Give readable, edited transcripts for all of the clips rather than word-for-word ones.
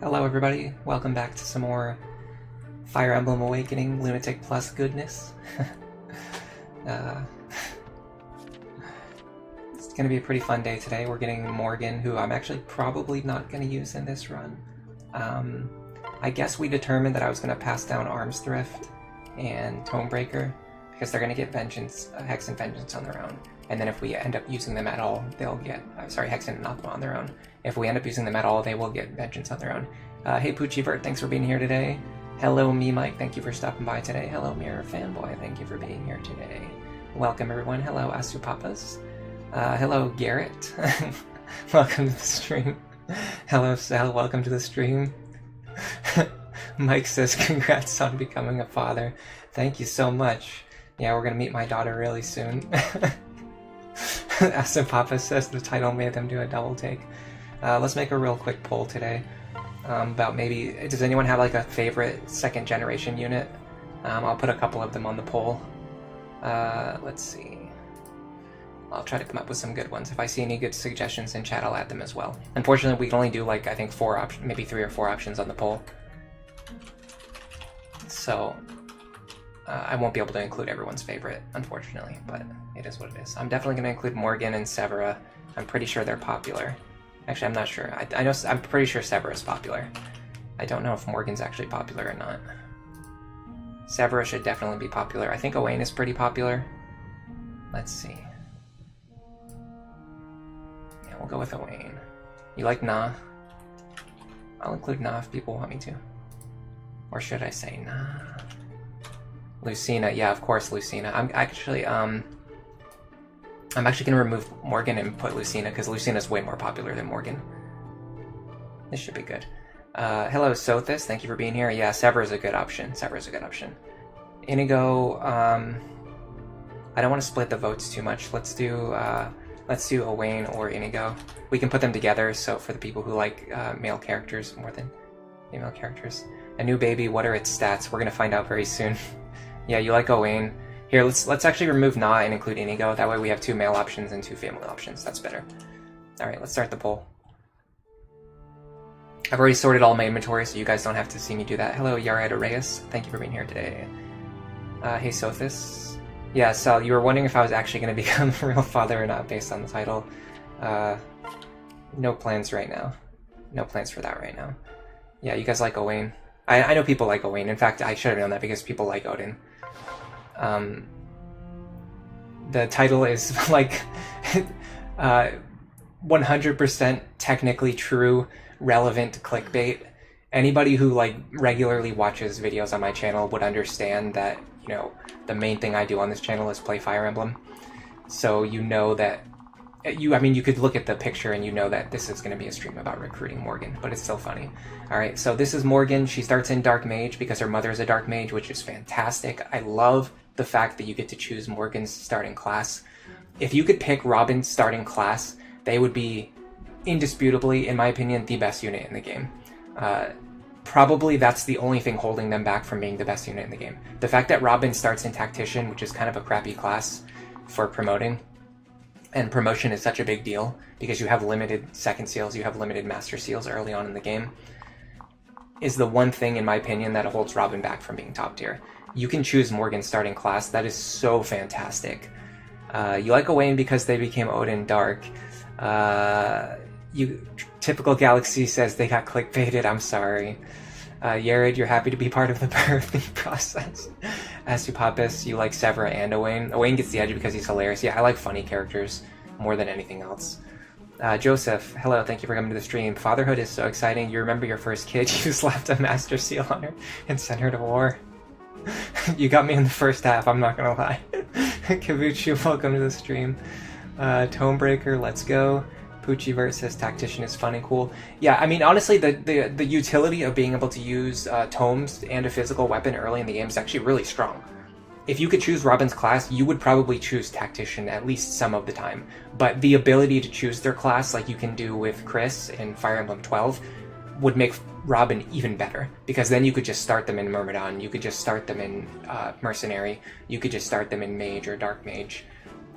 Hello everybody, welcome back to some more Fire Emblem Awakening Lunatic Plus goodness. It's going to be a pretty fun day today. We're getting Morgan, who I'm actually probably not going to use in this run. I guess we determined that I was going to pass down Arms Thrift and Tomebreaker, because they're going to get Vengeance, Hex and Vengeance on their own. And then if we end up using them at all, they'll get, Hex and Anathema on their own. If we end up using them at all, they will get Vengeance on their own. Hey Poochievert, thanks for being here today. Hello Me Mike, thank you for stopping by today. Hello Mirror Fanboy, thank you for being here today. Welcome everyone. Hello Asupapas. Hello Garrett. Welcome to the stream. Hello Sal, welcome to the stream. Mike says congrats on becoming a father. Thank you so much. Yeah, we're gonna meet my daughter really soon. Papa says the title made them do a double take. Let's make a real quick poll today about maybe, does anyone have like a favorite second generation unit? I'll put a couple of them on the poll. Let's see. I'll try to come up with some good ones. If I see any good suggestions in chat, I'll add them as well. Unfortunately, we can only do like, I think 4 options, maybe 3 or 4 options on the poll. So I won't be able to include everyone's favorite, unfortunately, but it is what it is. I'm definitely going to include Morgan and Severa. I'm pretty sure they're popular. Actually, I'm not sure. I know, I'm pretty sure Severa is popular. I don't know if Morgan's actually popular or not. Severa should definitely be popular. I think Owain is pretty popular. Let's see. Yeah, we'll go with Owain. You like Na? I'll include Na if people want me to. Or should I say Na? Lucina, yeah, of course, Lucina. I'm actually gonna remove Morgan and put Lucina, because Lucina's way more popular than Morgan. This should be good. Hello, Sothis, thank you for being here. Yeah, Severa's a good option. Severa's a good option. Inigo, I don't want to split the votes too much. Let's do Owain or Inigo. We can put them together, so for the people who like male characters more than female characters. A new baby, what are its stats? We're gonna find out very soon. Yeah, you like Owain. Here, let's actually remove Na and include Inigo. That way we have 2 male options and 2 female options. That's better. Alright, let's start the poll. I've already sorted all my inventory, so you guys don't have to see me do that. Hello, Yared Reyes. Thank you for being here today. Hey, Sothis. Yeah, Sal, you were wondering if I was actually going to become a real father or not based on the title. No plans right now. No plans for that right now. Yeah, you guys like Owain. I know people like Owain. In fact, I should have known that because people like Odin. The title is like 100% technically true, relevant clickbait. Anybody who like regularly watches videos on my channel would understand that, you know, the main thing I do on this channel is play Fire Emblem. So you know that you could look at the picture and you know that this is going to be a stream about recruiting Morgan, but it's still funny. Alright, so this is Morgan. She starts in Dark Mage because her mother is a Dark Mage, which is fantastic. I love the fact that you get to choose Morgan's starting class. If you could pick Robin's starting class, they would be indisputably, in my opinion, the best unit in the game. Probably that's the only thing holding them back from being the best unit in the game. The fact that Robin starts in Tactician, which is kind of a crappy class for promoting, and promotion is such a big deal because you have limited second seals, you have limited master seals early on in the game, is the one thing, in my opinion, that holds Robin back from being top tier. You can choose Morgan's starting class. That is so fantastic. You like Owain because they became Odin Dark. Typical Galaxy says they got clickbaited. I'm sorry. Yared, you're happy to be part of the birthing process. Asupapis, you like Severa and Owain. Owain gets the edge because he's hilarious. Yeah, I like funny characters more than anything else. Joseph, hello, thank you for coming to the stream. Fatherhood is so exciting. You remember your first kid, you slapped a master seal on her and sent her to war. You got me in the first half, I'm not gonna lie. Kavuchu, welcome to the stream. Tomebreaker, let's go. Poochievert says Tactician is fun and cool. Yeah, I mean, honestly, the utility of being able to use tomes and a physical weapon early in the game is actually really strong. If you could choose Robin's class, you would probably choose Tactician at least some of the time. But the ability to choose their class, like you can do with Chris in Fire Emblem 12, would make Robin even better. Because then you could just start them in Myrmidon, you could just start them in Mercenary, you could just start them in Mage or Dark Mage.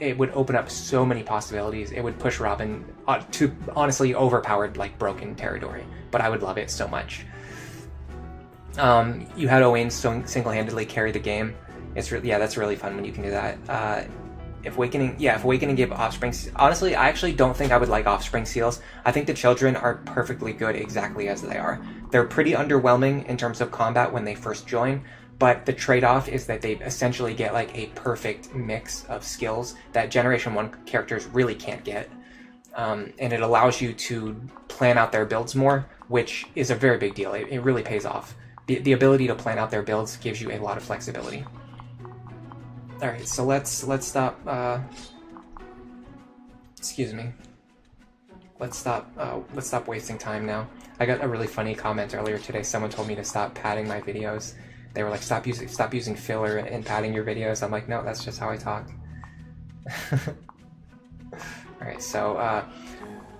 it would open up so many possibilities. It would push Robin to honestly overpowered, like broken territory, but I would love it so much. You had Owain single-handedly carry the game. It's that's really fun when you can do that. If Awakening gave Offspring, honestly, I actually don't think I would like Offspring seals. I think the children are perfectly good exactly as they are. They're pretty underwhelming in terms of combat when they first join, but the trade-off is that they essentially get like a perfect mix of skills that Generation 1 characters really can't get. And it allows you to plan out their builds more, which is a very big deal. It really pays off. The ability to plan out their builds gives you a lot of flexibility. All right, so let's stop. Excuse me. Let's stop wasting time now. I got a really funny comment earlier today. Someone told me to stop padding my videos. They were like, "Stop using filler and padding your videos." I'm like, "No, that's just how I talk." All right, so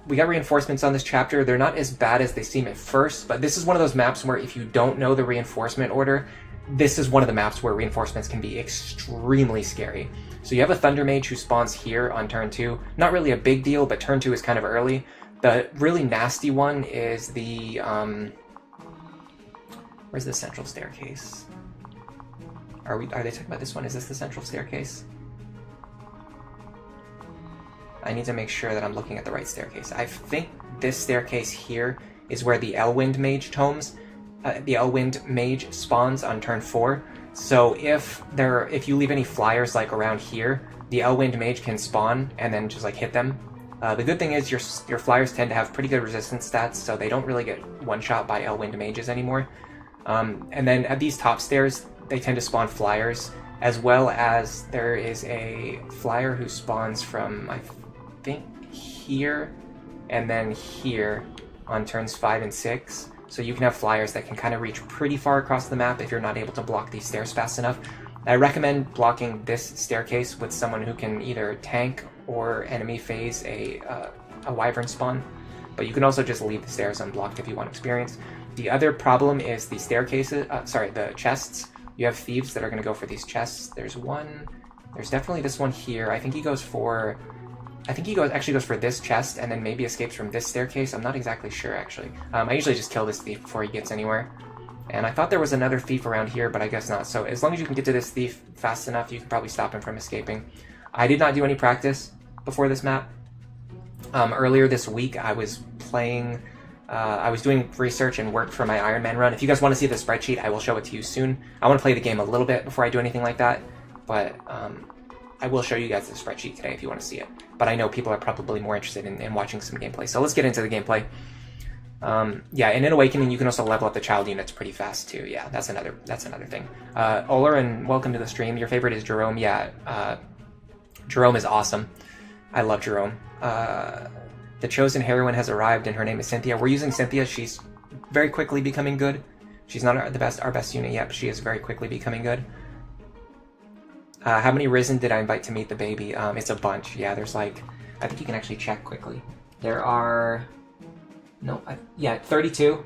we got reinforcements on this chapter. They're not as bad as they seem at first, but this is one of those maps where if you don't know the reinforcement order, this is one of the maps where reinforcements can be extremely scary. So you have a Thunder Mage who spawns here on turn 2. Not really a big deal, but turn 2 is kind of early. The really nasty one is the... where's the central staircase? Are they talking about this one? Is this the central staircase? I need to make sure that I'm looking at the right staircase. I think this staircase here is where the Elwind Mage tomes. The Elwind Mage spawns on turn 4. So if you leave any flyers like around here, the Elwind Mage can spawn and then just like hit them. The good thing is your flyers tend to have pretty good resistance stats, so they don't really get one-shot by Elwind Mages anymore. And then at these top stairs, they tend to spawn flyers, as well as there is a flyer who spawns from, I think, here and then here on turns 5 and 6. So you can have flyers that can kind of reach pretty far across the map if you're not able to block these stairs fast enough. I recommend blocking this staircase with someone who can either tank or enemy phase a wyvern spawn, but you can also just leave the stairs unblocked if you want experience. The other problem is the staircases, the chests. You have thieves that are going to go for these chests. There's definitely this one here. I think he actually goes for this chest and then maybe escapes from this staircase. I'm not exactly sure, actually. I usually just kill this thief before he gets anywhere. And I thought there was another thief around here, but I guess not. So as long as you can get to this thief fast enough, you can probably stop him from escaping. I did not do any practice before this map. Earlier this week, I was playing... I was doing research and work for my Iron Man run. If you guys want to see the spreadsheet, I will show it to you soon. I want to play the game a little bit before I do anything like that, but I will show you guys the spreadsheet today if you want to see it. But I know people are probably more interested in watching some gameplay, so let's get into the gameplay. Yeah, and in Awakening, you can also level up the child units pretty fast too. Yeah, that's another thing. Oler, and welcome to the stream. Your favorite is Jerome. Yeah, Jerome is awesome. I love Jerome. The chosen heroine has arrived, and her name is Cynthia. We're using Cynthia. She's very quickly becoming good. She's not our best unit yet, but she is very quickly becoming good. How many Risen did I invite to meet the baby? It's a bunch. Yeah, there's like... I think you can actually check quickly. There are... No, 32.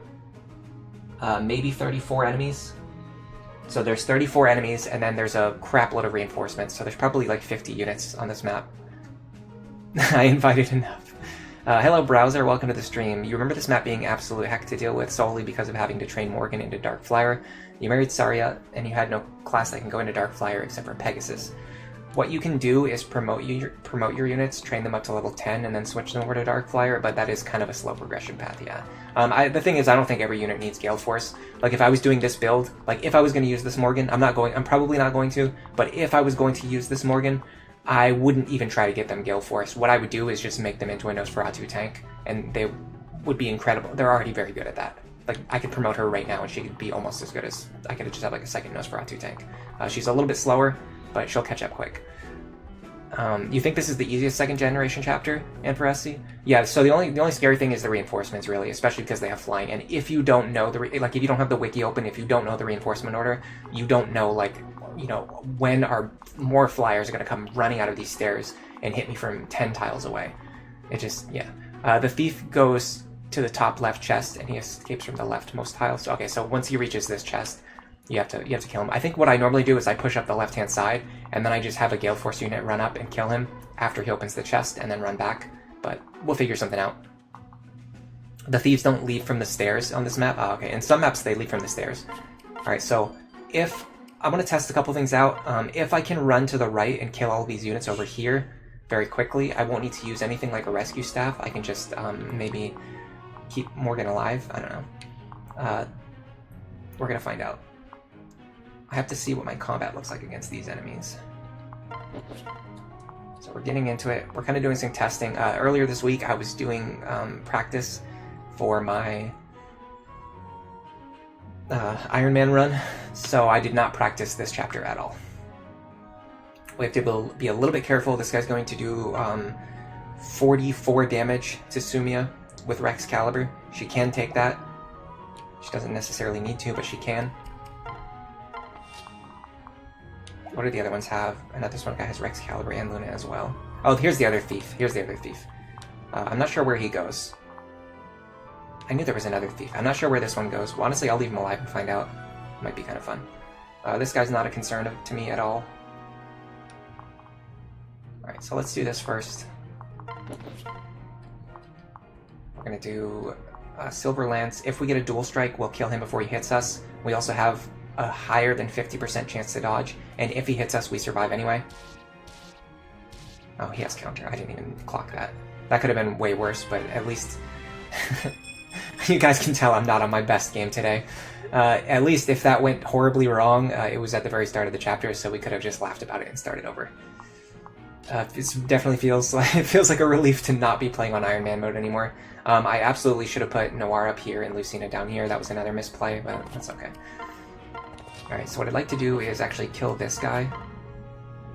Maybe 34 enemies. So there's 34 enemies, and then there's a crap load of reinforcements. So there's probably like 50 units on this map. I invited enough. Hello, Browser. Welcome to the stream. You remember this map being absolute heck to deal with solely because of having to train Morgan into Dark Flyer. You married Saria, and you had no class that can go into Dark Flyer except for Pegasus. What you can do is promote your units, train them up to level 10, and then switch them over to Dark Flyer, but that is kind of a slow progression path, yeah. The thing is, I don't think every unit needs Gale Force. Like, if I was doing this build, like, if I was going to use this Morgan, I'm probably not going to, but if I was going to use this Morgan, I wouldn't even try to get them Gale Force. What I would do is just make them into a Nosferatu tank, and they would be incredible. They're already very good at that. Like, I could promote her right now, and she could be almost as good as... I could just have, like, a second Nosferatu tank. She's a little bit slower, but she'll catch up quick. You think this is the easiest second generation chapter, Emperor? Yeah, so the only scary thing is the reinforcements, really, especially because they have flying. And if you don't know if you don't have the wiki open, if you don't know the reinforcement order, you don't know, like, you know, when are more flyers are going to come running out of these stairs and hit me from 10 tiles away. It just, yeah. The thief goes to the top left chest, and he escapes from the leftmost tile. So, okay, so once he reaches this chest, You have to kill him. I think what I normally do is I push up the left-hand side, and then I just have a Gale Force unit run up and kill him after he opens the chest, and then run back. But we'll figure something out. The thieves don't leave from the stairs on this map. Oh, okay, in some maps they leave from the stairs. Alright, so if... I want to test a couple things out. If I can run to the right and kill all these units over here very quickly, I won't need to use anything like a rescue staff. I can just maybe keep Morgan alive. I don't know. We're going to find out. I have to see what my combat looks like against these enemies. So we're getting into it. We're kind of doing some testing. Earlier this week I was doing practice for my Iron Man run, so I did not practice this chapter at all. We have to be a little bit careful. This guy's going to do 44 damage to Sumia with Rex Caliber. She can take that. She doesn't necessarily need to, but she can. What do the other ones have? I know this one guy has Rex Caliber and Luna as well. Oh, here's the other thief. Here's the other thief. I'm not sure where he goes. I knew there was another thief. I'm not sure where this one goes. Well, honestly, I'll leave him alive and find out. Might be kind of fun. This guy's not a concern to me at all. Alright, so let's do this first. We're going to do Silver Lance. If we get a dual strike, we'll kill him before he hits us. We also have a higher than 50% chance to dodge, and if he hits us, we survive anyway. Oh, he has counter. I didn't even clock that. That could have been way worse, but at least... You guys can tell I'm not on my best game today. At least if that went horribly wrong, it was at the very start of the chapter, so we could have just laughed about it and started over. It definitely feels like a relief to not be playing on Iron Man mode anymore. I absolutely should have put Noir up here and Lucina down here. That was another misplay, but that's okay. Alright, so what I'd like to do is actually kill this guy.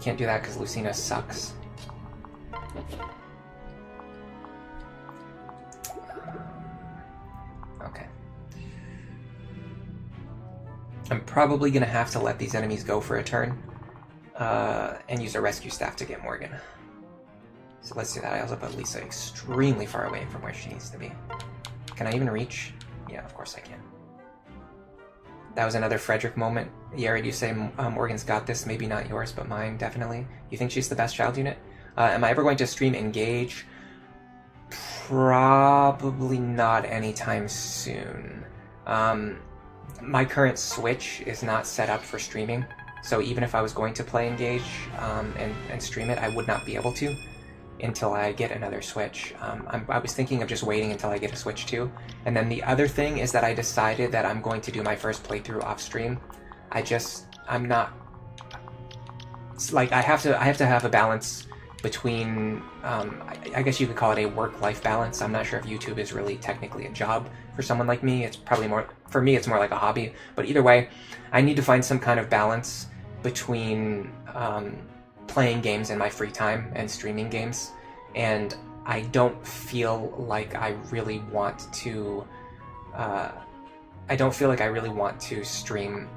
Can't do that because Lucina sucks. Okay. I'm probably going to have to let these enemies go for a turn. And use a rescue staff to get Morgan. So let's do that. I also put Lisa extremely far away from where she needs to be. Can I even reach? Yeah, of course I can. That was another Frederick moment. Yari, you say Morgan's got this. Maybe not yours, but mine, definitely. You think she's the best child unit? Am I ever going to stream Engage? Probably not anytime soon. My current Switch is not set up for streaming. So even if I was going to play Engage and stream it, I would not be able to until I get another Switch. I was thinking of just waiting until I get a Switch too. And then the other thing is that I decided that I'm going to do my first playthrough off stream. I'm not... It's like I have to have a balance between, I guess you could call it a work-life balance. I'm not sure if YouTube is really technically a job for someone like me. It's probably more, for me it's more like a hobby. But either way, I need to find some kind of balance between playing games in my free time and streaming games, and I don't feel like I really want to stream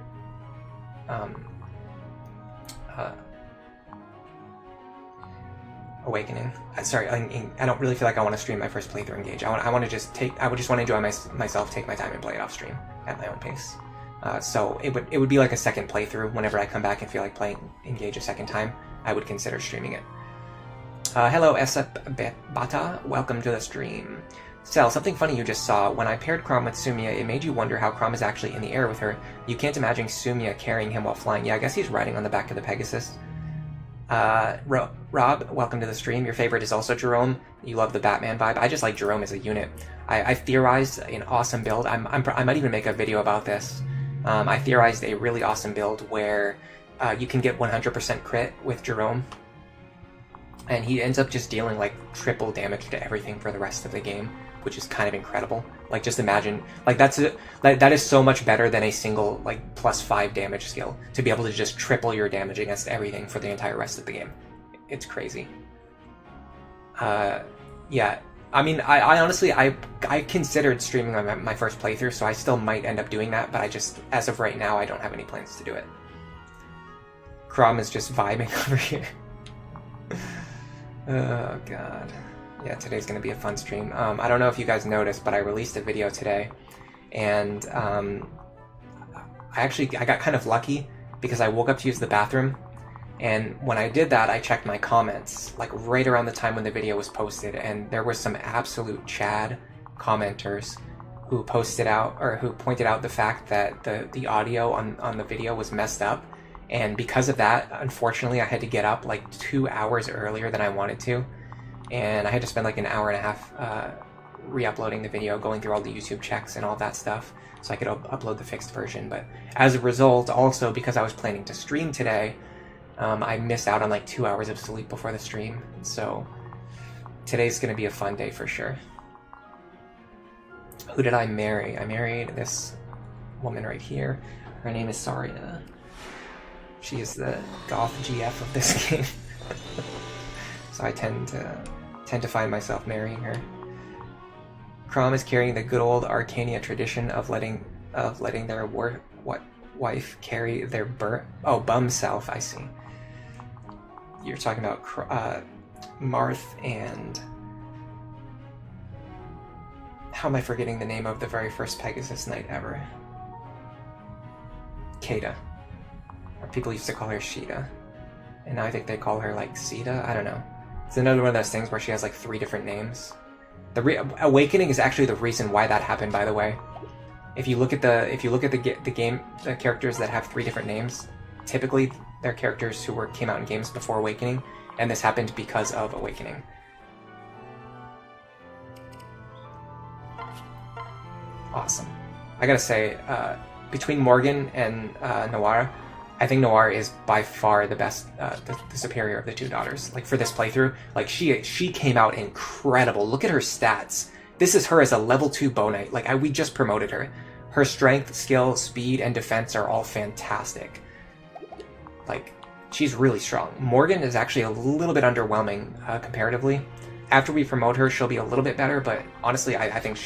Awakening. Sorry, I don't really feel like I want to stream my first playthrough Engage. I would just want to enjoy myself, take my time and play it off stream at my own pace. So it would be like a second playthrough. Whenever I come back and feel like playing Engage a second time, I would consider streaming it. Hello, Esep Bata. Welcome to the stream. Sel, something funny you just saw. When I paired Crom with Sumia, it made you wonder how Crom is actually in the air with her. You can't imagine Sumia carrying him while flying. Yeah, I guess he's riding on the back of the Pegasus. Rob, welcome to the stream. Your favorite is also Jerome. You love the Batman vibe. I just like Jerome as a unit. I theorized an awesome build. I might even make a video about this. I theorized a really awesome build where you can get 100% crit with Jerome, and he ends up just dealing like triple damage to everything for the rest of the game, which is kind of incredible. Like, just imagine, like that is so much better than a single like +5 damage skill to be able to just triple your damage against everything for the entire rest of the game. It's crazy. Yeah. I mean, I honestly, I considered streaming my first playthrough, so I still might end up doing that, but I just, as of right now, I don't have any plans to do it. Crom is just vibing over here. Oh, God. Yeah, today's going to be a fun stream. I don't know if you guys noticed, but I released a video today, and I got kind of lucky because I woke up to use the bathroom, and when I did that, I checked my comments like right around the time when the video was posted, and there were some absolute Chad commenters who pointed out the fact that the audio on the video was messed up, and because of that, unfortunately, I had to get up like 2 hours earlier than I wanted to, and I had to spend like an hour and a half re-uploading the video, going through all the YouTube checks and all that stuff, so I could upload the fixed version. But as a result, also because I was planning to stream today, I missed out on like 2 hours of sleep before the stream, so today's gonna be a fun day for sure. Who did I marry? I married this woman right here. Her name is Saria. She is the goth GF of this game. So I tend to find myself marrying her. Crom is carrying the good old Arcania tradition of letting their wife carry their bum self. I see. You're talking about Marth and, how am I forgetting the name of the very first Pegasus Knight ever? Kata. Or people used to call her Sheeta, and now I think they call her like Sita. I don't know. It's another one of those things where she has like 3 different names. Awakening is actually the reason why that happened, by the way. If you look at the characters that have 3 different names, typically they're characters who came out in games before Awakening, and this happened because of Awakening. Awesome. I gotta say, between Morgan and Noir, I think Noir is by far the best, the superior of the 2 daughters. Like for this playthrough, like she came out incredible. Look at her stats. This is her as a level 2 bow knight. Like we just promoted her. Her strength, skill, speed, and defense are all fantastic. Like she's really strong. Morgan is actually a little bit underwhelming comparatively. After we promote her, she'll be a little bit better. But honestly, I think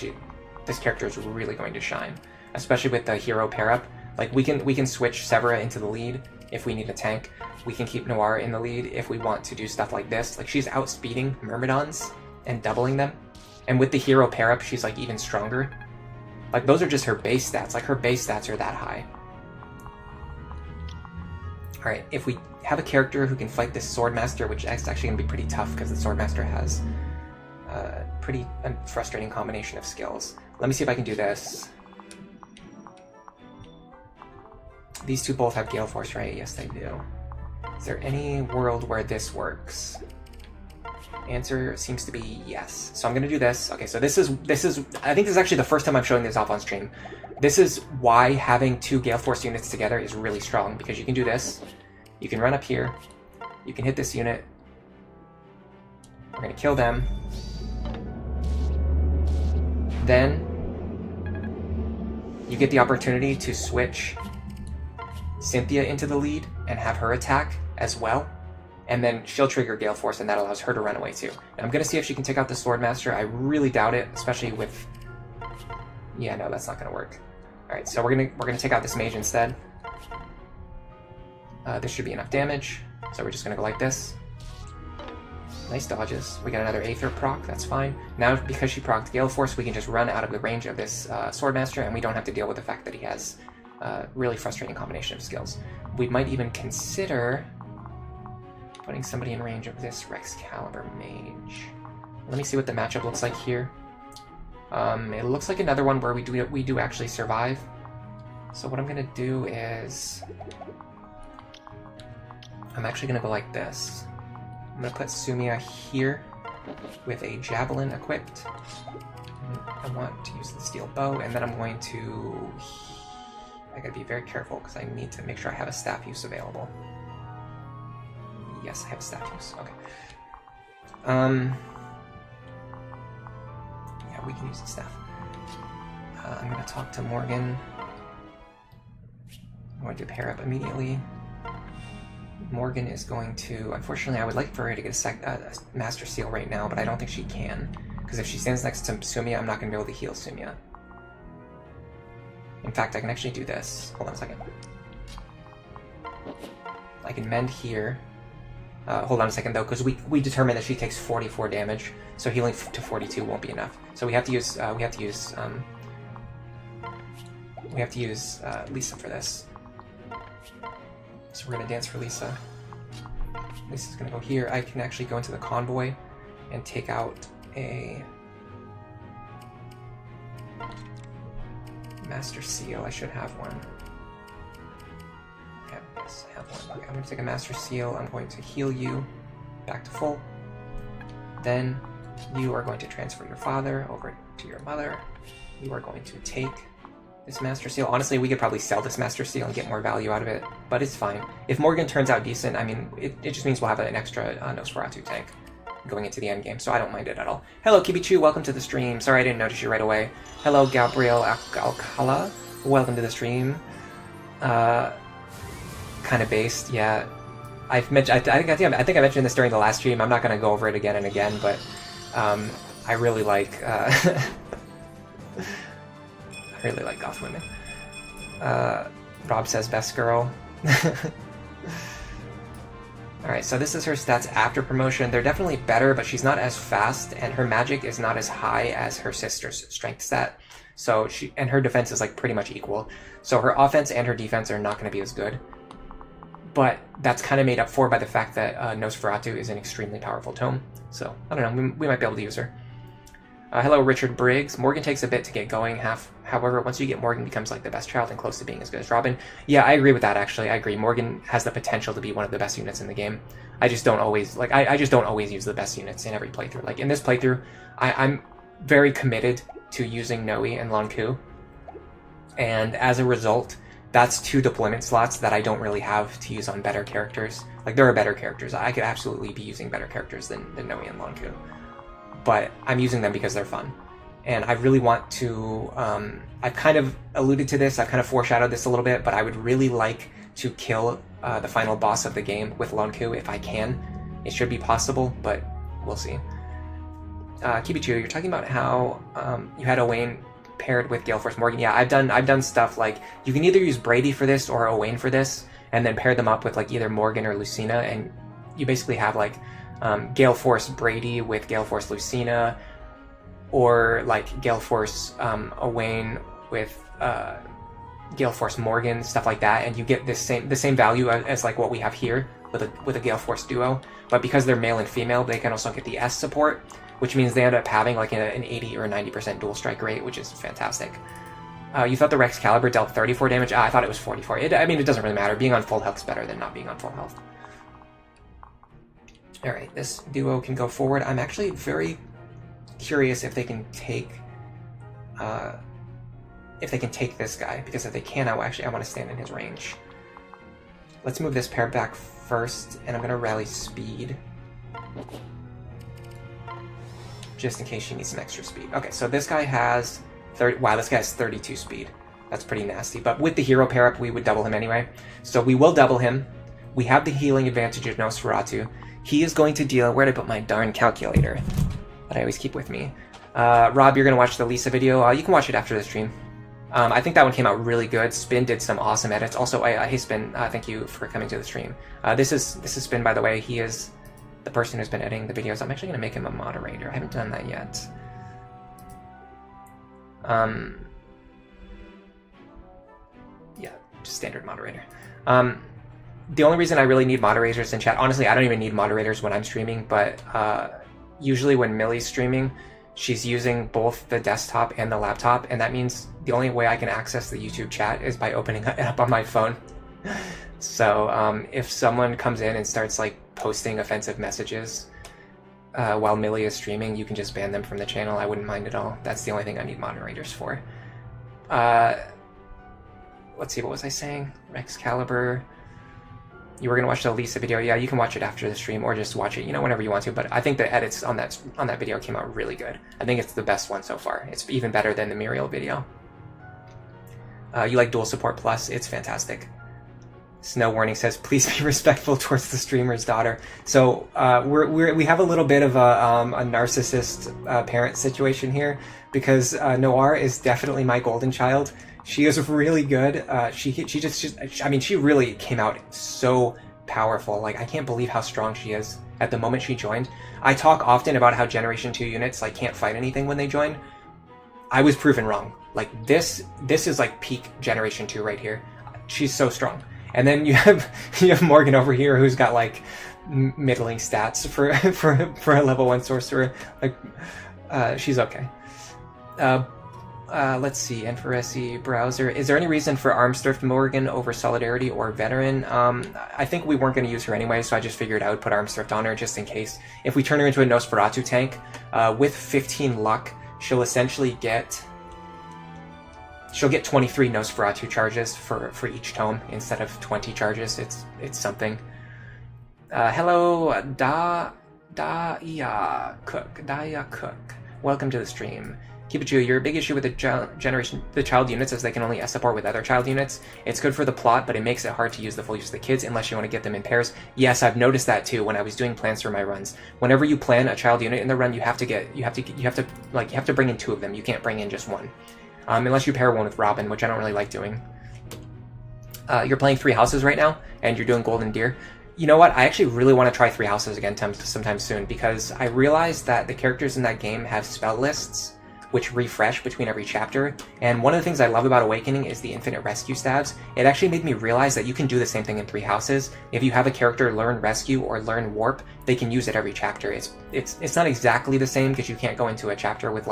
this character is really going to shine, especially with the hero pair up. Like we can switch Severa into the lead if we need a tank. We can keep Noir in the lead if we want to do stuff like this. Like she's outspeeding Myrmidons and doubling them. And with the hero pair up, she's like even stronger. Like those are just her base stats. Like her base stats are that high. Alright, if we have a character who can fight this Swordmaster, which is actually going to be pretty tough because the Swordmaster has a pretty frustrating combination of skills. Let me see if I can do this. These 2 both have Gale Force, right? Yes, they do. Is there any world where this works? Answer seems to be yes. So I'm going to do this. Okay, so this is I think this is actually the first time I'm showing this off on stream. This is why having 2 Gale Force units together is really strong, because you can do this. You can run up here. You can hit this unit. We're going to kill them. Then you get the opportunity to switch Cynthia into the lead and have her attack as well, and then she'll trigger Gale Force, and that allows her to run away too. Now, I'm gonna see if she can take out the Swordmaster. I really doubt it, especially with... Yeah, no, that's not gonna work. All right, so we're gonna take out this mage instead. This should be enough damage, so we're just gonna go like this. Nice dodges. We got another Aether proc, that's fine. Now, because she procced Gale Force, we can just run out of the range of this Swordmaster, and we don't have to deal with the fact that he has really frustrating combination of skills. We might even consider putting somebody in range of this Rexcalibur mage. Let me see what the matchup looks like here. It looks like another one where we do actually survive. So what I'm gonna do is I'm actually gonna go like this. I'm gonna put Sumia here with a javelin equipped. I want to use the steel bow, and then I'm going to... I gotta be very careful because I need to make sure I have a staff use available. Yes, I have a staff use. Okay. Yeah, we can use the staff. I'm gonna talk to Morgan. I'm going to pair up immediately. Morgan is going to... Unfortunately, I would like for her to get a Master Seal right now, but I don't think she can. Because if she stands next to Sumia, I'm not going to be able to heal Sumia. In fact, I can actually do this. Hold on a second. I can mend here. Hold on a second, though, because we determined that she takes 44 damage, so healing to 42 won't be enough. So we have to use We have to use Lisa for this. So we're going to dance for Lisa. Lisa's going to go here. I can actually go into the convoy and take out a Master Seal. I should have one. Yes, I have one. Okay, I'm going to take a Master Seal. I'm going to heal you back to full. Then you are going to transfer your father over to your mother. You are going to take this Master Seal. Honestly, we could probably sell this Master Seal and get more value out of it, but it's fine. If Morgan turns out decent, I mean, it just means we'll have an extra Nosferatu tank going into the end game, so I don't mind it at all. Hello, Kibichu, welcome to the stream. Sorry I didn't notice you right away. Hello, Gabriel Alcala, welcome to the stream. Kind of based, yeah. I've mentioned. I think I mentioned this during the last stream. I'm not going to go over it again and again, but I really like. I really like goth women. Rob says best girl. Alright, so this is her stats after promotion. They're definitely better, but she's not as fast, and her magic is not as high as her sister's strength stat. So and her defense is like pretty much equal. So her offense and her defense are not going to be as good. But that's kind of made up for by the fact that Nosferatu is an extremely powerful tome. So, I don't know, we might be able to use her. Hello, Richard Briggs. Morgan takes a bit to get going. However, once you get Morgan, becomes like the best child and close to being as good as Robin. Yeah, I agree with that, actually. I agree. Morgan has the potential to be one of the best units in the game. I just don't always, like, I just don't always use the best units in every playthrough. Like, in this playthrough, I'm very committed to using Noe and Lonku. And as a result, that's 2 deployment slots that I don't really have to use on better characters. Like, there are better characters. I could absolutely be using better characters than Noe and Lonku. But I'm using them because they're fun. And I really want to... I've kind of alluded to this, I've kind of foreshadowed this a little bit, but I would really like to kill the final boss of the game with Lonku if I can. It should be possible, but we'll see. Kibichu, you're talking about how you had Owain paired with Gale Force Morgan. Yeah, I've done stuff like you can either use Brady for this or Owain for this, and then pair them up with like either Morgan or Lucina, and you basically have like Gale Force Brady with Gale Force Lucina, or like Gale Force Owain with Gale Force Morgan, stuff like that, and you get the same value as like what we have here with a Gale Force duo. But because they're male and female, they can also get the S support, which means they end up having like an 80 or 90% dual strike rate, which is fantastic. You thought the Rex Caliber dealt 34 damage? I thought it was 44. I mean, it doesn't really matter. Being on full health is better than not being on full health. Alright, this duo can go forward. I'm actually very curious if they can take this guy, because if they can, I want to stand in his range. Let's move this pair back first, and I'm going to rally speed. Just in case she needs some extra speed. Okay, so this guy has 30. Wow, this guy has 32 speed. That's pretty nasty. But with the hero pair up, we would double him anyway. So we will double him. We have the healing advantage of Nosferatu. He is going to deal... Where did I put my darn calculator that I always keep with me? Rob, you're going to watch the Lisa video. You can watch it after the stream. I think that one came out really good. Spin did some awesome edits. Also, hey Spin, thank you for coming to the stream. This is Spin, by the way. He is the person who's been editing the videos. I'm actually going to make him a moderator. I haven't done that yet. Yeah, just standard moderator. The only reason I really need moderators in chat, honestly, I don't even need moderators when I'm streaming, but usually when Millie's streaming, she's using both the desktop and the laptop, and that means the only way I can access the YouTube chat is by opening it up on my phone. So if someone comes in and starts like posting offensive messages while Millie is streaming, you can just ban them from the channel. I wouldn't mind at all. That's the only thing I need moderators for. Let's see, what was I saying? Rex Caliber. You were going to watch the Lisa video. Yeah, you can watch it after the stream or just watch it, whenever you want to. But I think the edits on that video came out really good. I think it's the best one so far. It's even better than the Muriel video. You like Dual Support Plus? It's fantastic. Snow Warning says, please be respectful towards the streamer's daughter. So we have a little bit of a narcissist parent situation here, because Noir is definitely my golden child. She is really good. She really came out so powerful. Like, I can't believe how strong she is at the moment she joined. I talk often about how Generation 2 units like can't fight anything when they join. I was proven wrong. Like this is like peak Generation 2 right here. She's so strong. And then you have Morgan over here who's got like middling stats for a level 1 sorcerer. Like she's okay. Let's see, Enferesi browser. Is there any reason for Armstrift Morgan over Solidarity or Veteran? I think we weren't going to use her anyway, so I just figured I would put Armstrift on her just in case. If we turn her into a Nosferatu tank, with 15 luck, she'll essentially get... She'll get 23 Nosferatu charges for each tome instead of 20 charges. It's something. Hello, Daya Cook. Welcome to the stream. Keep it true. Your big issue with the child units is they can only support with other child units. It's good for the plot, but it makes it hard to use the full use of the kids unless you want to get them in pairs. Yes, I've noticed that too when I was doing plans for my runs. Whenever you plan a child unit in the run, you have to bring in 2 of them. You can't bring in just 1. Unless you pair one with Robin, which I don't really like doing. You're playing 3 houses right now, and you're doing Golden Deer. You know what? I actually really want to try 3 houses again sometime soon, because I realized that the characters in that game have spell lists, which refresh between every chapter. And one of the things I love about Awakening is the infinite rescue stabs. It actually made me realize that you can do the same thing in 3 houses. If you have a character learn rescue or learn warp, they can use it every chapter. It's not exactly the same because you can't go into a chapter with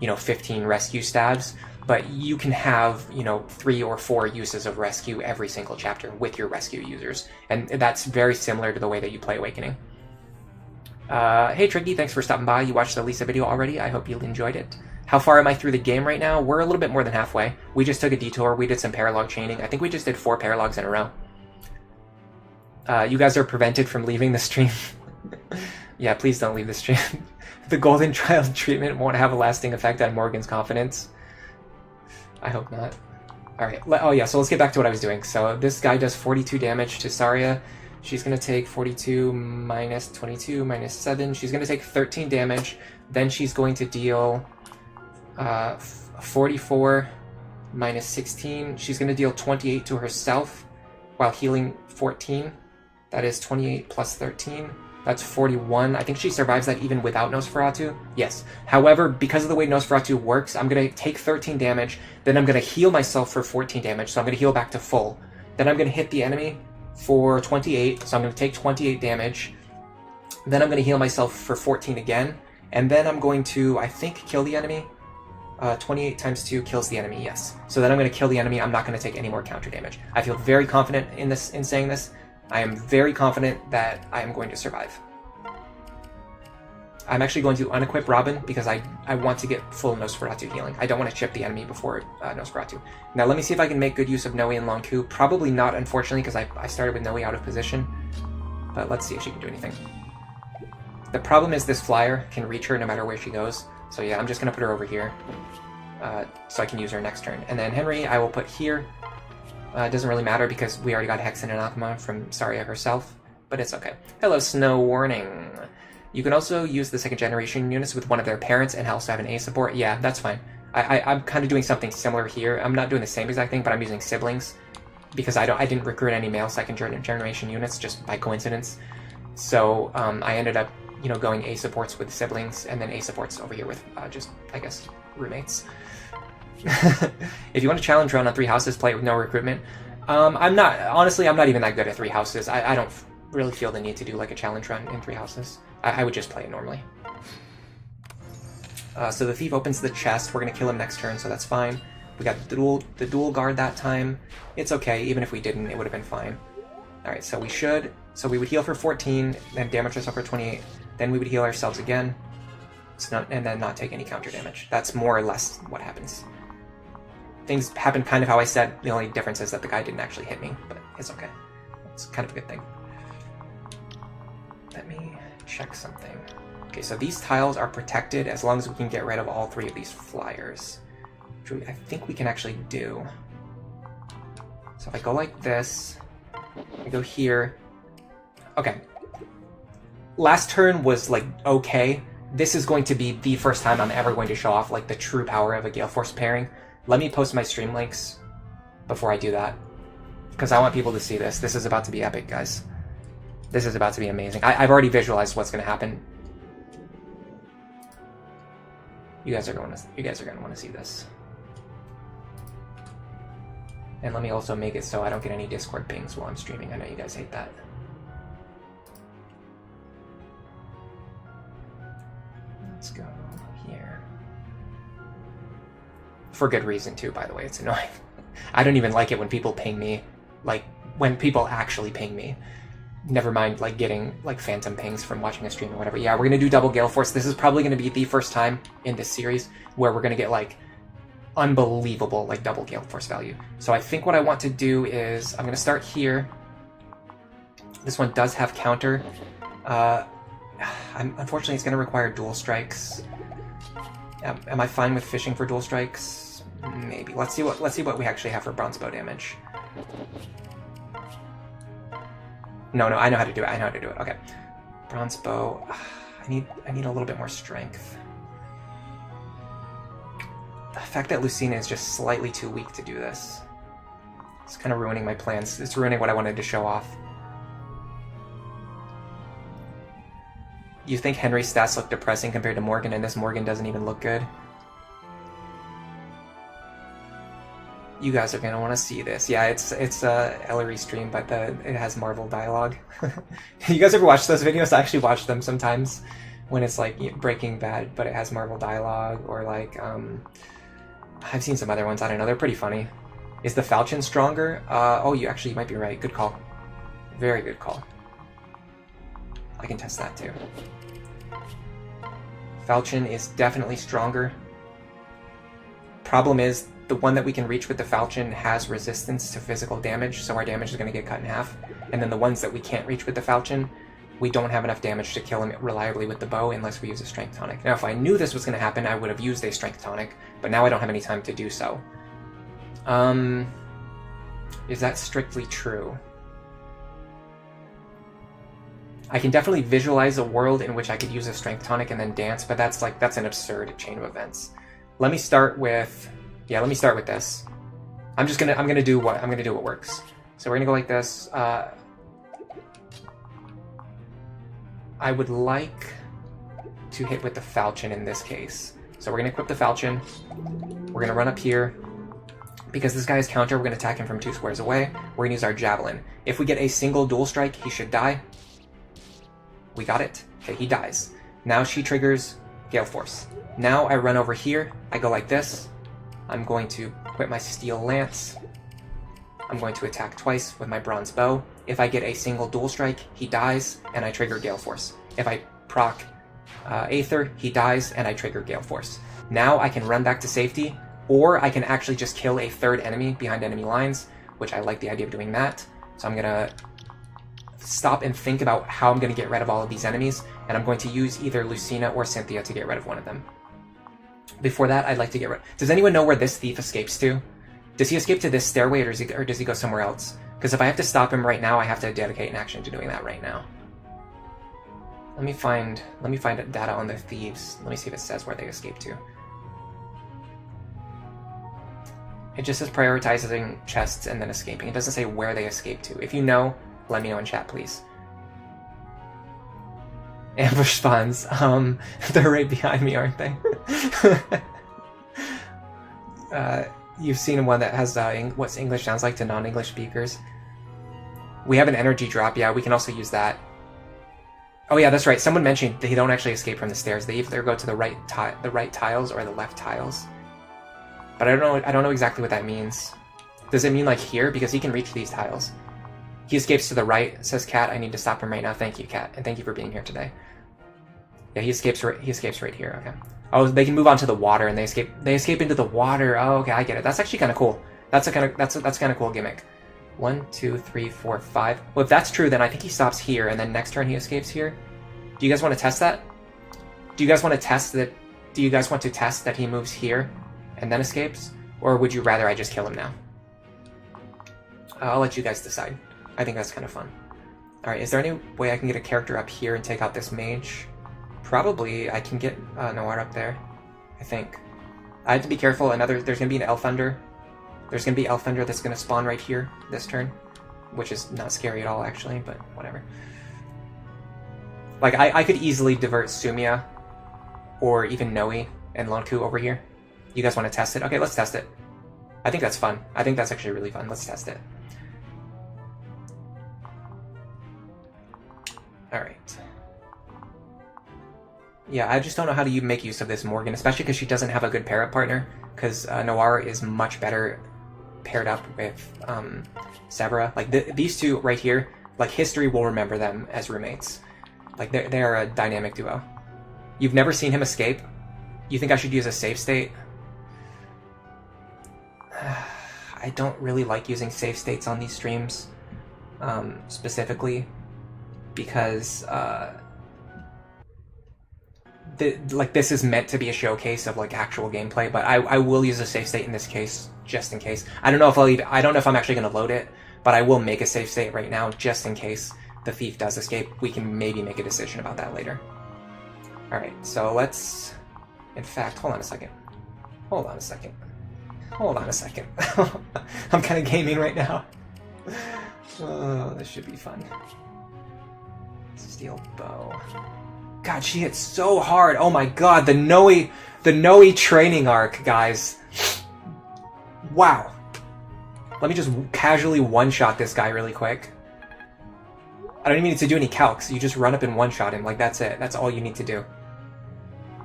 15 rescue stabs, but you can have 3 or 4 uses of rescue every single chapter with your rescue users, and that's very similar to the way that you play Awakening. Hey Tricky, thanks for stopping by. You watched the Lisa video already. I hope you enjoyed it. How far am I through the game right now? We're a little bit more than halfway. We just took a detour. We did some paralog chaining. I think we just did 4 paralogs in a row. You guys are prevented from leaving the stream. Yeah, please don't leave the stream. The Golden Child treatment won't have a lasting effect on Morgan's confidence. I hope not. Alright, oh yeah, so let's get back to what I was doing. So this guy does 42 damage to Saria. She's going to take 42 minus 22 minus 7. She's going to take 13 damage. Then she's going to deal 44 minus 16. She's going to deal 28 to herself while healing 14. That is 28 plus 13. That's 41. I think she survives that even without Nosferatu. Yes. However, because of the way Nosferatu works, I'm going to take 13 damage. Then I'm going to heal myself for 14 damage. So I'm going to heal back to full. Then I'm going to hit the enemy for 28. So I'm going to take 28 damage. Then I'm going to heal myself for 14 again. And then I'm going to, I think, kill the enemy. 28 times 2 kills the enemy, yes. So then I'm going to kill the enemy. I'm not going to take any more counter damage. I feel very confident in saying this. I am very confident that I am going to survive. I'm actually going to unequip Robin because I want to get full Nosferatu healing. I don't want to chip the enemy before Nosferatu. Now let me see if I can make good use of Noe and Long Ku. Probably not, unfortunately, because I started with Noe out of position. But let's see if she can do anything. The problem is this flyer can reach her no matter where she goes. So yeah, I'm just going to put her over here so I can use her next turn. And then Henry, I will put here. It doesn't really matter because we already got Hex and Anathema from Saria herself, but it's okay. Hello, Snow Warning. You can also use the 2nd generation units with one of their parents and also have an A support. Yeah, that's fine. I'm kind of doing something similar here. I'm not doing the same exact thing, but I'm using siblings because I didn't recruit any male 2nd generation units just by coincidence. So I ended up going A supports with siblings and then A supports over here with just, I guess, roommates. If you want to challenge run on 3 houses, play it with no recruitment. Honestly, I'm not even that good at 3 houses. I don't really feel the need to do like a challenge run in 3 houses. I would just play it normally. So the thief opens the chest. We're going to kill him next turn, so that's fine. We got the dual guard that time. It's okay. Even if we didn't, it would have been fine. Alright, so we would heal for 14, then damage ourselves for 28. Then we would heal ourselves again, and then not take any counter damage. That's more or less what happens. Things happen kind of how I said. The only difference is that the guy didn't actually hit me, but it's okay. It's kind of a good thing. Let me check something. Okay, so these tiles are protected as long as we can get rid of all 3 of these flyers, which I think we can actually do. So if I go like this, I go here. Okay. Last turn was like okay. This is going to be the first time I'm ever going to show off like the true power of a Gale Force pairing. Let me post my stream links before I do that, because I want people to see this. This is about to be epic, guys. This is about to be amazing. I've already visualized what's going to happen. You guys are going to want to see this. And let me also make it so I don't get any Discord pings while I'm streaming. I know you guys hate that. Let's go here. For good reason too, by the way. It's annoying. I don't even like it when people ping me. Like, when people actually ping me. Never mind, like, getting, like, phantom pings from watching a stream or whatever. Yeah, we're gonna do double Gale Force. This is probably gonna be the first time in this series where we're gonna get, like, unbelievable, like, double Gale Force value. So I think what I want to do is, I'm gonna start here. This one does have counter. Unfortunately, it's gonna require dual strikes. Am I fine with fishing for dual strikes? Maybe. Let's see what we actually have for bronze bow damage. No, I know how to do it. Okay. Bronze bow. I need a little bit more strength. The fact that Lucina is just slightly too weak to do this. It's kind of ruining my plans. It's ruining what I wanted to show off. You think Henry's stats look depressing compared to Morgan, and this Morgan doesn't even look good? You guys are gonna want to see this. Yeah, it's a Ellery stream, but it has Marvel dialogue. You guys ever watch those videos? I actually watch them sometimes when it's like Breaking Bad, but it has Marvel dialogue, or like I've seen some other ones. I don't know. They're pretty funny. Is the Falchion stronger? Oh, you might be right. Good call. Very good call. I can test that too. Falchion is definitely stronger. Problem is, the one that we can reach with the Falchion has resistance to physical damage, so our damage is going to get cut in half. And then the ones that we can't reach with the Falchion, we don't have enough damage to kill him reliably with the bow unless we use a Strength Tonic. Now, if I knew this was going to happen, I would have used a Strength Tonic, but now I don't have any time to do so. Is that strictly true? I can definitely visualize a world in which I could use a Strength Tonic and then dance, but that's an absurd chain of events. Let me start with this. I'm gonna do what works. So we're gonna go like this. I would like to hit with the Falchion in this case. So we're gonna equip the Falchion. We're gonna run up here. Because this guy is counter, we're gonna attack him from 2 squares away. We're gonna use our Javelin. If we get a single dual strike, he should die. We got it. Okay, he dies. Now she triggers Gale Force. Now I run over here. I go like this. I'm going to equip my Steel Lance. I'm going to attack twice with my Bronze Bow. If I get a single dual strike, he dies, and I trigger Gale Force. If I proc Aether, he dies, and I trigger Gale Force. Now I can run back to safety, or I can actually just kill a third enemy behind enemy lines, which I like the idea of doing that. So I'm going to stop and think about how I'm going to get rid of all of these enemies, and I'm going to use either Lucina or Cynthia to get rid of one of them. Before that, I'd like to get rid... Does anyone know where this thief escapes to? Does he escape to this stairway, or does he go somewhere else? Because if I have to stop him right now, I have to dedicate an action to doing that right now. Let me find data on the thieves. Let me see if it says where they escape to. It just says prioritizing chests and then escaping. It doesn't say where they escape to. If you know, let me know in chat, please. Ambush spawns. They're right behind me, aren't they? You've seen one that has what English sounds like to non-English speakers. We have an energy drop. Yeah, we can also use that. Oh yeah, that's right. Someone mentioned they don't actually escape from the stairs. They either go to the right tiles or the left tiles. But I don't know exactly what that means. Does it mean like here? Because he can reach these tiles. He escapes to the right, says Cat. I need to stop him right now. Thank you, Cat, and thank you for being here today. Yeah, he escapes right here. Okay. Oh, they can move on to the water, and they escape into the water. Oh, okay, I get it. That's actually kind of cool. That's kind of cool gimmick. 1, 2, 3, 4, 5. Well, if that's true, then I think he stops here, and then next turn he escapes here. Do you guys want to test that? Do you guys want to test that? Do you guys want to test that he moves here and then escapes, or would you rather I just kill him now? I'll let you guys decide. I think that's kind of fun. All right, is there any way I can get a character up here and take out this mage? Probably I can get Noir up there, I think. I have to be careful. There's going to be an Elf Thunder. There's going to be Elf Thunder that's going to spawn right here this turn, which is not scary at all, actually, but whatever. Like, I could easily divert Sumia or even Noe and Lonku over here. You guys want to test it? Okay, let's test it. I think that's fun. I think that's actually really fun. Let's test it. Alright. Yeah, I just don't know how to make use of this Morgan, especially because she doesn't have a good pair-up partner, because Noir is much better paired up with Severa. Like, these two right here, like, history will remember them as roommates. Like, they're a dynamic duo. You've never seen him escape? You think I should use a safe state? I don't really like using safe states on these streams, specifically, because this is meant to be a showcase of like actual gameplay. But I will use a safe state in this case, just in case. I don't know if I don't know if I'm actually going to load it, but I will make a safe state right now, just in case the thief does escape. We can maybe make a decision about that later. All right, so let's. In fact, hold on a second. Hold on a second. Hold on a second. I'm kind of gaming right now. Oh, this should be fun. Steel bow. God, she hits so hard. Oh my god, the Noe training arc, guys. Wow. Let me just casually one-shot this guy really quick. I don't even need to do any calcs. You just run up and one-shot him. Like, that's it. That's all you need to do.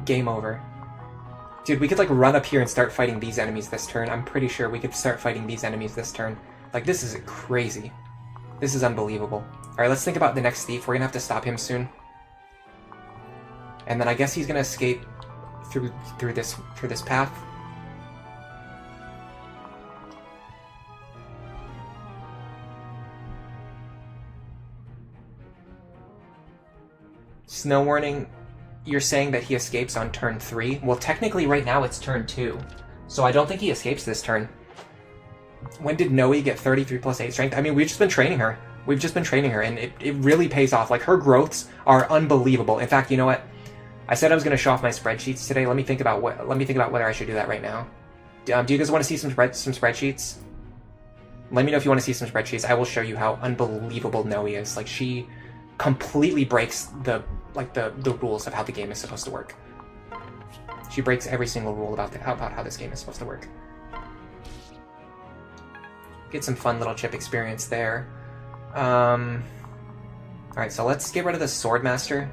Game over. Dude, we could, like, run up here and start fighting these enemies this turn. I'm pretty sure we could start fighting these enemies this turn. Like, this is crazy. This is unbelievable. Alright, let's think about the next thief. We're gonna have to stop him soon. And then I guess he's gonna escape through this path. Snow warning. You're saying that he escapes on turn 3? Well, technically right now it's turn 2. So I don't think he escapes this turn. When did Noe get 33 plus 8 strength? I mean, we've just been training her. We've just been training her, and it really pays off. Like, her growths are unbelievable. In fact, you know what? I said I was going to show off my spreadsheets today. Let me think about whether I should do that right now. Do you guys want to see some spreadsheets? Let me know if you want to see some spreadsheets. I will show you how unbelievable Noe is. Like, she completely breaks the rules of how the game is supposed to work. She breaks every single rule about how this game is supposed to work. Get some fun little chip experience there. Alright, so let's get rid of the Swordmaster.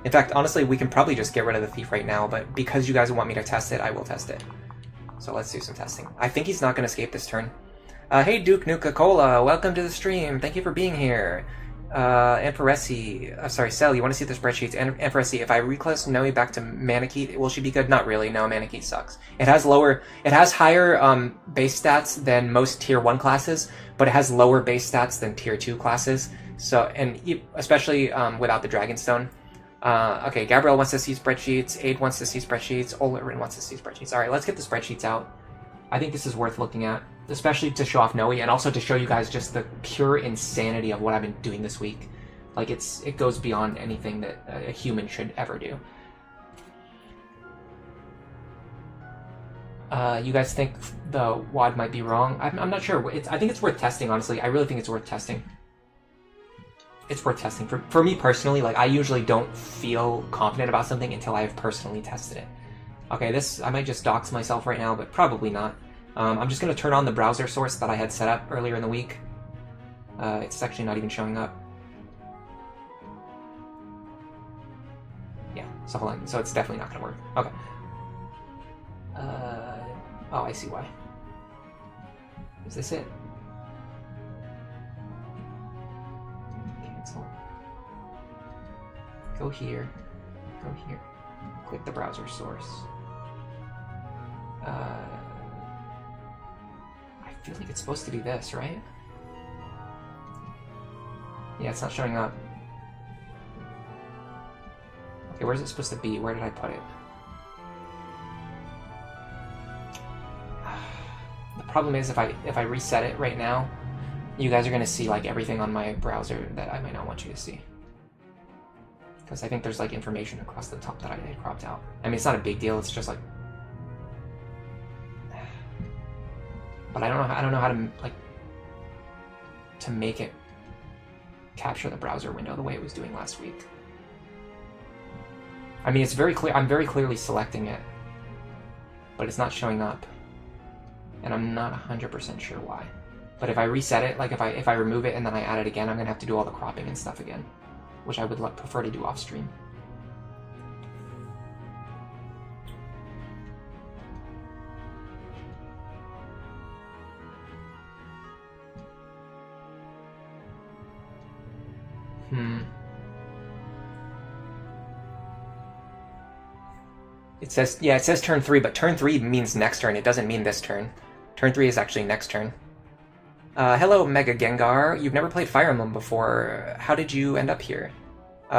In fact, honestly, we can probably just get rid of the Thief right now, but because you guys want me to test it, I will test it. So let's do some testing. I think he's not going to escape this turn. Hey Duke Nuka-Cola, welcome to the stream. Thank you for being here. Empressy, sorry, Cell, you want to see the spreadsheets? Empressy, if I reclass Noe back to Manakete, will she be good? Not really, no, Manakete sucks. It has higher base stats than most tier 1 classes, but it has lower base stats than tier 2 classes, so, and especially without the Dragonstone. Okay, Gabrielle wants to see spreadsheets, Aid wants to see spreadsheets, Olerin wants to see spreadsheets. Alright, let's get the spreadsheets out. I think this is worth looking at, especially to show off Noe, and also to show you guys just the pure insanity of what I've been doing this week. Like, it goes beyond anything that a human should ever do. You guys think the WAD might be wrong? I'm not sure. I think it's worth testing, honestly. I really think it's worth testing. It's worth testing. For me personally, like, I usually don't feel confident about something until I have personally tested it. Okay, I might just dox myself right now, but probably not. I'm just going to turn on the browser source that I had set up earlier in the week. It's actually not even showing up. Yeah, so hold on. So it's definitely not going to work. Okay. Oh, I see why. Is this it? Cancel. Go here. Go here. Click the browser source. I feel like it's supposed to be this, right? Yeah, it's not showing up. Okay, where's it supposed to be? Where did I put it? The problem is if I reset it right now, you guys are gonna see like everything on my browser that I might not want you to see. Because I think there's like information across the top that I had cropped out. I mean, it's not a big deal. It's just like, but I don't know how to like to make it capture the browser window the way it was doing last week. I mean, it's very clear. I'm very clearly selecting it, but it's not showing up, and I'm not 100% sure why. But if I reset it, like if I remove it and then I add it again, I'm gonna have to do all the cropping and stuff again, which I would prefer to do off stream. It says, yeah, it says turn 3, but turn 3 means next turn. It doesn't mean this turn. Turn 3 is actually next turn. Hello, Mega Gengar. You've never played Fire Emblem before. How did you end up here?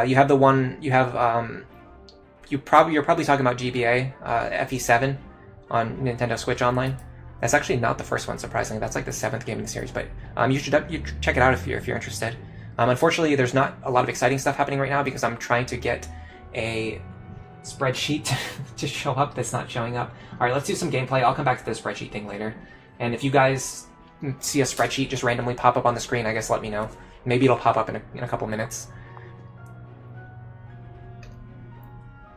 You have the one, you have, you're probably talking about GBA, FE7 on Nintendo Switch Online. That's actually not the first one, surprisingly. That's like the 7th game in the series, but you should check it out if you're interested. Unfortunately, there's not a lot of exciting stuff happening right now because I'm trying to get a spreadsheet to show up that's not showing up. Alright, let's do some gameplay. I'll come back to the spreadsheet thing later. And if you guys see a spreadsheet just randomly pop up on the screen, I guess let me know. Maybe it'll pop up in a couple minutes.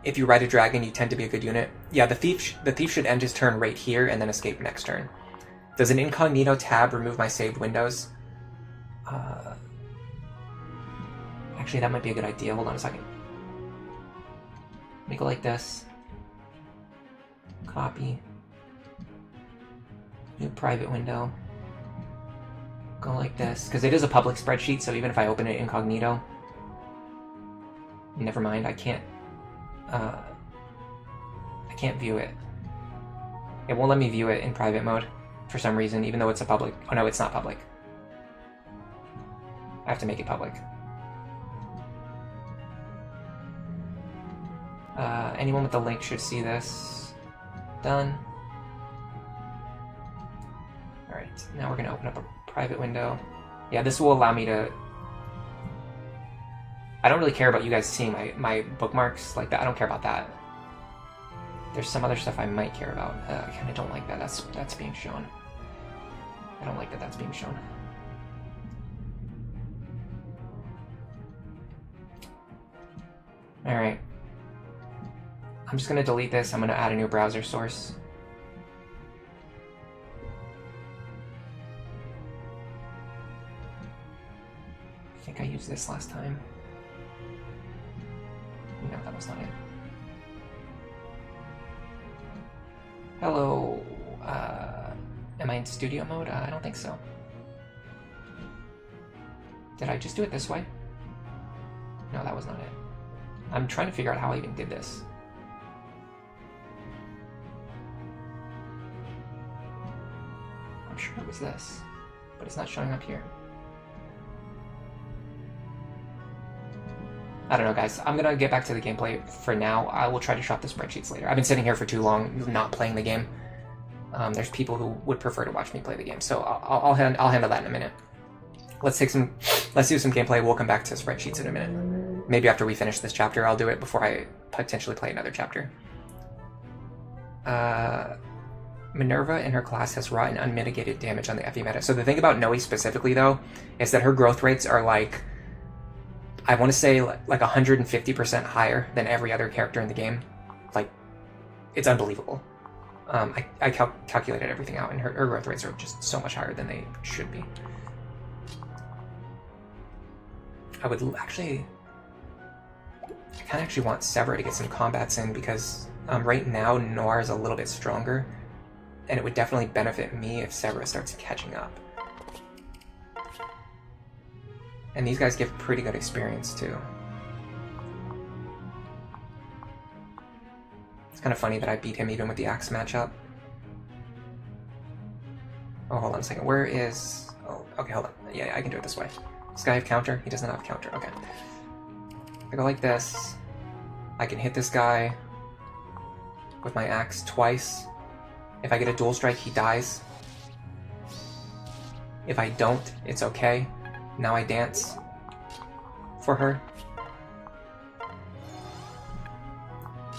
If you ride a dragon, you tend to be a good unit. Yeah, the thief should end his turn right here and then escape next turn. Does an incognito tab remove my saved windows? Actually, that might be a good idea. Hold on a second. Let me go like this. Copy. New private window. Go like this. Because it is a public spreadsheet, so even if I open it incognito... Never mind, I can't view it. It won't let me view it in private mode for some reason, even though it's a public... Oh no, it's not public. I have to make it public. Anyone with the link should see this. Done. Alright, now we're going to open up a private window. Yeah, this will allow me to... I don't really care about you guys seeing my bookmarks like that. I don't care about that. There's some other stuff I might care about. I kind of don't like that. That's being shown. I don't like that that's being shown. Alright. I'm just going to delete this. I'm going to add a new browser source. I think I used this last time. No, that was not it. Hello. Am I in studio mode? I don't think so. Did I just do it this way? No, that was not it. I'm trying to figure out how I even did this. I'm sure it was this, but it's not showing up here. I don't know, guys. I'm gonna get back to the gameplay for now. I will try to shop the spreadsheets later. I've been sitting here for too long not playing the game. There's people who would prefer to watch me play the game, so I'll handle that in a minute. Let's do some gameplay. We'll come back to spreadsheets in a minute. Maybe after we finish this chapter, I'll do it before I potentially play another chapter. Minerva in her class has wrought an unmitigated damage on the FE meta. So the thing about Noe specifically, though, is that her growth rates are like, I want to say like 150% higher than every other character in the game. Like, it's unbelievable. I calculated everything out, and her growth rates are just so much higher than they should be. I would actually... I kind of actually want Severa to get some combats in, because right now Noir is a little bit stronger, and it would definitely benefit me if Severa starts catching up. And these guys give pretty good experience, too. It's kind of funny that I beat him even with the Axe matchup. Oh, hold on a second. Where is... Oh, okay, hold on. Yeah, I can do it this way. Does this guy have counter? He doesn't have counter. Okay. I go like this. I can hit this guy with my Axe twice. If I get a dual strike, he dies. If I don't, it's okay. Now I dance for her.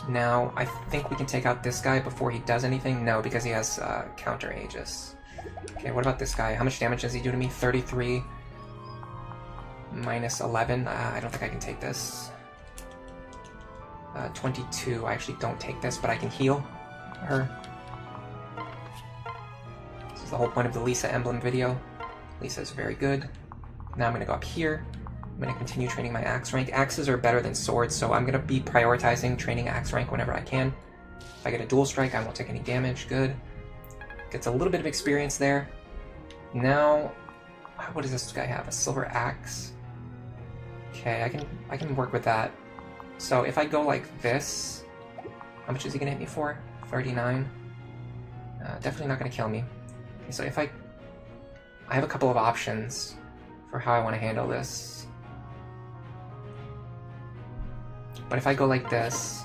Now, I think we can take out this guy before he does anything. No, because he has counter Aegis. Okay, what about this guy? How much damage does he do to me? 33 minus 11. I don't think I can take this. 22. I actually don't take this, but I can heal her. This is the whole point of the Lisa Emblem video. Lisa's very good. Now I'm going to go up here. I'm going to continue training my axe rank. Axes are better than swords, so I'm going to be prioritizing training axe rank whenever I can. If I get a dual strike, I won't take any damage. Good. Gets a little bit of experience there. Now, what does this guy have? A silver axe. Okay, I can work with that. So if I go like this, how much is he gonna hit me for? 39. Definitely not gonna kill me. Okay, so if I have a couple of options for how I want to handle this. But if I go like this,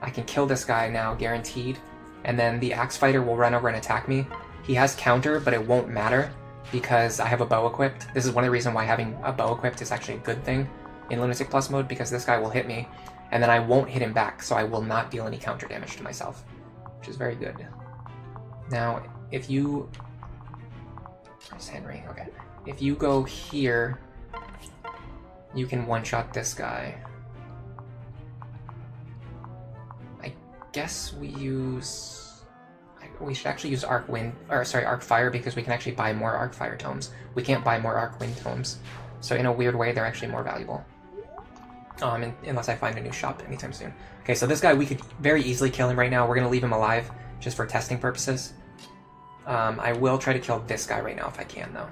I can kill this guy now, guaranteed. And then the axe fighter will run over and attack me. He has counter, but it won't matter because I have a bow equipped. This is one of the reasons why having a bow equipped is actually a good thing in Lunatic Plus mode, because this guy will hit me, and then I won't hit him back, so I will not deal any counter damage to myself, which is very good. Now, if you... Where's Henry? Okay. If you go here, you can one-shot this guy. I guess we use... We should actually use Arc Wind, or sorry, Arc Fire, because we can actually buy more Arc Fire tomes. We can't buy more Arc Wind tomes. So in a weird way, they're actually more valuable. Unless I find a new shop anytime soon. Okay, so this guy, we could very easily kill him right now. We're going to leave him alive, just for testing purposes. I will try to kill this guy right now if I can, though.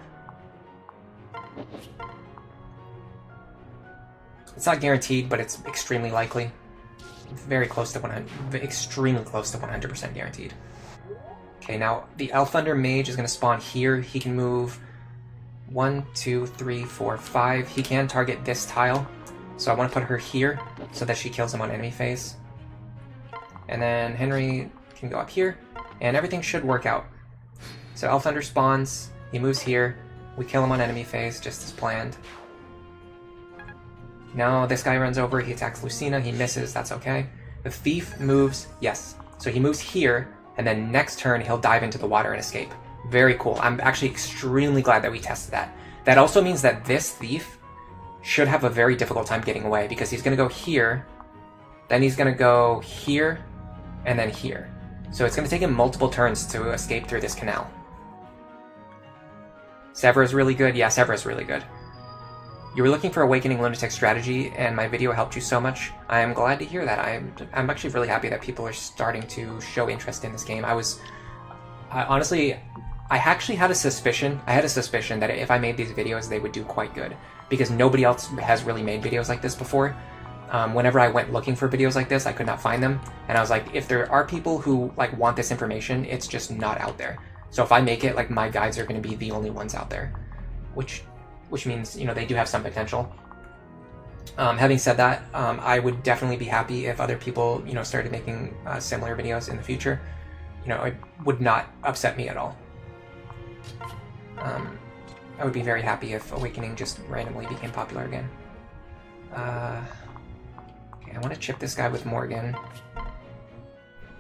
It's not guaranteed, but it's extremely likely. Very close to 100, extremely close to 100% guaranteed. Okay, now the Elfthunder Mage is going to spawn here. He can move 1, 2, 3, 4, 5. He can target this tile, so I want to put her here so that she kills him on enemy phase. And then Henry can go up here, and everything should work out. So Elfthunder spawns, he moves here, we kill him on enemy phase, just as planned. Now this guy runs over, he attacks Lucina, he misses, that's okay. The Thief moves, yes, so he moves here, and then next turn he'll dive into the water and escape. Very cool. I'm actually extremely glad that we tested that. That also means that this Thief should have a very difficult time getting away, because he's going to go here, then he's going to go here, and then here. So it's going to take him multiple turns to escape through this canal. Sever is really good. Yeah, Sever is really good. You were looking for Awakening Lunatic strategy, and my video helped you so much. I am glad to hear that. I'm actually really happy that people are starting to show interest in this game. Honestly, I actually had a suspicion. I had a suspicion that if I made these videos, they would do quite good, because nobody else has really made videos like this before. Whenever I went looking for videos like this, I could not find them, and I was like, if there are people who like want this information, it's just not out there. So if I make it, like, my guides are going to be the only ones out there, which means, you know, they do have some potential. Having said that, I would definitely be happy if other people, you know, started making similar videos in the future. You know, it would not upset me at all. I would be very happy if Awakening just randomly became popular again. Okay, I want to chip this guy with Morgan.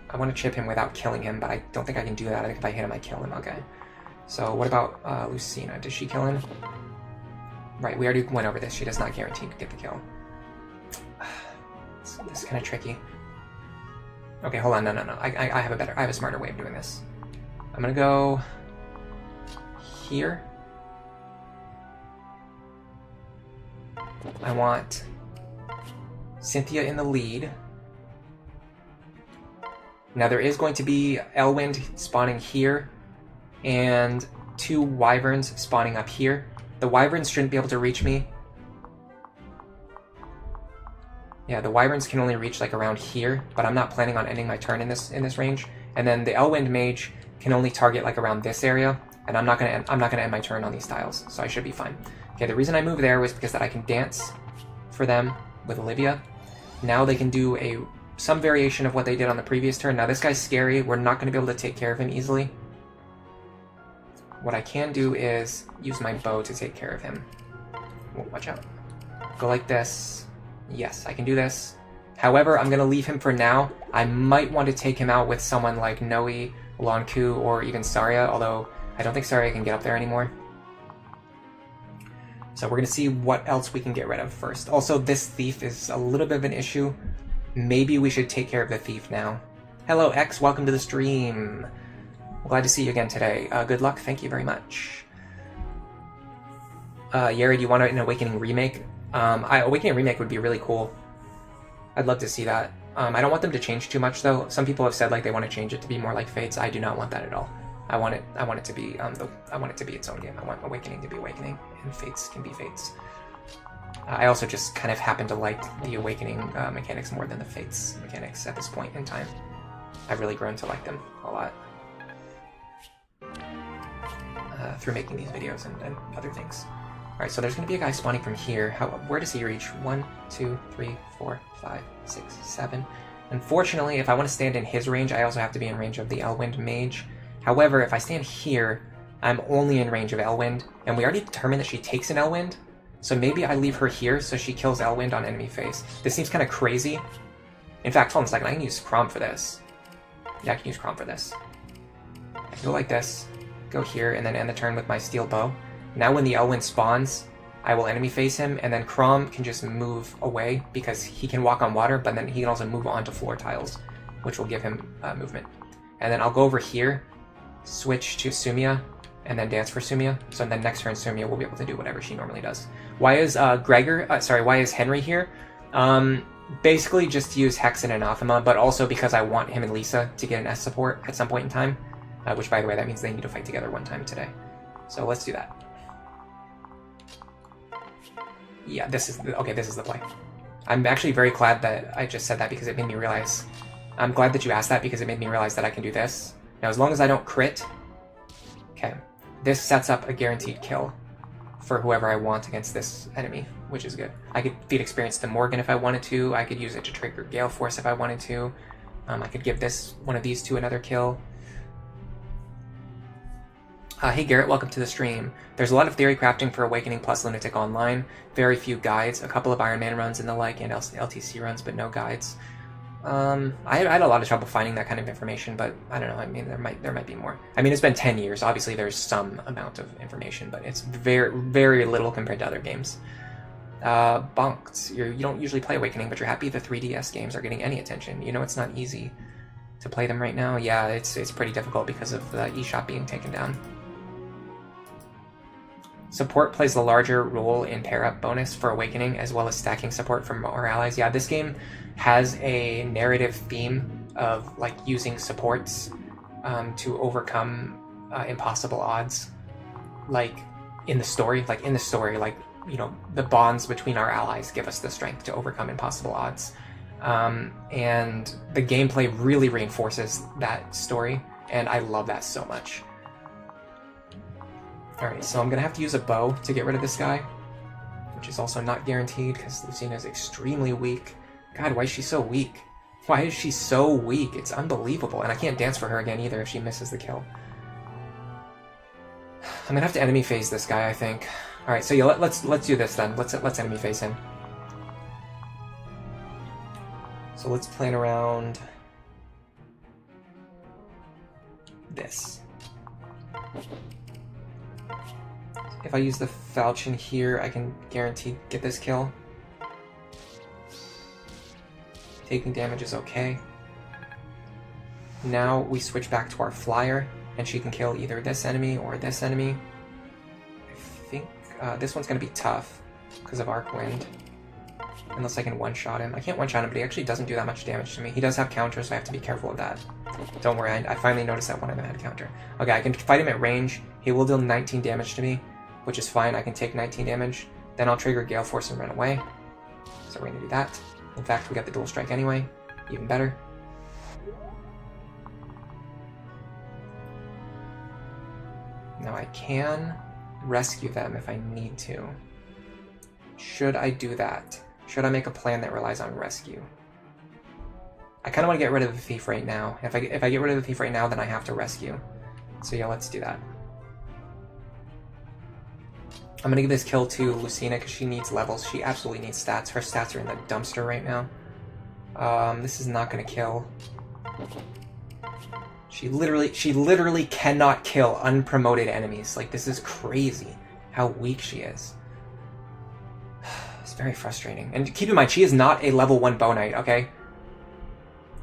I want to chip him without killing him, but I don't think I can do that. I think if I hit him, I kill him. Okay. So what about Lucina? Does she kill him? Right, we already went over this. She does not guarantee to get the kill. This is kind of tricky. Okay, hold on. No. I have a smarter way of doing this. I'm gonna go here. I want Cynthia in the lead. Now there is going to be Elwind spawning here, and 2 Wyverns spawning up here. The Wyverns shouldn't be able to reach me. Yeah, the Wyverns can only reach like around here, but I'm not planning on ending my turn in this range. And then the Elwind Mage can only target like around this area, and I'm not gonna end my turn on these tiles, so I should be fine. Okay, the reason I moved there was because that I can dance for them with Olivia. Now they can do some variation of what they did on the previous turn. Now this guy's scary. We're not going to be able to take care of him easily. What I can do is use my bow to take care of him. Whoa, watch out. Go like this. Yes, I can do this. However, I'm going to leave him for now. I might want to take him out with someone like Noe, Lanku, or even Saria, although I don't think Saria can get up there anymore. So we're going to see what else we can get rid of first. Also, this Thief is a little bit of an issue. maybe we should take care of the thief now. Hello, X. Welcome to the stream. Glad to see you again today. Good luck. Thank you very much. Yeri, do you want an Awakening remake? Awakening remake would be really cool. I'd love to see that. I don't want them to change too much though. Some people have said like they want to change it to be more like Fates. I do not want that at all. I want it to be I want it to be its own game. I want Awakening to be Awakening, and Fates can be Fates. I also just kind of happen to like the Awakening mechanics more than the Fates mechanics at this point in time. I've really grown to like them a lot through making these videos and other things. Alright, so there's going to be a guy spawning from here. Where does he reach? 1, 2, 3, 4, 5, 6, 7. Unfortunately, if I want to stand in his range, I also have to be in range of the Elwind Mage. However, if I stand here, I'm only in range of Elwind, and we already determined that she takes an Elwind, so maybe I leave her here so she kills Elwind on enemy face. This seems kind of crazy. In fact, hold on a second, I can use Crom for this. Yeah, I can use Crom for this. I can go like this, go here, and then end the turn with my Steel Bow. Now when the Elwind spawns, I will enemy face him, and then Crom can just move away because he can walk on water, but then he can also move onto floor tiles, which will give him movement. And then I'll go over here, switch to Sumia, and then dance for Sumia. So then next turn Sumia will be able to do whatever she normally does. Why is why is Henry here? Basically just to use Hex and Anathema, but also because I want him and Lisa to get an S support at some point in time, which by the way, that means they need to fight together one time today. So let's do that. Yeah, this is the play. I'm actually very glad that I just said that because it made me realize... I'm glad that you asked that because it made me realize that I can do this. Now, as long as I don't crit... Okay. This sets up a guaranteed kill for whoever I want against this enemy, which is good. I could feed experience to Morgan if I wanted to. I could use it to trigger Gale Force if I wanted to. I could give one of these two another kill. Hey Garrett, welcome to the stream. There's a lot of theory crafting for Awakening plus Lunatic online. Very few guides, a couple of Iron Man runs and the like, and LTC runs, but no guides. I had a lot of trouble finding that kind of information, but I don't know, I mean, there might be more. I mean, it's been 10 years, obviously there's some amount of information, but it's very, very little compared to other games. Bonked, you don't usually play Awakening, but you're happy the 3DS games are getting any attention. You know it's not easy to play them right now. Yeah, it's pretty difficult because of the eShop being taken down. Support plays the larger role in pair-up bonus for Awakening, as well as stacking support from our allies. Yeah, this game has a narrative theme of like using supports to overcome impossible odds. Like in the story, you know, the bonds between our allies give us the strength to overcome impossible odds. And the gameplay really reinforces that story, and I love that so much. Alright, so I'm going to have to use a bow to get rid of this guy, which is also not guaranteed because Lucina is extremely weak. God, why is she so weak? Why is she so weak? It's unbelievable, and I can't dance for her again either if she misses the kill. I'm going to have to enemy phase this guy, I think. Alright, so yeah, let's do this then. Let's enemy phase him. So let's plan around this. If I use the falchion here, I can guarantee get this kill. Taking damage is okay. Now we switch back to our flyer, and she can kill either this enemy or this enemy. I think this one's going to be tough because of Arc Wind. Unless I can one-shot him. I can't one-shot him, but he actually doesn't do that much damage to me. He does have counters, so I have to be careful of that. Don't worry, I finally noticed that one of them had a counter. Okay, I can fight him at range. He will deal 19 damage to me, which is fine. I can take 19 damage. Then I'll trigger Gale Force and run away. So we're going to do that. In fact, we got the dual strike anyway. Even better. Now I can rescue them if I need to. Should I do that? Should I make a plan that relies on rescue? I kind of want to get rid of the thief right now. If I get rid of the thief right now, then I have to rescue. So yeah, let's do that. I'm going to give this kill to Lucina because she needs levels. She absolutely needs stats. Her stats are in the dumpster right now. This is not going to kill. She literally cannot kill unpromoted enemies. Like, this is crazy how weak she is. It's very frustrating. And keep in mind, she is not a level 1 Bow Knight, okay?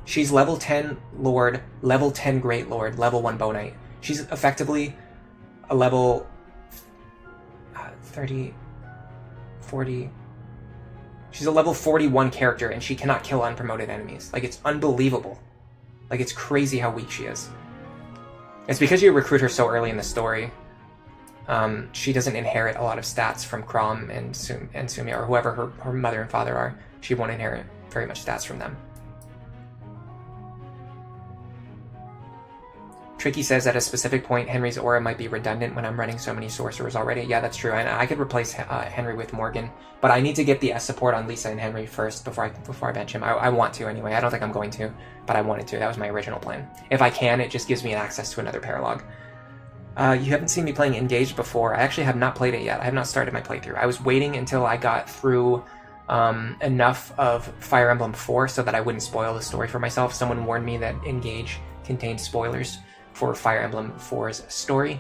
She's level 10 Lord, level 10 Great Lord, level 1 Bow Knight. She's effectively a level 30, 40... She's a level 41 character, and she cannot kill unpromoted enemies. Like, it's unbelievable. Like, it's crazy how weak she is. It's because you recruit her so early in the story. She doesn't inherit a lot of stats from Crom and Sumia, or whoever her mother and father are. She won't inherit very much stats from them. Tricky says at a specific point, Henry's aura might be redundant when I'm running so many sorcerers already. Yeah, that's true. I could replace Henry with Morgan, but I need to get the S support on Lisa and Henry first before I bench him. I want to anyway. I don't think I'm going to, but I wanted to. That was my original plan. If I can, it just gives me an access to another paralog. You haven't seen me playing Engaged before. I actually have not played it yet. I have not started my playthrough. I was waiting until I got through enough of Fire Emblem 4 so that I wouldn't spoil the story for myself. Someone warned me that Engage contained spoilers for Fire Emblem 4's story,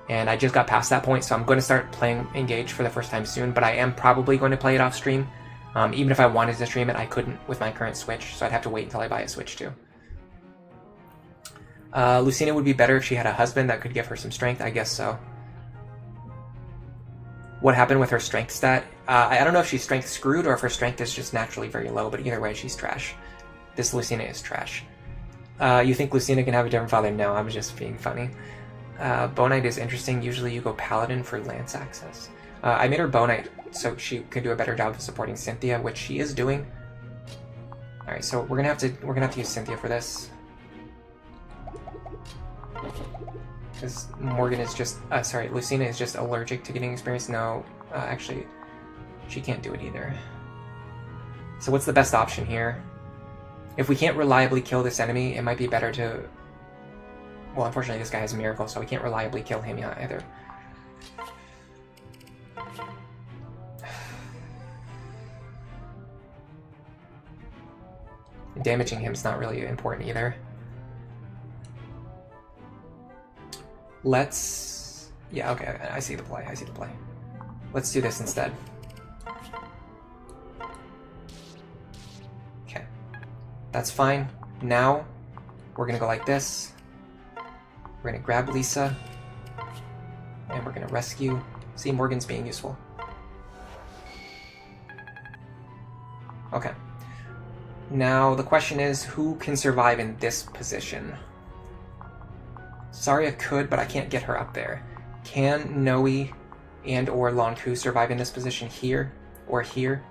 and I just got past that point, so I'm going to start playing Engage for the first time soon, but I am probably going to play it off stream. Even if I wanted to stream it, I couldn't with my current Switch, so I'd have to wait until I buy a Switch too. Lucina would be better if she had a husband that could give her some strength. I guess so. What happened with her strength stat? I don't know if she's strength screwed or if her strength is just naturally very low, but either way, she's trash. This Lucina is trash. You think Lucina can have a different father? No, I was just being funny. Bow Knight is interesting. Usually you go Paladin for Lance access. I made her Bow Knight so she could do a better job of supporting Cynthia, which she is doing. Alright, so we're gonna have to use Cynthia for this. Because Morgan is just Lucina is just allergic to getting experience. No, actually she can't do it either. So what's the best option here? If we can't reliably kill this enemy, it might be better to... Well, unfortunately this guy has a miracle, so we can't reliably kill him either. Damaging him's not really important either. Let's... Yeah, okay, I see the play, Let's do this instead. Okay. That's fine. Now, we're gonna go like this. We're gonna grab Lisa. And we're gonna rescue. See, Morgan's being useful. Okay. Now, the question is, who can survive in this position? Saria could, but I can't get her up there. Can Noe and or Lonku survive in this position here or here?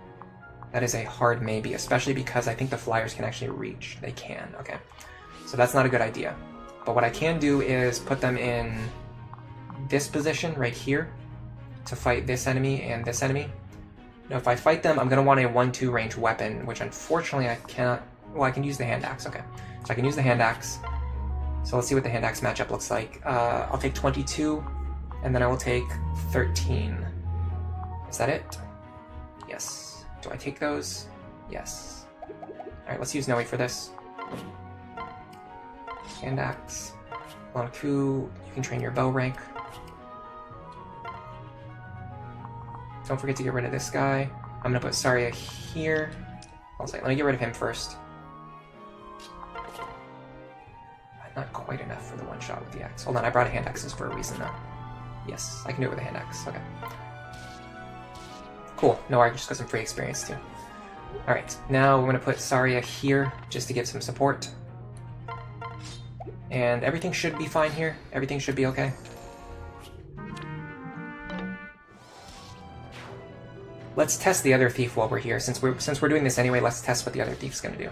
That is a hard maybe, especially because I think the flyers can actually reach. They can, okay. So that's not a good idea. But what I can do is put them in this position right here to fight this enemy and this enemy. Now if I fight them, I'm going to want a 1-2 range weapon, which unfortunately I cannot... Well, I can use the hand axe, okay. So I can use the hand axe. So let's see what the hand axe matchup looks like. I'll take 22, and then I will take 13. Is that it? Yes. Do I take those? Yes. Alright, let's use Noe for this. Hand axe. Lonku, you can train your bow rank. Don't forget to get rid of this guy. I'm going to put Saria here. Let me get rid of him first. Not quite enough for the one shot with the axe. Hold on, I brought hand axes for a reason though. Yes, I can do it with a hand axe. Okay. Cool. No, I just got some free experience too. Alright, now we're going to put Saria here just to give some support. And everything should be fine here. Everything should be okay. Let's test the other thief while we're here. Since we're doing this anyway, let's test what the other thief's going to do.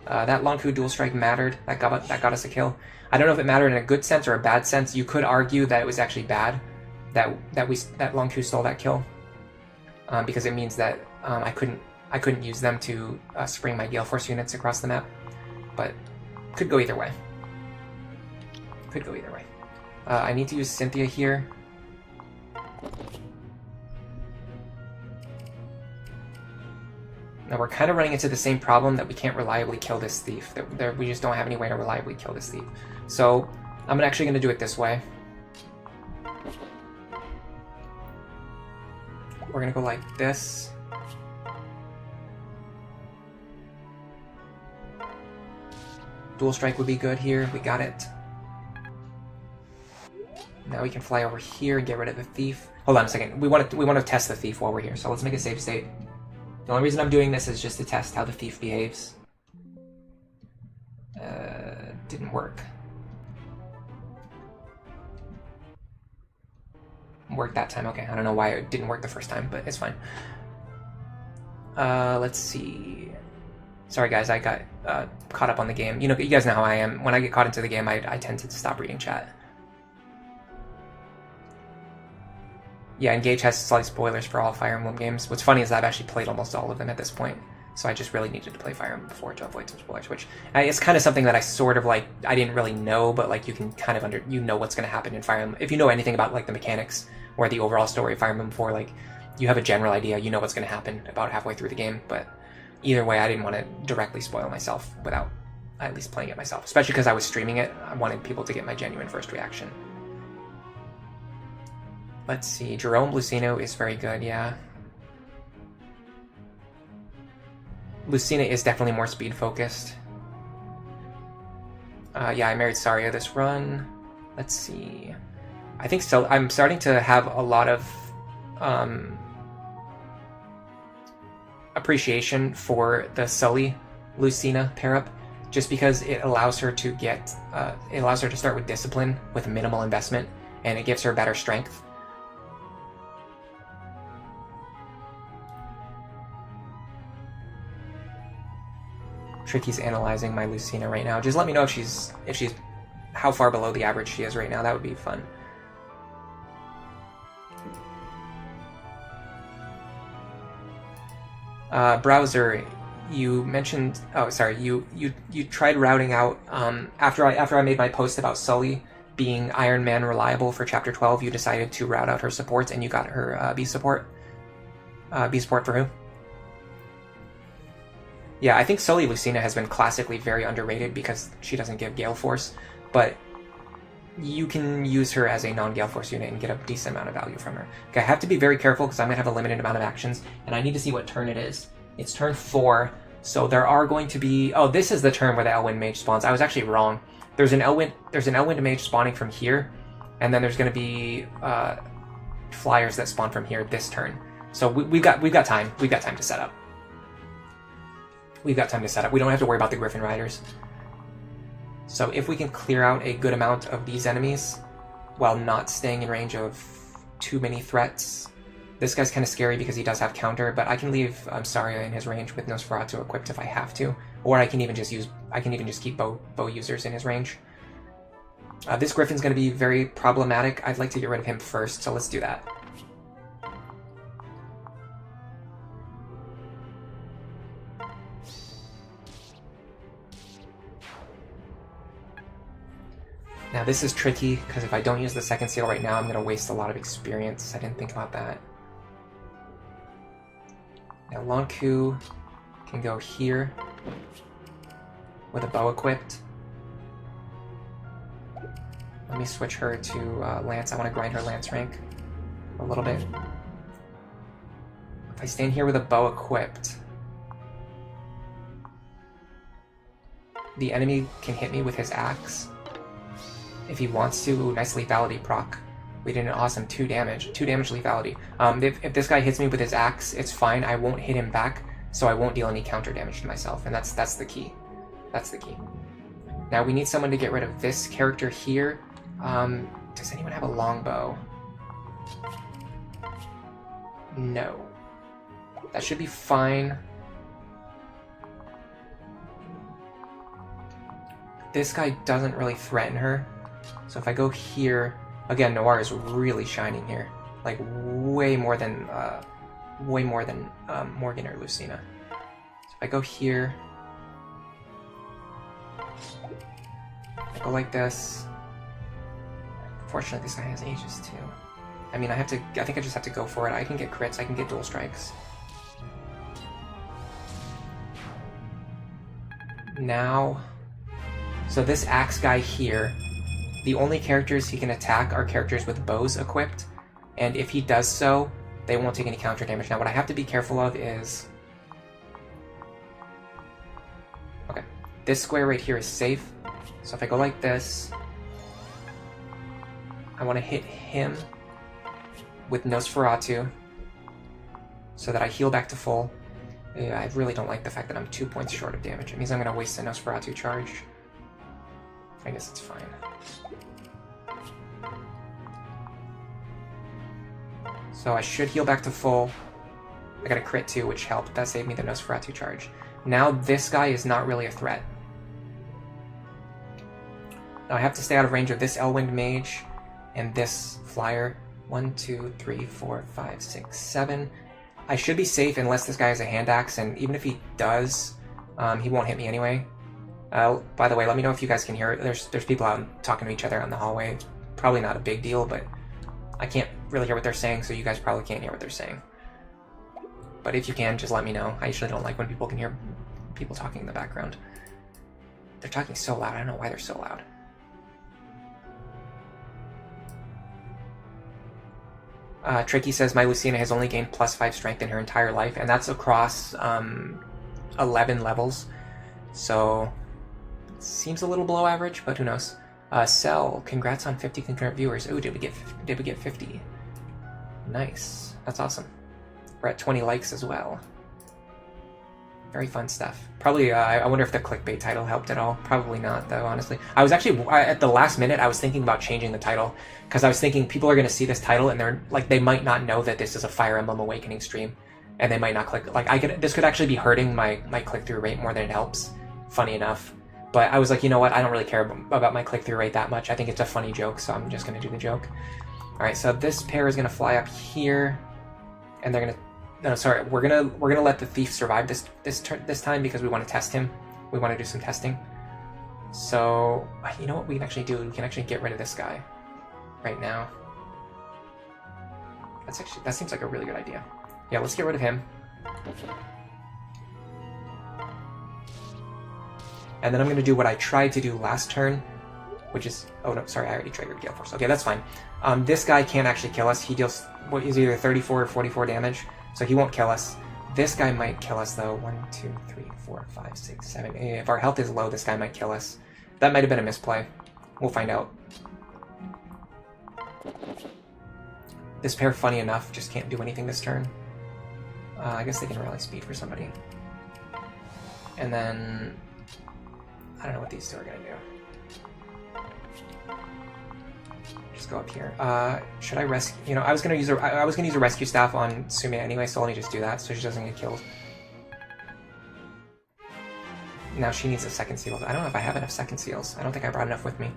That Lonku dual strike mattered. That got us a kill. I don't know if it mattered in a good sense or a bad sense. You could argue that it was actually bad that Lonku stole that kill, because it means that I couldn't use them to spring my Gale Force units across the map. But could go either way. Could go either way. I need to use Cynthia here. Now we're kind of running into the same problem that we can't reliably kill this thief. We just don't have any way to reliably kill this thief. So I'm actually going to do it this way. We're going to go like this. Dual Strike would be good here. We got it. Now we can fly over here and get rid of the Thief. Hold on a second. We want to test the Thief while we're here, so let's make a save state. The only reason I'm doing this is just to test how the Thief behaves. Didn't work. Worked that time. Okay, I don't know why it didn't work the first time, but it's fine. Let's see. Sorry guys, I got caught up on the game. You guys know how I am. When I get caught into the game, I tend to stop reading chat. Yeah, Engage has slight spoilers for all Fire Emblem games. What's funny is I've actually played almost all of them at this point, so I just really needed to play Fire Emblem before to avoid some spoilers, which it's kind of something that I sort of like, I didn't really know, but like you can kind of you know what's going to happen in Fire Emblem. If you know anything about like the mechanics or the overall story of Fire Emblem 4, like you have a general idea, you know what's going to happen about halfway through the game, but either way, I didn't want to directly spoil myself without at least playing it myself, especially because I was streaming it. I wanted people to get my genuine first reaction. Let's see, Jerome Lucino is very good, yeah. Lucina is definitely more speed focused. Yeah, I married Saria this run. Let's see. I think so. I'm starting to have a lot of appreciation for the Sully Lucina pair up, just because it allows her to get it allows her to start with discipline with minimal investment, and it gives her better strength. Tricky's analyzing my Lucina right now. Just let me know if she's how far below the average she is right now. That would be fun. Browser, you mentioned. Oh, sorry. You tried routing out after I made my post about Sully being Iron Man reliable for Chapter 12. You decided to route out her supports, and you got her B support. B support for who? Yeah, I think Sully Lucina has been classically very underrated because she doesn't give Gale Force, but you can use her as a non-Gale Force unit and get a decent amount of value from her. Okay, I have to be very careful because I'm going to have a limited amount of actions, and I need to see what turn it is. It's turn 4, so there are going to be... Oh, this is the turn where the Elwind Mage spawns. I was actually wrong. There's an Elwind Mage spawning from here, and then there's going to be flyers that spawn from here this turn. So we've got time. We've got time to set up. We've got time to set up. We don't have to worry about the Griffin Riders. So if we can clear out a good amount of these enemies while not staying in range of too many threats. This guy's kind of scary because he does have counter, but I can leave Saria in his range with Nosferatu equipped if I have to, or I can even just keep bow users in his range. This Griffin's going to be very problematic. I'd like to get rid of him first, so let's do that. Now this is tricky, because if I don't use the second seal right now, I'm going to waste a lot of experience. I didn't think about that. Now Lonku can go here with a bow equipped. Let me switch her to Lance. I want to grind her Lance rank a little bit. If I stand here with a bow equipped, the enemy can hit me with his axe. If he wants to. Ooh, nice lethality proc. We did an awesome 2 damage lethality. If this guy hits me with his axe, it's fine. I won't hit him back, so I won't deal any counter damage to myself, and that's the key. That's the key. Now we need someone to get rid of this character here. Does anyone have a longbow? No. That should be fine. This guy doesn't really threaten her. So if I go here, again, Noir is really shining here, like way more than Morgan or Lucina. So if I go here, I go like this. Fortunately, this guy has Aegis too. I mean, I think I just have to go for it. I can get crits, I can get dual strikes. Now, so this axe guy here, the only characters he can attack are characters with bows equipped, and if he does so, they won't take any counter damage. Now what I have to be careful of is... Okay, this square right here is safe, So if I go like this, I want to hit him with Nosferatu so that I heal back to full. I really don't like the fact that I'm 2 points short of damage. It means I'm going to waste a Nosferatu charge. I guess it's fine. So I should heal back to full. I got a crit too, which helped. That saved me the Nosferatu charge. Now this guy is not really a threat. Now I have to stay out of range of this Elwind Mage and this Flyer. 1, 2, 3, 4, 5, 6, 7. I should be safe unless this guy has a hand axe, and even if he does, he won't hit me anyway. By the way, let me know if you guys can hear it. There's people out talking to each other on the hallway. It's probably not a big deal, but I can't really hear what they're saying, so you guys probably can't hear what they're saying. But if you can, just let me know. I usually don't like when people can hear people talking in the background. They're talking so loud. I don't know why they're so loud. Tricky says, my Lucina has only gained +5 strength in her entire life, and that's across 11 levels. So, seems a little below average, but who knows. Cell, congrats on 50 concurrent viewers. Ooh, did we get 50? Nice. That's awesome. We're at 20 likes as well. Very fun stuff. Probably, I wonder if the clickbait title helped at all. Probably not, though, honestly. I was actually, at the last minute, I was thinking about changing the title. Because I was thinking people are going to see this title and they're, like, they might not know that this is a Fire Emblem Awakening stream. And they might not click, like, this could actually be hurting my click-through rate more than it helps. Funny enough. But I was like, you know what, I don't really care about my click-through rate that much. I think it's a funny joke, so I'm just going to do the joke. Alright, so this pair is going to fly up here. And they're going to... No, sorry, we're gonna let the thief survive this time because we want to test him. We want to do some testing. So you know what we can actually do? We can actually get rid of this guy right now. That seems like a really good idea. Yeah, let's get rid of him. And then I'm gonna do what I tried to do last turn, which is oh no, sorry, I already triggered Gale Force. Okay, that's fine. This guy can't actually kill us. He deals what is either 34 or 44 damage. So he won't kill us. This guy might kill us, though. 1, 2, 3, 4, 5, 6, 7, 8. If our health is low, this guy might kill us. That might have been a misplay. We'll find out. This pair, funny enough, just can't do anything this turn. I guess they can rally speed for somebody. And then... I don't know what these two are going to do. Just go up here. Should I rescue? You know, I was gonna use a rescue staff on Sume anyway, so let me just do that so she doesn't get killed. Now she needs a second seal. I don't know if I have enough second seals. I don't think I brought enough with me.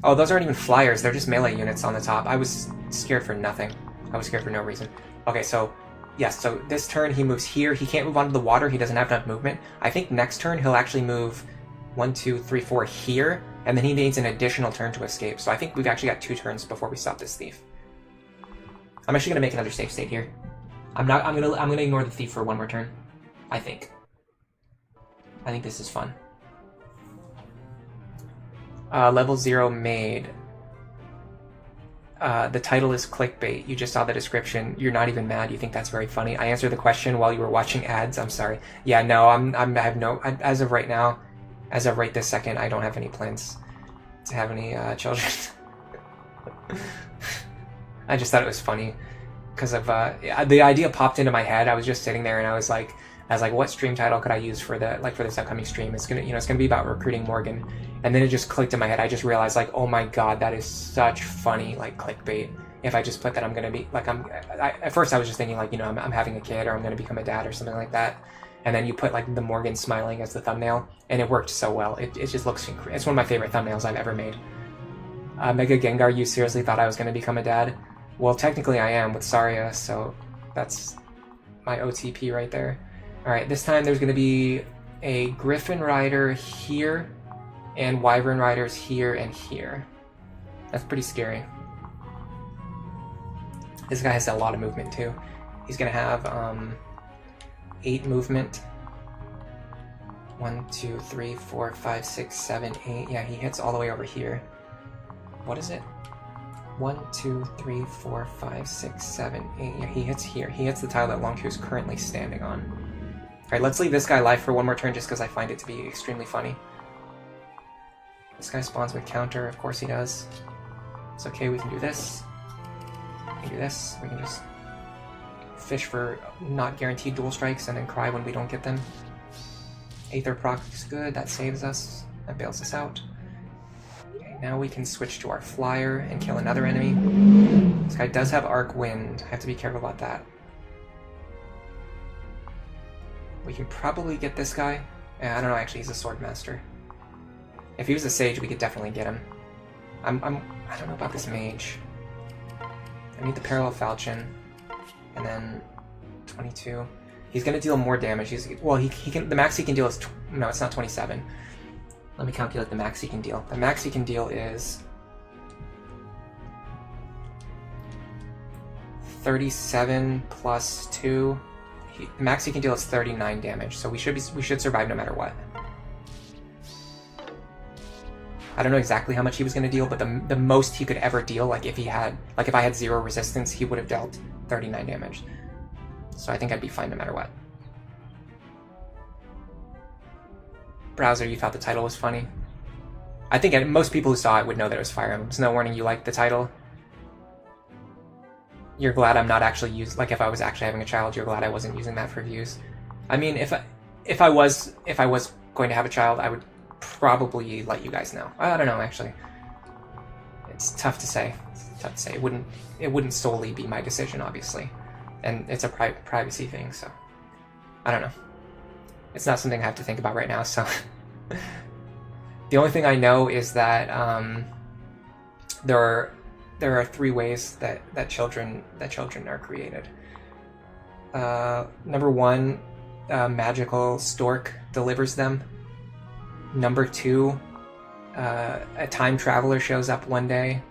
Oh, those aren't even flyers. They're just melee units on the top. I was scared for nothing. I was scared for no reason. Okay, so yes. So this turn he moves here. He can't move onto the water. He doesn't have enough movement. I think next turn he'll actually move 1, 2, 3, 4 here. And then he needs an additional turn to escape. So I think we've actually got 2 turns before we stop this thief. I'm actually gonna make another safe state here. I'm gonna ignore the thief for 1 more turn. I think this is fun. Level 0 made. The title is clickbait. You just saw the description. You're not even mad. You think that's very funny. I answered the question while you were watching ads. I'm sorry. Yeah, no, I have no. As of right now. As of right this second, I don't have any plans to have any children. I just thought it was funny because of the idea popped into my head. I was just sitting there and I was like, what stream title could I use for this upcoming stream? It's gonna be about recruiting Morgan, and then it just clicked in my head. I just realized like, oh my god, that is such funny like clickbait. If I just put that, I'm gonna be like at first I was just thinking like I'm having a kid or I'm gonna become a dad or something like that. And then you put like the Morgan smiling as the thumbnail, and it worked so well. It just looks incredible. It's one of my favorite thumbnails I've ever made. Mega Gengar, you seriously thought I was going to become a dad? Well, technically I am with Saria, so that's my OTP right there. Alright, this time there's going to be a Griffin Rider here, and Wyvern Riders here and here. That's pretty scary. This guy has a lot of movement too. He's going to have 8 movement. 1, 2, 3, 4, 5, 6, 7, 8. Yeah, he hits all the way over here. What is it? 1, 2, 3, 4, 5, 6, 7, 8. Yeah, he hits here. He hits the tile that Longtrue is currently standing on. Alright, let's leave this guy alive for 1 more turn just because I find it to be extremely funny. This guy spawns with counter, of course he does. It's okay, we can do this. We can do this. We can just fish for not guaranteed dual strikes and then cry when we don't get them. Aether proc is good, that saves us. That bails us out. Okay, now we can switch to our flyer and kill another enemy. This guy does have Arc Wind. I have to be careful about that. We can probably get this guy. I don't know, actually, he's a Sword Master. If he was a Sage, we could definitely get him. I don't know about this Mage. I need the Parallel Falchion. And then 22. He's gonna deal more damage. He can. The max he can deal is no, it's not 27. Let me calculate the max he can deal. The max he can deal is 37 plus 2. The max he can deal is 39 damage. So we should survive no matter what. I don't know exactly how much he was gonna deal, but the most he could ever deal, like if I had 0 resistance, he would have dealt 39 damage. So I think I'd be fine no matter what. Browser, you thought the title was funny? I think most people who saw it would know that it was Fire Emblem. Snow Warning, you liked the title? You're glad I'm not actually like if I was actually having a child, you're glad I wasn't using that for views. I mean, if I was going to have a child, I would probably let you guys know. I don't know, actually. It's tough to say. It wouldn't solely be my decision, obviously. And it's a privacy thing, so I don't know. It's not something I have to think about right now, so the only thing I know is that there are 3 ways that children are created. Number 1, magical stork delivers them. Number 2, a time traveler shows up one day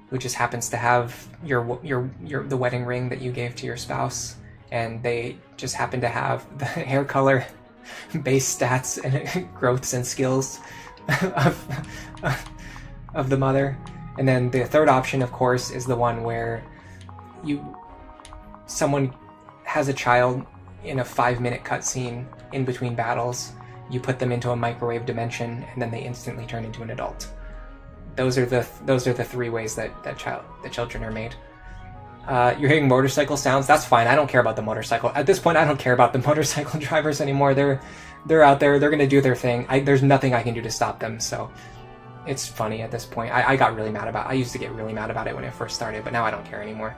who just happens to have the wedding ring that you gave to your spouse, and they just happen to have the hair color, base stats, and growths and skills of the mother. And then the third option, of course, is the one where someone has a child in a 5-minute cutscene in between battles. You put them into a microwave dimension, and then they instantly turn into an adult. Those are the 3 ways that children are made. You're hearing motorcycle sounds. That's fine. I don't care about the motorcycle. At this point, I don't care about the motorcycle drivers anymore. They're out there. They're gonna do their thing. There's nothing I can do to stop them. So it's funny at this point. I got really mad about. I used to get really mad about it when it first started, but now I don't care anymore.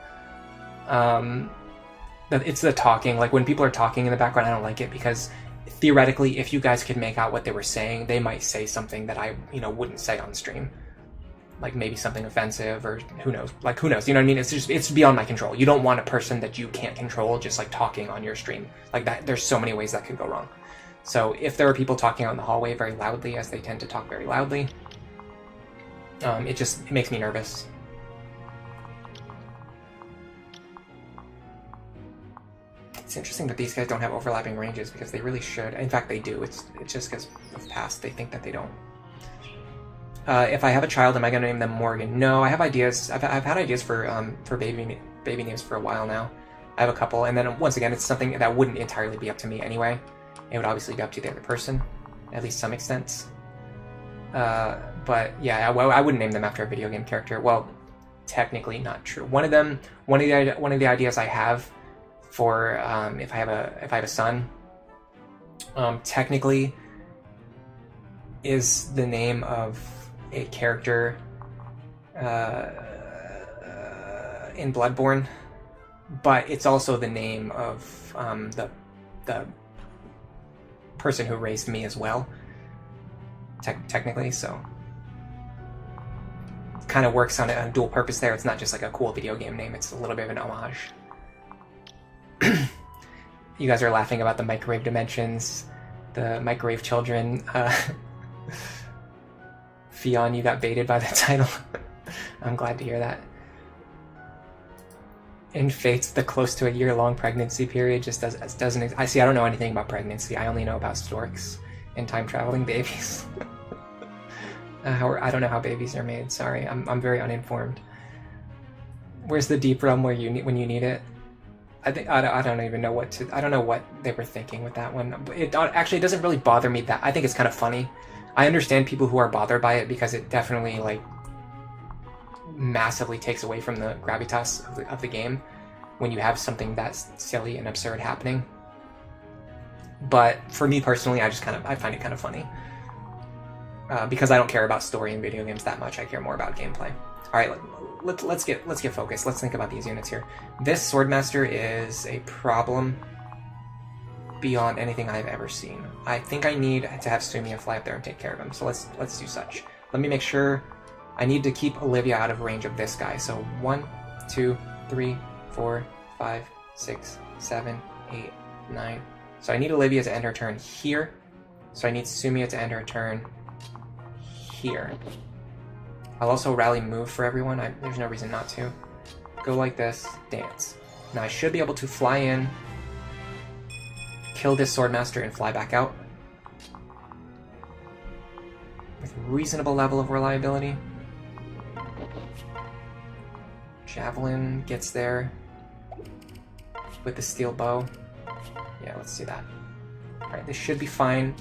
It's the talking. Like when people are talking in the background, I don't like it because theoretically, if you guys could make out what they were saying, they might say something that I wouldn't say on stream. Like maybe something offensive, or who knows? Like who knows? You know what I mean? It's beyond my control. You don't want a person that you can't control just like talking on your stream like that. There's so many ways that could go wrong. So if there are people talking out in the hallway very loudly, as they tend to talk very loudly, it makes me nervous. It's interesting that these guys don't have overlapping ranges because they really should. In fact, they do. It's just because of past they think that they don't. If I have a child, am I going to name them Morgan? No, I have ideas. I've had ideas for baby names for a while now. I have a couple, and then once again, it's something that wouldn't entirely be up to me anyway. It would obviously be up to the other person, at least some extent. But yeah, I wouldn't name them after a video game character. Well, technically not true. One of the ideas I have for if I have a son, technically is the name of a character in Bloodborne, but it's also the name of the person who raised me as well, technically, so it kind of works on a dual purpose there. It's not just like a cool video game name, it's a little bit of an homage. You guys are laughing about the microwave dimensions, the microwave children. Fion, you got baited by the title. I'm glad to hear that. In Fates, the close to a year-long pregnancy period just doesn't. I don't know anything about pregnancy. I only know about storks and time-traveling babies. I don't know how babies are made. Sorry, I'm very uninformed. Where's the deep realm when you need it? I don't even know I don't know what they were thinking with that one. It doesn't really bother me that. I think it's kind of funny. I understand people who are bothered by it because it definitely like massively takes away from the gravitas of the game when you have something that's silly and absurd happening. But for me personally, I find it kind of funny because I don't care about story in video games that much. I care more about gameplay. All right, let's get focused. Let's think about these units here. This Swordmaster is a problem beyond anything I've ever seen. I think I need to have Sumia fly up there and take care of him. So let's do such. Let me make sure. I need to keep Olivia out of range of this guy. So 1, 2, 3, 4, 5, 6, 7, 8, 9. So I need Olivia to end her turn here. So I need Sumia to end her turn here. I'll also rally move for everyone. There's no reason not to. Go like this, dance. Now I should be able to fly in, kill this Swordmaster, and fly back out. With reasonable level of reliability. Javelin gets there with the steel bow. Yeah, let's do that. Alright, this should be fine.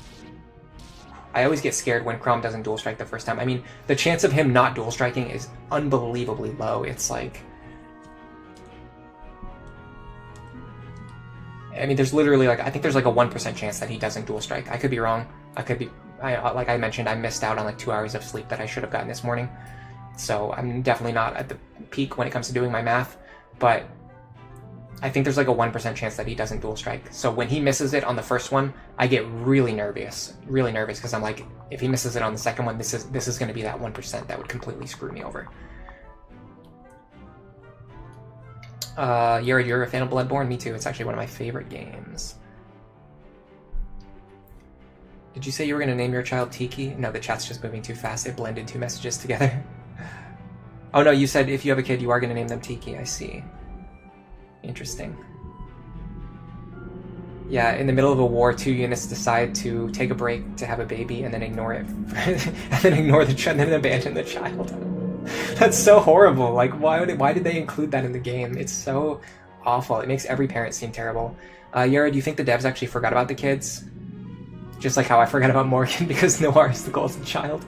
I always get scared when Chrom doesn't dual strike the first time. I mean, the chance of him not dual striking is unbelievably low. It's like... I mean, there's literally like... I think there's like a 1% chance that he doesn't dual strike. I could be wrong. I could be... like I mentioned, I missed out on like 2 hours of sleep that I should have gotten this morning. So I'm definitely not at the peak when it comes to doing my math. But I think there's like a 1% chance that he doesn't dual strike. So when he misses it on the first one, I get really nervous because I'm like, if he misses it on the second one, this is going to be that 1% that would completely screw me over. You're a fan of Bloodborne? Me too. It's actually one of my favorite games. Did you say you were going to name your child Tiki? No, the chat's just moving too fast. It blended 2 messages together. Oh no, you said if you have a kid, you are going to name them Tiki. I see. Interesting. Yeah, in the middle of a war, 2 units decide to take a break to have a baby and then ignore it, and then ignore the and then abandon the child. That's so horrible. Like, why did they include that in the game? It's so awful. It makes every parent seem terrible. Yara, do you think the devs actually forgot about the kids? Just like how I forgot about Morgan because Noir is the golden child.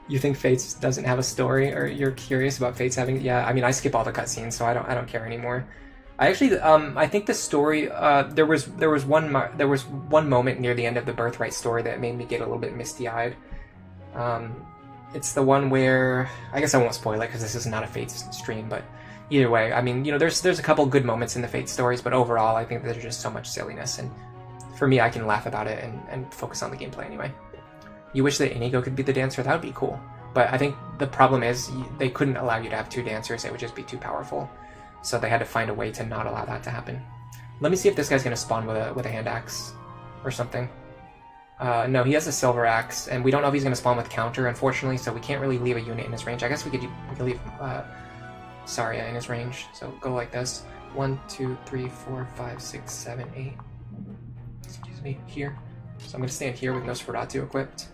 You think Fates doesn't have a story, or you're curious about Fates having? Yeah, I mean, I skip all the cutscenes, so I don't care anymore. I actually, I think the story, there was one moment near the end of the Birthright story that made me get a little bit misty-eyed. It's the one where, I guess I won't spoil it because this is not a Fates stream, but either way, I mean, you know, there's a couple good moments in the Fates stories, but overall, I think there's just so much silliness, and for me, I can laugh about it and focus on the gameplay anyway. You wish that Inigo could be the dancer? That would be cool. But I think the problem is they couldn't allow you to have 2 dancers. It would just be too powerful. So they had to find a way to not allow that to happen. Let me see if this guy's going to spawn with a hand axe or something. No, he has a silver axe, and we don't know if he's going to spawn with counter, unfortunately, so we can't really leave a unit in his range. I guess we could leave Saria in his range. So go like this. 1, 2, 3, 4, 5, 6, 7, 8. Excuse me, here. So I'm going to stand here with Nosferatu equipped.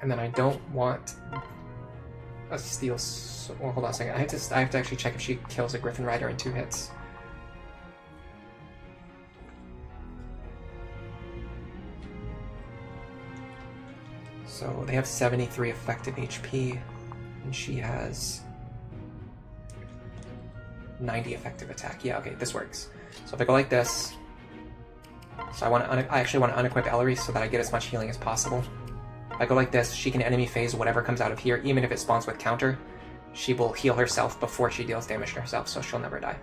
And then I don't want a steel... Well, hold on a second. I have to actually check if she kills a Griffin Rider in 2 hits. So they have 73 effective HP, and she has 90 effective attack. Yeah, okay, this works. So if I go like this, so I actually want to unequip Ellery so that I get as much healing as possible. If I go like this, she can enemy phase whatever comes out of here, even if it spawns with counter. She will heal herself before she deals damage to herself, so she'll never die.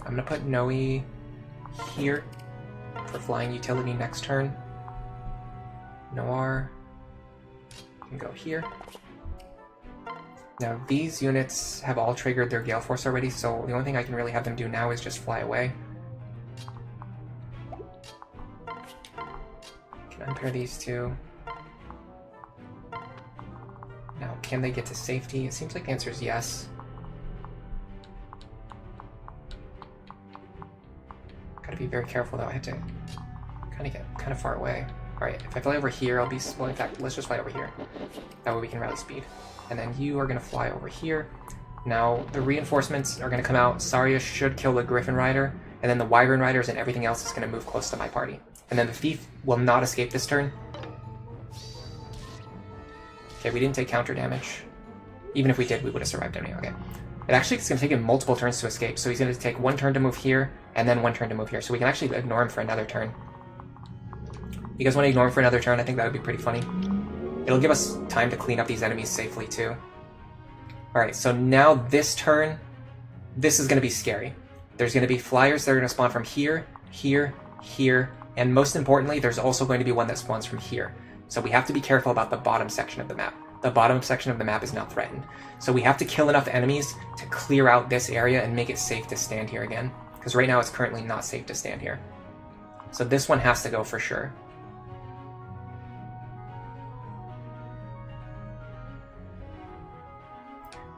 I'm going to put Noe here for flying utility next turn. Noir can go here. Now these units have all triggered their Gale Force already, so the only thing I can really have them do now is just fly away. Can unpair these 2. Now, can they get to safety? It seems like the answer is yes. Gotta be very careful though. I have to get kind of far away. Alright, if I fly over here, I'll be... Well, in fact, let's just fly over here. That way we can rally speed. And then you are going to fly over here. Now, the reinforcements are going to come out. Saria should kill the Griffin Rider, and then the Wyvern Riders and everything else is going to move close to my party. And then the Thief will not escape this turn. Okay, we didn't take counter damage. Even if we did, we would have survived anyway. Okay. It actually is going to take him multiple turns to escape, so he's going to take 1 turn to move here, and then 1 turn to move here. So we can actually ignore him for another turn. You guys want to ignore him for another turn? I think that would be pretty funny. It'll give us time to clean up these enemies safely, too. Alright, so now this turn, this is going to be scary. There's going to be flyers that are going to spawn from here, here, here, and most importantly, there's also going to be one that spawns from here. So we have to be careful about the bottom section of the map. The bottom section of the map is now threatened. So we have to kill enough enemies to clear out this area and make it safe to stand here again. Because right now it's currently not safe to stand here. So this one has to go for sure.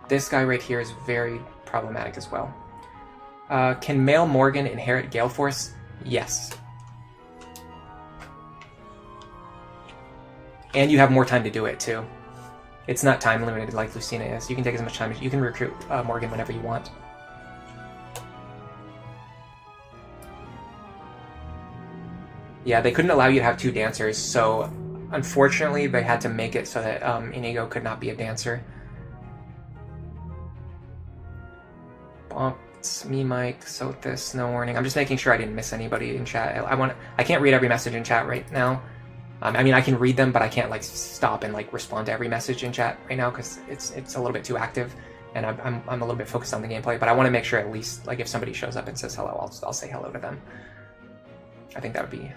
This guy right here is very problematic as well. Can male Morgan inherit Gale Force? Yes. And you have more time to do it too. It's not time limited like Lucina is. You can take as much time as you can recruit Morgan whenever you want. Yeah, they couldn't allow you to have 2 dancers, so unfortunately they had to make it so that Inigo could not be a dancer. It's me, Mike, Sothis, no warning. I'm just making sure I didn't miss anybody in chat. I can't read every message in chat right now. I mean, I can read them, but I can't like stop and like respond to every message in chat right now because it's a little bit too active, and I'm a little bit focused on the gameplay. But I want to make sure at least like if somebody shows up and says hello, I'll say hello to them. I think that would be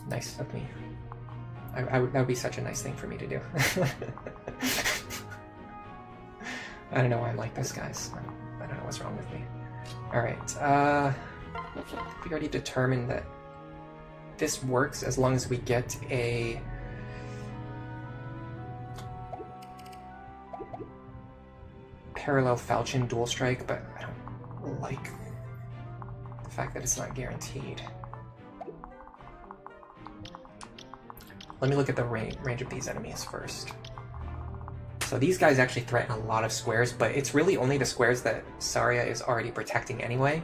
nice of me. That would be such a nice thing for me to do. I don't know why I'm like this, guys. I don't know what's wrong with me. Alright, we already determined that this works as long as we get a... parallel falchion dual strike, but I don't like the fact that it's not guaranteed. Let me look at the range of these enemies first. So these guys actually threaten a lot of squares, but it's really only the squares that Saria is already protecting anyway.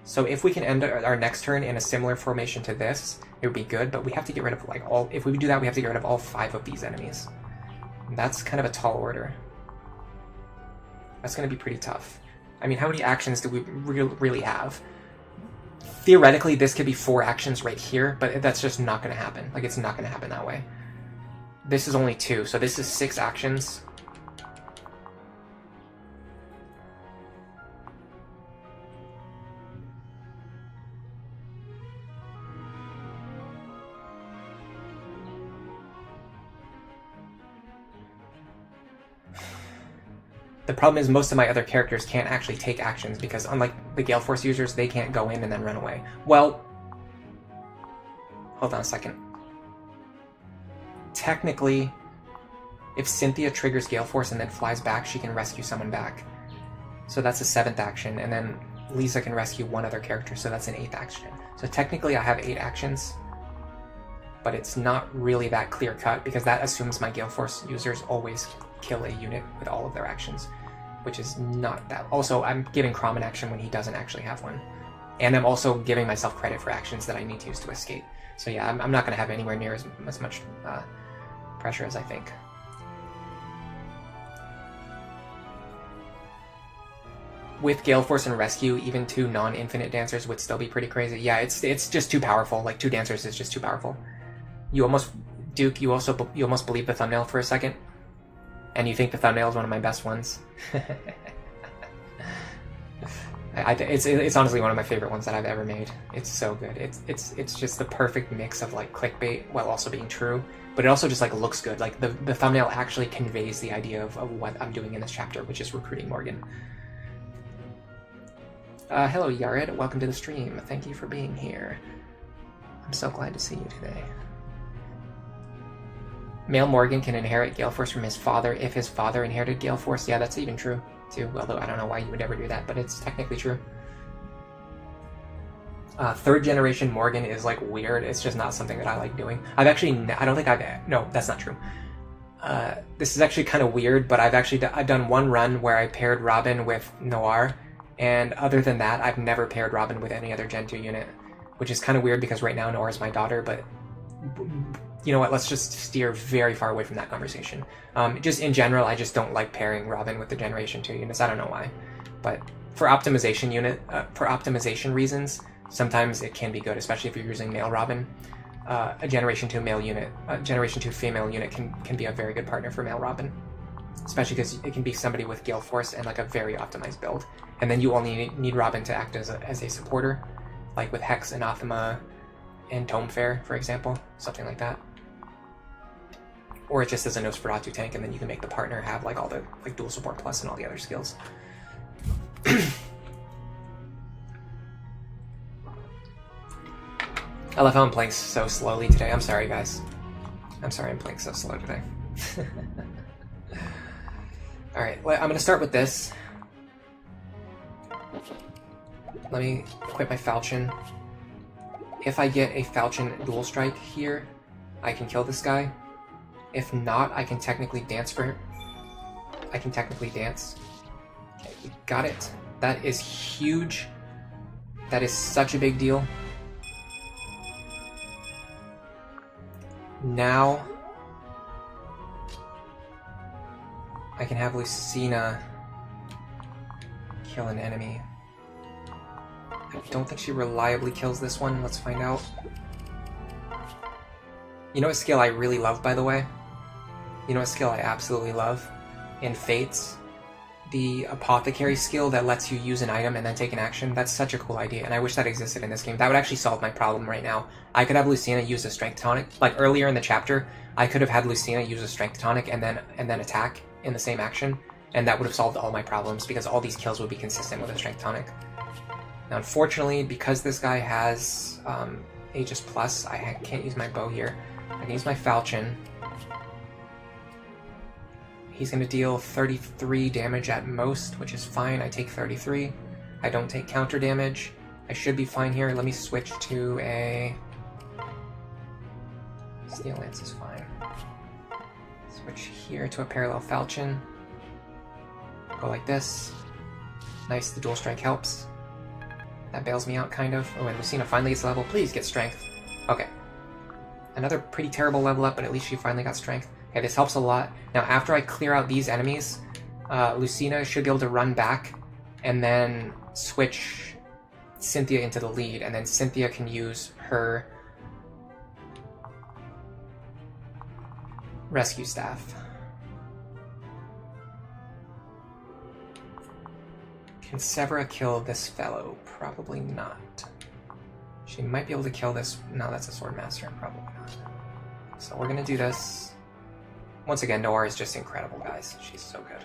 So if we can end our next turn in a similar formation to this, it would be good, but we have to get rid of like all... If we do that, we have to get rid of all 5 of these enemies. And that's kind of a tall order. That's going to be pretty tough. I mean, how many actions do we really have? Theoretically, this could be 4 actions right here, but that's just not going to happen. Like, it's not going to happen that way. This is only 2, so this is 6 actions. The problem is most of my other characters can't actually take actions because unlike the Gale Force users, they can't go in and then run away. Well, hold on a second. Technically, if Cynthia triggers Gale Force and then flies back, she can rescue someone back. So that's a 7th action, and then Lisa can rescue 1 other character, so that's an 8th action. So technically I have 8 actions, but it's not really that clear-cut because that assumes my Gale Force users always kill a unit with all of their actions, which is not that. Also, I'm giving Crom an action when he doesn't actually have one. And I'm also giving myself credit for actions that I need to use to escape. So yeah, I'm not going to have anywhere near as much pressure as I think. With Gale Force and Rescue, even 2 non-infinite dancers would still be pretty crazy. Yeah, it's just too powerful. Like 2 dancers is just too powerful. You almost, Duke, you almost believe the thumbnail for a second? And you think the thumbnail is one of my best ones? It's honestly one of my favorite ones that I've ever made. It's so good. It's just the perfect mix of like clickbait while also being true, but it also just like looks good. Like the thumbnail actually conveys the idea of what I'm doing in this chapter, which is recruiting Morgan. Hello Yared, welcome to the stream. Thank you for being here. I'm so glad to see you today. Male Morgan can inherit Gale Force from his father if his father inherited Gale Force. Yeah, that's even true, too. Although I don't know why you would ever do that, but it's technically true. 3rd generation Morgan is, like, weird. It's just not something that I like doing. I don't think I've... No, that's not true. This is actually kind of weird, but I've done one run where I paired Robin with Noir, And other than that, I've never paired Robin with any other Gen 2 unit, which is kind of weird because right now Nora's my daughter, but you know what, let's just steer very far away from that conversation. Just in general, I just don't like pairing Robin with the Generation 2 units. I don't know why. But for optimization reasons, sometimes it can be good, especially if you're using male Robin. A Generation 2 male unit, a Generation 2 female unit can be a very good partner for male Robin. Especially because it can be somebody with Gale Force and like a very optimized build. And then you only need Robin to act as a supporter, like with Hex, Anathema, and Tome Fair, for example. Something like that. Or it just as a Nosferatu tank, and then you can make the partner have like all the like dual support plus and all the other skills. I love how I'm playing so slowly today. I'm sorry, guys. I'm sorry I'm playing so slow today. Alright, well, I'm going to start with this. Let me equip my Falchion. If I get a Falchion dual strike here, I can kill this guy. If not, I can technically dance for him. I can technically dance. Okay, we got it. That is huge. That is such a big deal. Now I can have Lucina kill an enemy. I don't think she reliably kills this one. Let's find out. You know what skill I really love, by the way? You know what skill I absolutely love? In Fates, the Apothecary skill that lets you use an item and then take an action. That's such a cool idea, and I wish that existed in this game. That would actually solve my problem right now. I could have Lucina use a Strength Tonic. Like earlier in the chapter, I could have had Lucina use a Strength Tonic and then attack in the same action, and that would have solved all my problems because all these kills would be consistent with a Strength Tonic. Now, unfortunately, because this guy has Aegis Plus, I can't use my bow here. I can use my Falchion. He's going to deal 33 damage at most, which is fine. I take 33. I don't take counter damage. I should be fine here. Let me switch to a... Steel Lance is fine. Switch here to a Parallel Falchion. Go like this. Nice, the dual strike helps. That bails me out, kind of. Oh, and Lucina finally gets level. Please get strength. Okay. Another pretty terrible level up, but at least she finally got strength. Okay, this helps a lot. Now, after I clear out these enemies, Lucina should be able to run back and then switch Cynthia into the lead, and then Cynthia can use her rescue staff. Can Severa kill this fellow? Probably not. She might be able to kill this. No, that's a Sword Master. Probably not. So we're going to do this. Once again, Nora is just incredible, guys. She's so good.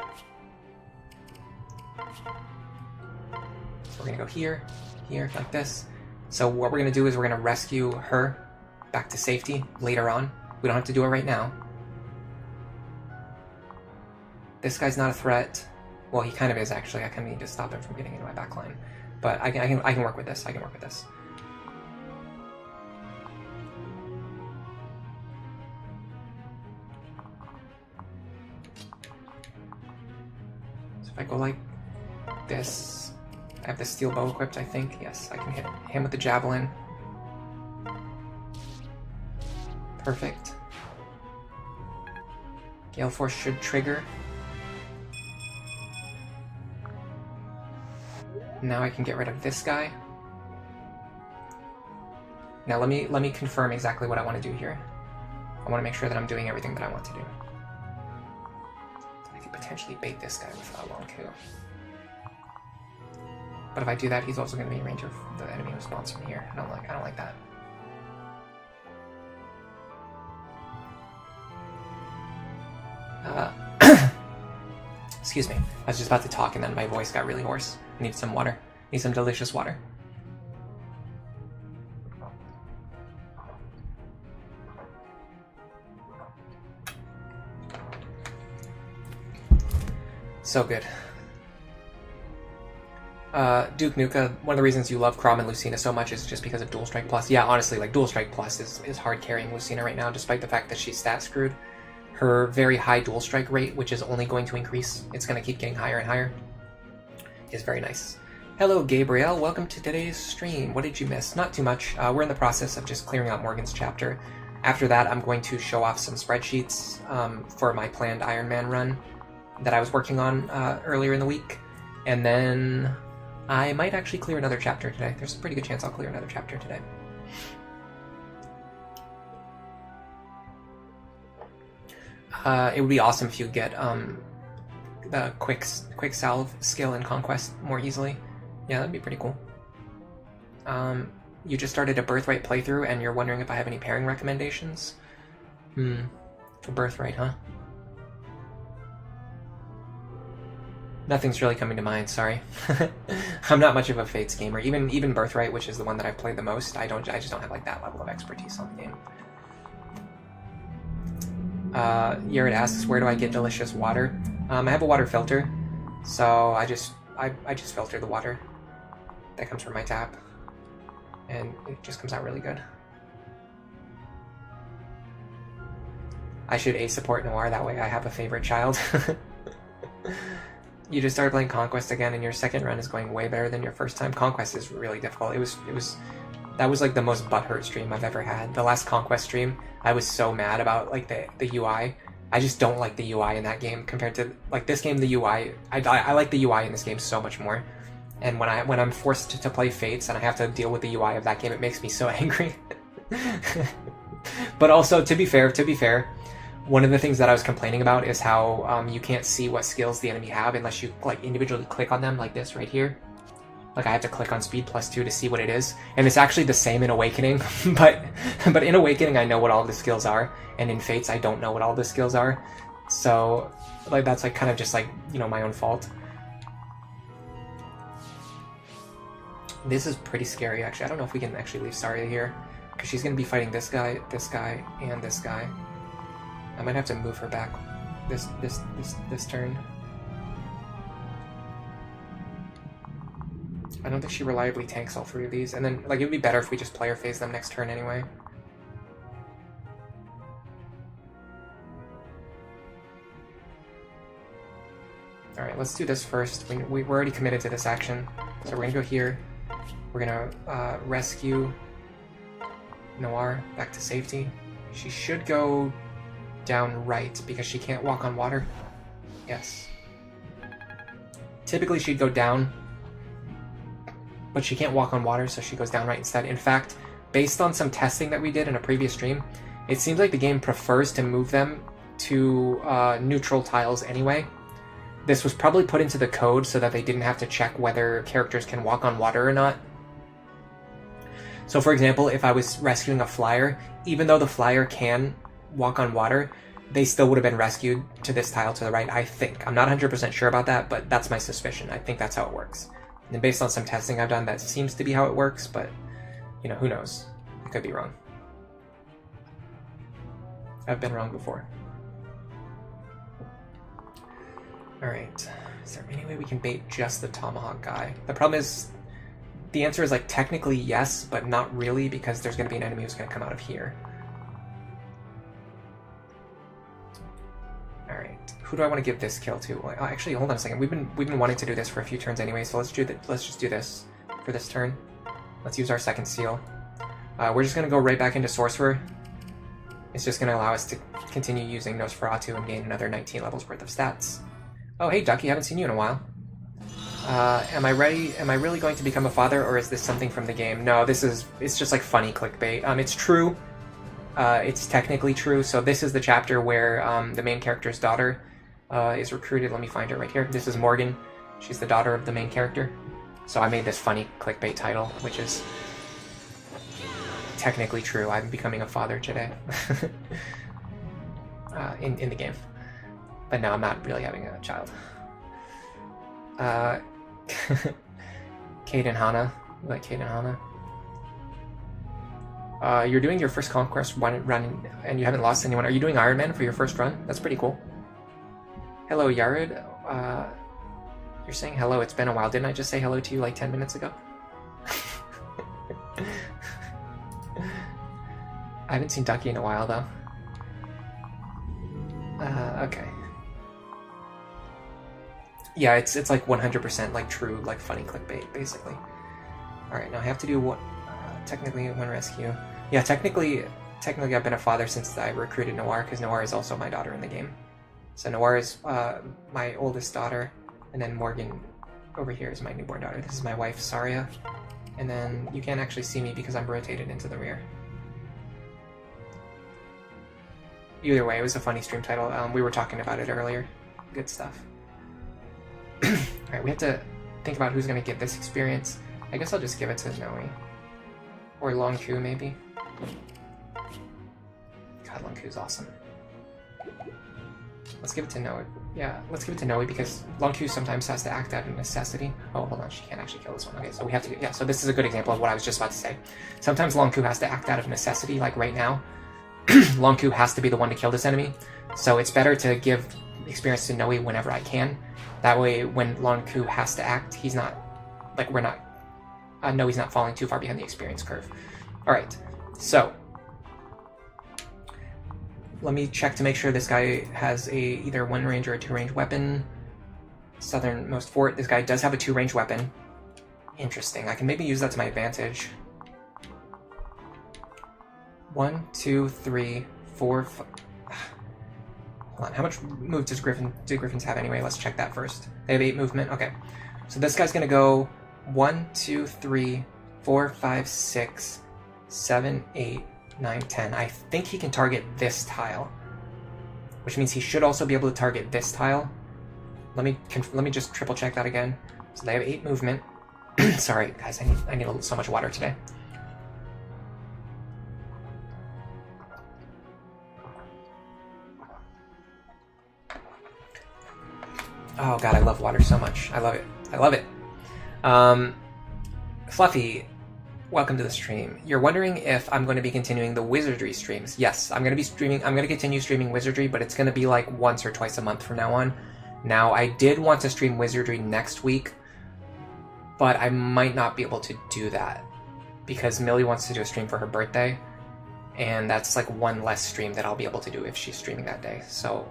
So we're going to go here, here, like this. So what we're going to do is we're going to rescue her back to safety later on. We don't have to do it right now. This guy's not a threat. Well, he kind of is, actually. I kind of need to stop him from getting into my backline. But I can work with this. I can work with this. If I go like this, I have the steel bow equipped, I think. Yes, I can hit him with the javelin. Perfect. Gale Force should trigger. Now I can get rid of this guy. Now let me confirm exactly what I want to do here. I want to make sure that I'm doing everything that I want to do. Potentially bait this guy with a long kill. But if I do that, he's also going to be in range of the enemy response from here. I don't like that. Excuse me. I was just about to talk and then my voice got really hoarse. I need some water. I need some delicious water. So good. Duke Nuka, one of the reasons you love Chrom and Lucina so much is just because of Dual Strike Plus. Yeah, honestly, like, Dual Strike Plus is hard carrying Lucina right now, despite the fact that she's stat screwed. Her very high Dual Strike rate, which is only going to increase, it's going to keep getting higher and higher, is very nice. Hello, Gabriel. Welcome to today's stream. What did you miss? Not too much. We're in the process of just clearing out Morgan's chapter. After that, I'm going to show off some spreadsheets for my planned Iron Man run that I was working on earlier in the week. And then I might actually clear another chapter today. There's a pretty good chance I'll clear another chapter today. It would be awesome if you get the quick salve skill in Conquest more easily. Yeah, that'd be pretty cool. You just started a Birthright playthrough and you're wondering if I have any pairing recommendations? For Birthright, huh? Nothing's really coming to mind, sorry. I'm not much of a Fates gamer. Even Birthright, which is the one that I've played the most, I just don't have like that level of expertise on the game. Yared asks, where do I get delicious water? I have a water filter, so I just filter the water that comes from my tap, and it just comes out really good. I should support Noir, that way I have a favorite child. You just started playing Conquest again, and your second run is going way better than your first time. Conquest is really difficult. That was like the most butthurt stream I've ever had. The last Conquest stream, I was so mad about like the UI. I just don't like the UI in that game compared to like this game. The UI, I like the UI in this game so much more. And when I'm forced to play Fates and I have to deal with the UI of that game, it makes me so angry. But also, to be fair, one of the things that I was complaining about is how you can't see what skills the enemy have unless you like individually click on them, like this right here. Like I have to click on speed +2 to see what it is, and it's actually the same in Awakening, but in Awakening I know what all the skills are, and in Fates I don't know what all the skills are. So like that's like kind of just like, you know, my own fault. This is pretty scary actually. I don't know if we can actually leave Saria here, because she's gonna be fighting this guy, and this guy. I might have to move her back this turn. I don't think she reliably tanks all three of these, and then like it would be better if we just player phase them next turn anyway. Alright, let's do this first. We're already committed to this action, so we're gonna go here. We're gonna rescue Noir back to safety. She should go down right because she can't walk on water. Yes. Typically she'd go down, but she can't walk on water, so she goes down right instead. In fact, based on some testing that we did in a previous stream, it seems like the game prefers to move them to neutral tiles anyway. This was probably put into the code so that they didn't have to check whether characters can walk on water or not. So for example, if I was rescuing a flyer, even though the flyer can walk on water, they still would have been rescued to this tile to the right, I think. I'm not 100% sure about that, but that's my suspicion. I think that's how it works. And based on some testing I've done, that seems to be how it works, but, you know, who knows? I could be wrong. I've been wrong before. Alright, is there any way we can bait just the Tomahawk guy? The problem is, the answer is like technically yes, but not really, because there's going to be an enemy who's going to come out of here. Alright, who do I want to give this kill to? Well, actually, hold on a second. We've been wanting to do this for a few turns anyway, so let's just do this for this turn. Let's use our second seal. We're just going to go right back into Sorcerer. It's just going to allow us to continue using Nosferatu and gain another 19 levels worth of stats. Oh, hey, Ducky, haven't seen you in a while. Am I ready? Am I really going to become a father, or is this something from the game? No, it's just like funny clickbait. It's true. It's technically true. So this is the chapter where the main character's daughter is recruited. Let me find her right here. This is Morgan. She's the daughter of the main character. So I made this funny clickbait title, which is technically true. I'm becoming a father today in the game. But no, I'm not really having a child. Kate and Hana. You like Kate and Hana? You're doing your first Conquest run and you haven't lost anyone. Are you doing Iron Man for your first run? That's pretty cool. Hello, Yared. You're saying hello. It's been a while. Didn't I just say hello to you like 10 minutes ago? I haven't seen Ducky in a while, though. Okay. Yeah, it's like 100% like true, like funny clickbait, basically. Alright, now I have to do what, technically one rescue. Yeah, technically I've been a father since I recruited Noir, because Noir is also my daughter in the game. So Noir is my oldest daughter, and then Morgan over here is my newborn daughter. This is my wife, Saria. And then you can't actually see me because I'm rotated into the rear. Either way, it was a funny stream title. We were talking about it earlier. Good stuff. Alright, we have to think about who's going to get this experience. I guess I'll just give it to Noe. Or Long Ku, maybe. God, Long Ku's awesome. Let's give it to Noe. Yeah, let's give it to Noe because Long Ku sometimes has to act out of necessity. Oh, hold on, she can't actually kill this one. Okay, so we have to... Yeah, so this is a good example of what I was just about to say. Sometimes Long Ku has to act out of necessity, like right now. Long Ku has to be the one to kill this enemy. So it's better to give experience to Noe whenever I can. That way, when Long Ku has to act, he's not... Like, we're not... Noe's not falling too far behind the experience curve. Alright, so... Let me check to make sure this guy has either one range or a two range weapon. Southernmost fort. This guy does have a two range weapon. Interesting. I can maybe use that to my advantage. 1, 2, 3, 4, 5. Hold on. How much move do Griffins have anyway? Let's check that first. They have 8 movement. Okay. So this guy's gonna go 1, 2, 3, 4, 5, 6, 7, 8. 9, 10. I think he can target this tile, which means he should also be able to target this tile. Let me just triple check that again. So they have 8 movement. Sorry, guys, I need so much water today. Oh god, I love water so much. I love it. I love it. Fluffy, welcome to the stream. You're wondering if I'm going to be continuing the wizardry streams. Yes, I'm going to continue streaming wizardry, but it's going to be like once or twice a month from now on. Now, I did want to stream wizardry next week, but I might not be able to do that because Millie wants to do a stream for her birthday, and that's like one less stream that I'll be able to do if she's streaming that day. So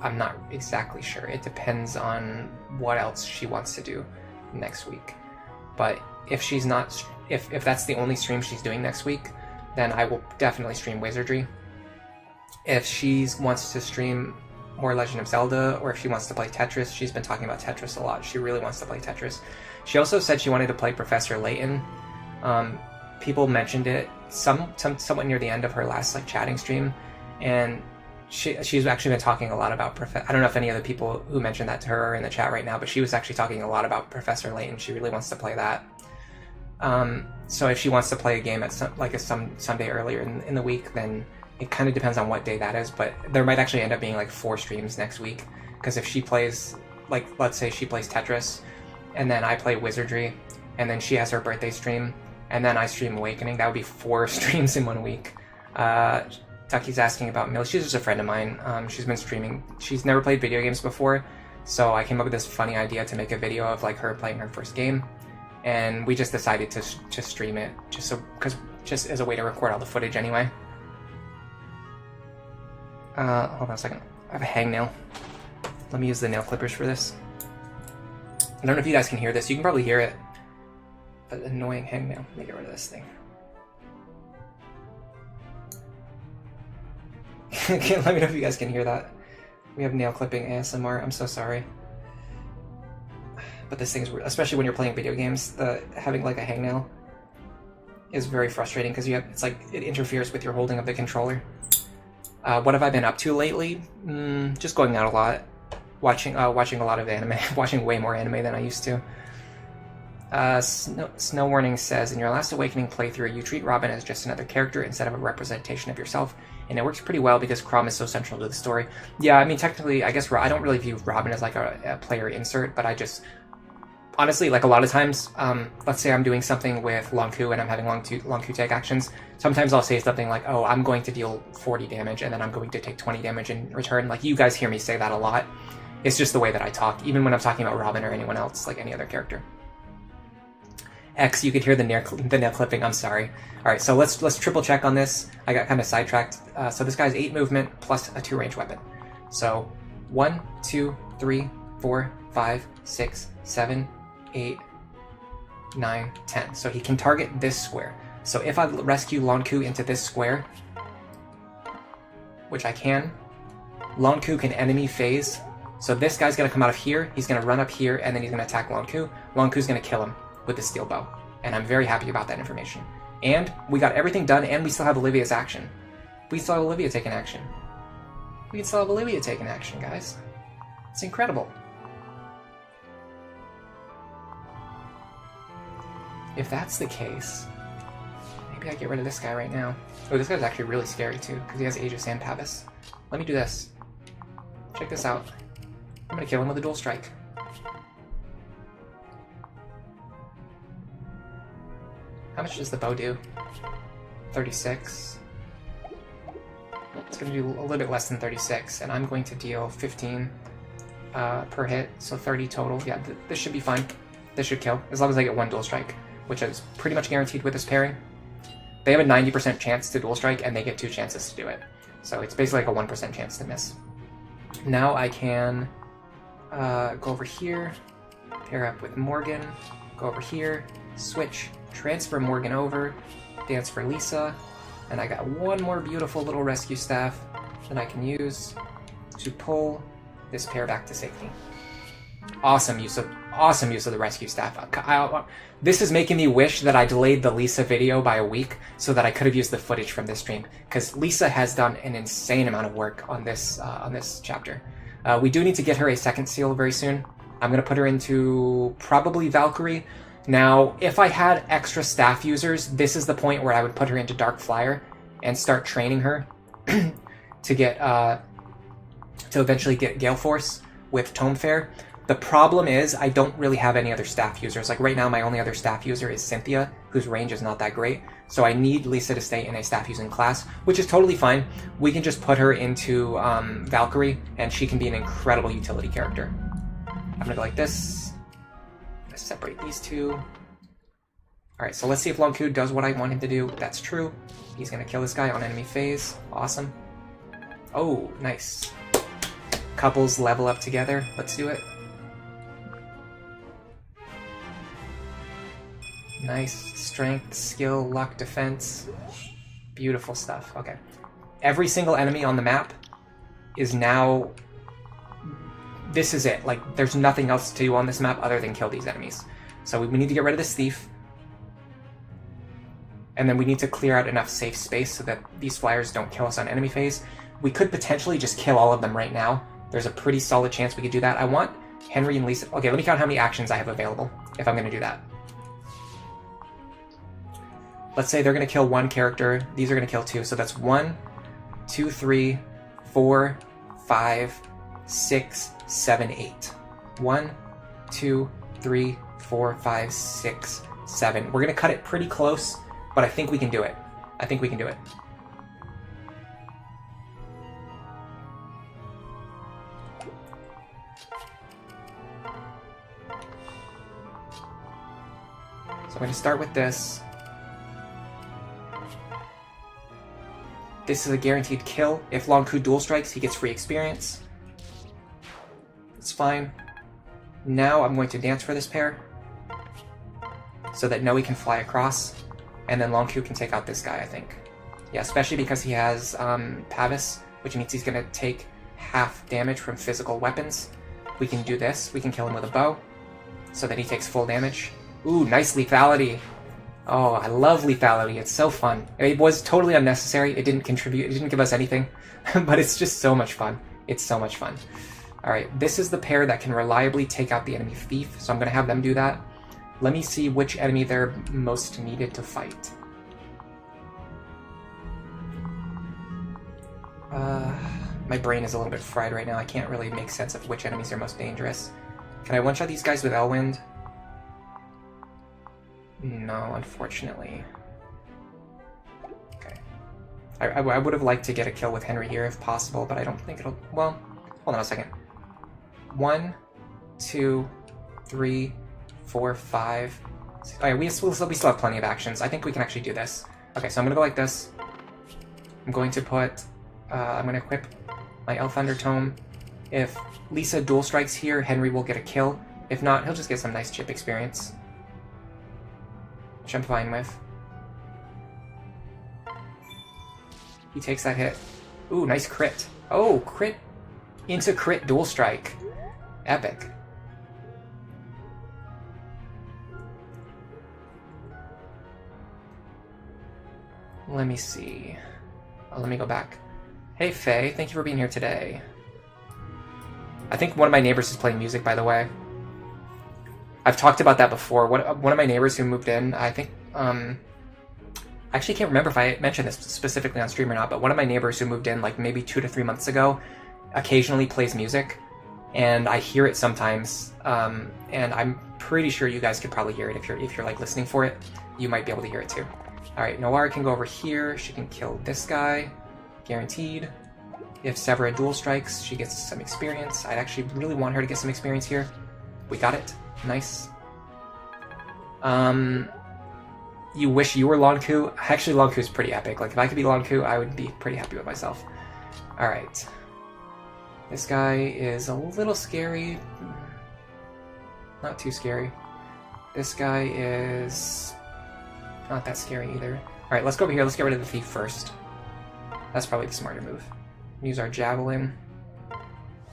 I'm not exactly sure. It depends on what else she wants to do next week. But if she's not... If that's the only stream she's doing next week, then I will definitely stream Wizardry. If she wants to stream more Legend of Zelda, or if she wants to play Tetris, she's been talking about Tetris a lot. She really wants to play Tetris. She also said she wanted to play Professor Layton. People mentioned it somewhat near the end of her last chatting stream, and she's actually been talking a lot about I don't know if any other people who mentioned that to her are in the chat right now, but she was actually talking a lot about Professor Layton. She really wants to play that. So if she wants to play a game at some Sunday earlier in the week, then it kind of depends on what day that is, but there might actually end up being like 4 streams next week, because if she plays, like, let's say she plays Tetris, and then I play Wizardry, and then she has her birthday stream, and then I stream Awakening, that would be 4 streams in 1 week. Ducky's asking about Millie. She's just a friend of mine. She's been streaming. She's never played video games before, so I came up with this funny idea to make a video of like her playing her first game. And we just decided to stream it just as a way to record all the footage anyway. Hold on a second. I have a hangnail. Let me use the nail clippers for this. I don't know if you guys can hear this. You can probably hear it. But annoying hangnail. Let me get rid of this thing. Let me know if you guys can hear that. We have nail clipping ASMR. I'm so sorry. But this thing's weird, especially when you're playing video games. Having like a hangnail is very frustrating because it's like it interferes with your holding of the controller. What have I been up to lately? Just going out a lot, watching a lot of anime, watching way more anime than I used to. Snow Warning says, in your last Awakening playthrough, you treat Robin as just another character instead of a representation of yourself, and it works pretty well because Chrom is so central to the story. Yeah, I mean, technically, I guess I don't really view Robin as like a player insert, but I just... Honestly, like a lot of times, let's say I'm doing something with Long Ku and I'm having Long Ku take actions, sometimes I'll say something like, oh, I'm going to deal 40 damage and then I'm going to take 20 damage in return. Like, you guys hear me say that a lot. It's just the way that I talk, even when I'm talking about Robin or anyone else, like any other character. X, you could hear the nail clipping, I'm sorry. Alright, so let's triple check on this. I got kind of sidetracked. So this guy's 8 movement plus a 2 range weapon. So 1, 2, 3, 4, 5, 6, 7, 8, 9, 10. So he can target this square. So if I rescue Lonku into this square, which I can, Lonku can enemy phase. So this guy's going to come out of here, he's going to run up here, and then he's going to attack Lonku. Lonku's going to kill him with the steel bow. And I'm very happy about that information. And we got everything done, and we still have Olivia's action. We still have Olivia taking action. We can still have Olivia taking action, guys. It's incredible. If that's the case, maybe I get rid of this guy right now. Oh, this guy's actually really scary too, because he has Aegis and Pavis. Let me do this. Check this out. I'm gonna kill him with a dual strike. How much does the bow do? 36. It's gonna do a little bit less than 36, and I'm going to deal 15 per hit, so 30 total. Yeah, this should be fine. This should kill, as long as I get one dual strike, which is pretty much guaranteed with this pairing. They have a 90% chance to dual strike, and they get 2 chances to do it. So it's basically like a 1% chance to miss. Now I can go over here, pair up with Morgan, go over here, switch, transfer Morgan over, dance for Lisa, and I got one more beautiful little rescue staff that I can use to pull this pair back to safety. Awesome use of the rescue staff. This is making me wish that I delayed the Lisa video by a week so that I could have used the footage from this stream, because Lisa has done an insane amount of work on this chapter. We do need to get her a second seal very soon. I'm going to put her into probably Valkyrie. Now, if I had extra staff users, this is the point where I would put her into Dark Flyer and start training her to get to eventually get Gale Force with Tome Fair. The problem is I don't really have any other staff users. Like right now, my only other staff user is Cynthia, whose range is not that great. So I need Lisa to stay in a staff using class, which is totally fine. We can just put her into Valkyrie, and she can be an incredible utility character. I'm gonna go like this. I'm gonna separate these two. All right, so let's see if Lonku does what I want him to do. That's true. He's gonna kill this guy on enemy phase. Awesome. Oh, nice. Couples level up together. Let's do it. Nice. Strength, skill, luck, defense. Beautiful stuff. Okay. Every single enemy on the map is now... This is it. Like, there's nothing else to do on this map other than kill these enemies. So we need to get rid of this thief. And then we need to clear out enough safe space so that these flyers don't kill us on enemy phase. We could potentially just kill all of them right now. There's a pretty solid chance we could do that. I want Henry and Lisa... Okay, let me count how many actions I have available if I'm going to do that. Let's say they're going to kill one character. These are going to kill two. So that's 1, 2, 3, 4, 5, 6, 7, 8. 1, 2, 3, 4, 5, 6, 7. We're going to cut it pretty close, but I think we can do it. I think we can do it. So I'm going to start with this. This is a guaranteed kill. If Lonku dual strikes, he gets free experience. It's fine. Now I'm going to dance for this pair so that Noe can fly across, and then Lonku can take out this guy, I think. Yeah, especially because he has Pavis, which means he's going to take half damage from physical weapons. We can do this. We can kill him with a bow so that he takes full damage. Ooh, nice lethality. Oh, I love lethality. It's so fun. It was totally unnecessary. It didn't contribute. It didn't give us anything. But it's just so much fun. It's so much fun. Alright, this is the pair that can reliably take out the enemy thief. So I'm going to have them do that. Let me see which enemy they're most needed to fight. My brain is a little bit fried right now. I can't really make sense of which enemies are most dangerous. Can I one-shot these guys with Elwind? No, unfortunately. Okay. I would have liked to get a kill with Henry here if possible, but I don't think it'll... Well, hold on a second. 1, 2, 3, 4, 5... Oh yeah, we still have plenty of actions. I think we can actually do this. Okay, so I'm gonna go like this. I'm going to put... I'm gonna equip my Elf Thunder Tome. If Lisa dual strikes here, Henry will get a kill. If not, he'll just get some nice chip experience, which I'm fine with. He takes that hit. Ooh, nice crit. Oh, crit into crit dual strike. Epic. Let me see. Oh, let me go back. Hey, Faye. Thank you for being here today. I think one of my neighbors is playing music, by the way. I've talked about that before. One of my neighbors who moved in, I think, I actually can't remember if I mentioned this specifically on stream or not, but one of my neighbors who moved in like maybe 2 to 3 months ago occasionally plays music, and I hear it sometimes, and I'm pretty sure you guys could probably hear it if you're like listening for it. You might be able to hear it too. Alright, Noara can go over here. She can kill this guy. Guaranteed. If Severa dual strikes, she gets some experience. I'd actually really want her to get some experience here. We got it. Nice. You wish you were Lonku? Actually, Lonku is pretty epic. Like, if I could be Lonku, I would be pretty happy with myself. Alright. This guy is a little scary. Not too scary. This guy is not that scary either. Alright, let's go over here. Let's get rid of the thief first. That's probably the smarter move. Use our javelin.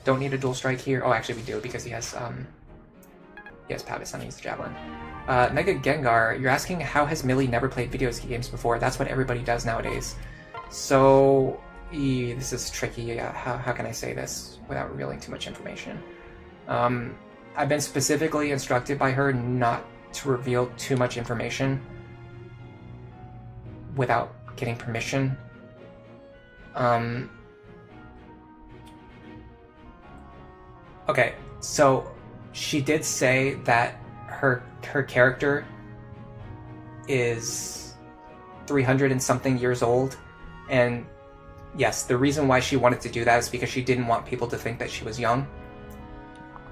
Don't need a dual strike here. Oh, actually we do, because he has Pavis on. Use the javelin. Mega Gengar, you're asking how has Millie never played video games before? That's what everybody does nowadays. So, this is tricky. How can I say this without revealing too much information? I've been specifically instructed by her not to reveal too much information without getting permission. Okay, so she did say that her character is 300 and something years old, and yes, the reason why she wanted to do that is because she didn't want people to think that she was young.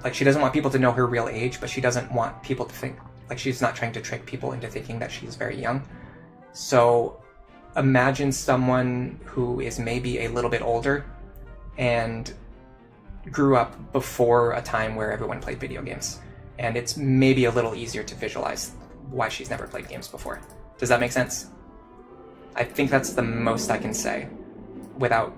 Like, she doesn't want people to know her real age, but she doesn't want people to think, like, she's not trying to trick people into thinking that she's very young. So imagine someone who is maybe a little bit older and grew up before a time where everyone played video games, and it's maybe a little easier to visualize why she's never played games before. Does that make sense? I think that's the most I can say without